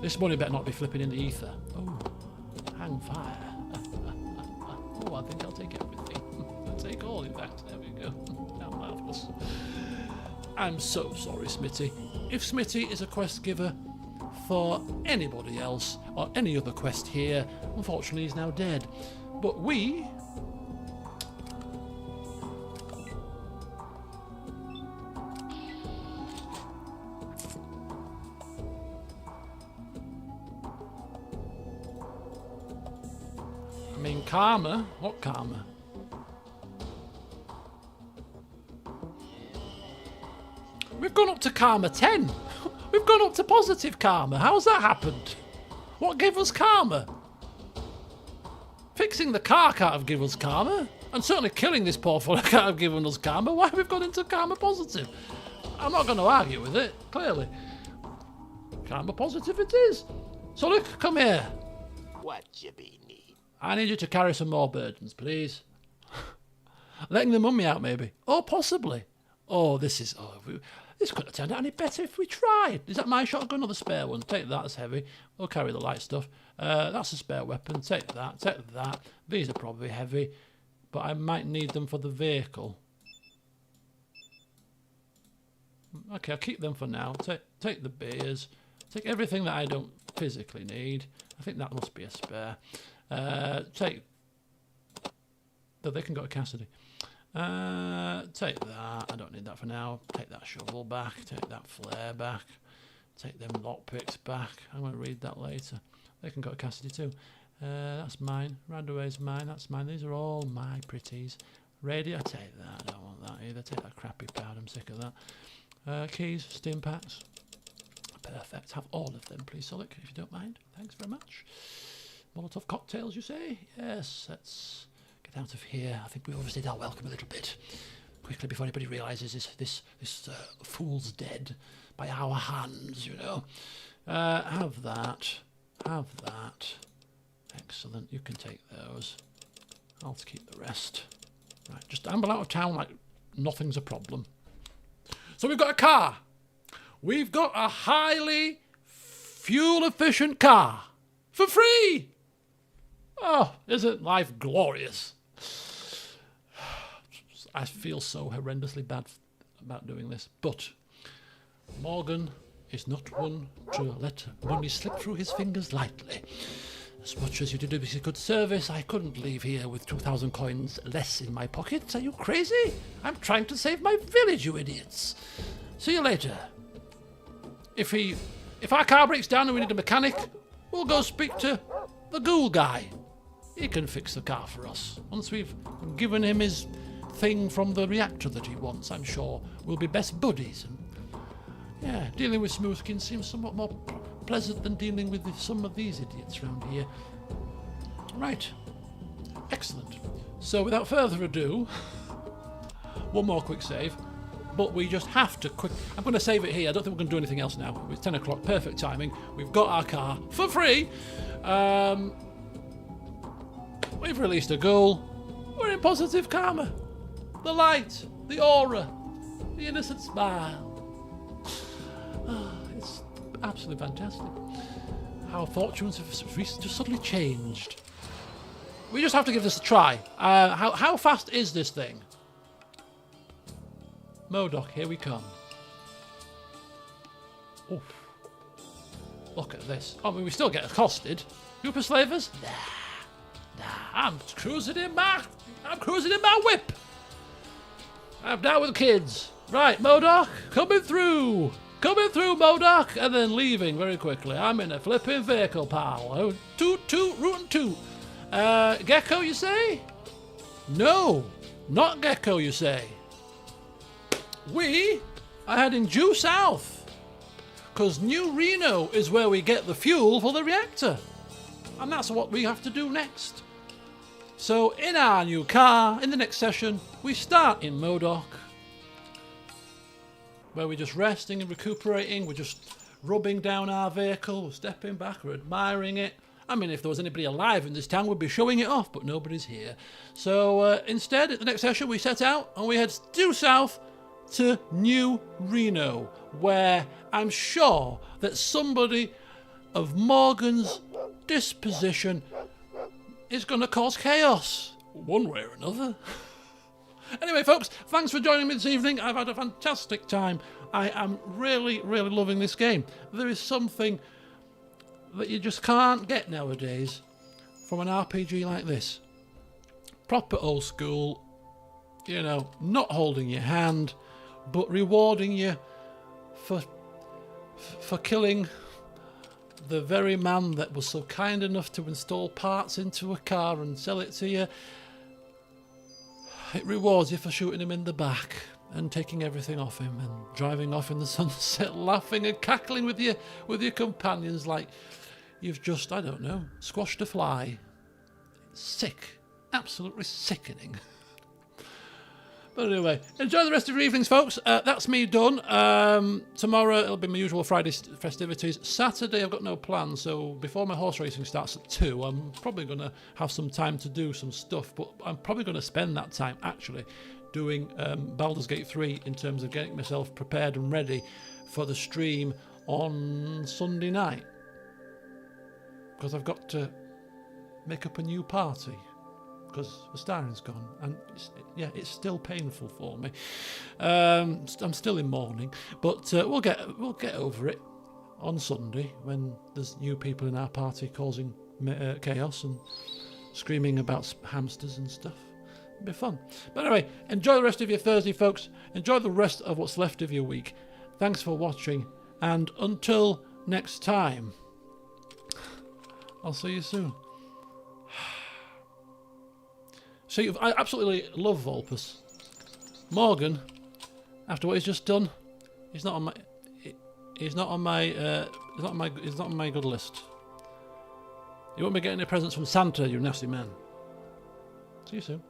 This money better not be flipping in the ether. Oh, hang fire. Oh, I think I'll take everything. I'll take all, in fact. There we go. How marvellous. I'm so sorry, Smitty. If Smitty is a quest giver for anybody else or any other quest here, unfortunately he's now dead. But we... I mean, karma? What karma? We've gone up to karma 10. We've gone up to positive karma. How's that happened? What gave us karma? Fixing the car can't have given us karma. And certainly killing this poor fella can't have given us karma. Why have we gone into karma positive? I'm not going to argue with it, clearly. Karma positive it is. So look, come here. What you be need? I need you to carry some more burdens, please. Letting the mummy out, maybe. Oh, possibly. Oh, this is... Oh, this couldn't have turned out any better if we tried. Is that my shotgun or the spare one? Take that, it's heavy. We'll carry the light stuff. That's a spare weapon. Take that. These are probably heavy, but I might need them for the vehicle. Okay, I'll keep them for now. Take the beers. Take everything that I don't physically need. I think that must be a spare. Take... Though they can go to Cassidy. Take that. I don't need that for now. Take that shovel back. Take that flare back. Take them lockpicks back. I'm going to read that later. They can go to Cassidy too. That's mine. Radaway's mine. That's mine. These are all my pretties. Radio, take that. I don't want that either. Take that crappy powder. I'm sick of that. Keys, steam packs. Perfect. Have all of them, please, Solik, if you don't mind. Thanks very much. Molotov cocktails, you say? Yes, let's get out of here. I think we've overstayed our welcome a little bit. Quickly, before anybody realises this fool's dead by our hands, you know. Have that. Have that. Excellent. You can take those. I'll keep the rest. Right, just amble out of town like nothing's a problem. So we've got a car. We've got a highly fuel-efficient car. For free! Oh, isn't life glorious? I feel so horrendously bad about doing this, but Morgan is not one to let money slip through his fingers lightly. As much as you did a good service, I couldn't leave here with 2,000 coins less in my pocket. Are you crazy? I'm trying to save my village, you idiots. See you later. If our car breaks down and we need a mechanic, we'll go speak to the ghoul guy. He can fix the car for us. Once we've given him his thing from the reactor that he wants, I'm sure we'll be best buddies. And yeah, dealing with Smoothskin seems somewhat more pleasant than dealing with some of these idiots around here. Right. Excellent. So without further ado, one more quick save. But we just have to quick... I'm going to save it here. I don't think we're going to do anything else now. It's 10 o'clock. Perfect timing. We've got our car for free. We've released a ghoul. We're in positive karma. The light. The aura. The innocent smile. It's absolutely fantastic. How fortunes have just suddenly changed. We just have to give this a try. How fast is this thing? MODOK, here we come. Oof. Look at this. I mean, we still get accosted. Group of slavers? Nah. I'm cruising in my whip. I'm down with the kids. Right, MODOK, coming through. Coming through, MODOK, and then leaving very quickly. I'm in a flipping vehicle, pal. Oh, toot, toot, rootin' toot. Gecko, you say? No, not Gecko, you say. We are heading due south, because New Reno is where we get the fuel for the reactor. And that's what we have to do next. So in our new car, in the next session, we start in MODOK, where we're just resting and recuperating. We're just rubbing down our vehicle, we're stepping back, we're admiring it. I mean, if there was anybody alive in this town, we'd be showing it off, but nobody's here. So instead, at the next session, we set out and we head due south to New Reno, where I'm sure that somebody of Morgan's disposition is going to cause chaos, one way or another. Anyway, folks, thanks for joining me this evening. I've had a fantastic time. I am really, really loving this game. There is something that you just can't get nowadays from an RPG like this. Proper old school, you know, not holding your hand, but rewarding you for killing the very man that was so kind enough to install parts into a car and sell it to you. It rewards you for shooting him in the back and taking everything off him and driving off in the sunset, laughing and cackling with your companions like you've just, I don't know, squashed a fly. Sick. Absolutely sickening. But anyway, enjoy the rest of your evenings, folks. That's me done. Tomorrow it'll be my usual Friday festivities. Saturday I've got no plans, so before my horse racing starts at 2, I'm probably going to have some time to do some stuff, but I'm probably going to spend that time actually doing Baldur's Gate 3 in terms of getting myself prepared and ready for the stream on Sunday night. Because I've got to make up a new party. Because the Starin's gone, and it's still painful for me. I'm still in mourning, but we'll get over it on Sunday when there's new people in our party causing chaos and screaming about hamsters and stuff. It'll be fun. But anyway, enjoy the rest of your Thursday, folks. Enjoy the rest of what's left of your week. Thanks for watching, and until next time, I'll see you soon. See, I absolutely love Vulpus. Morgan, after what he's just done, he's not on my good list. You won't be getting any presents from Santa, you nasty man. See you soon.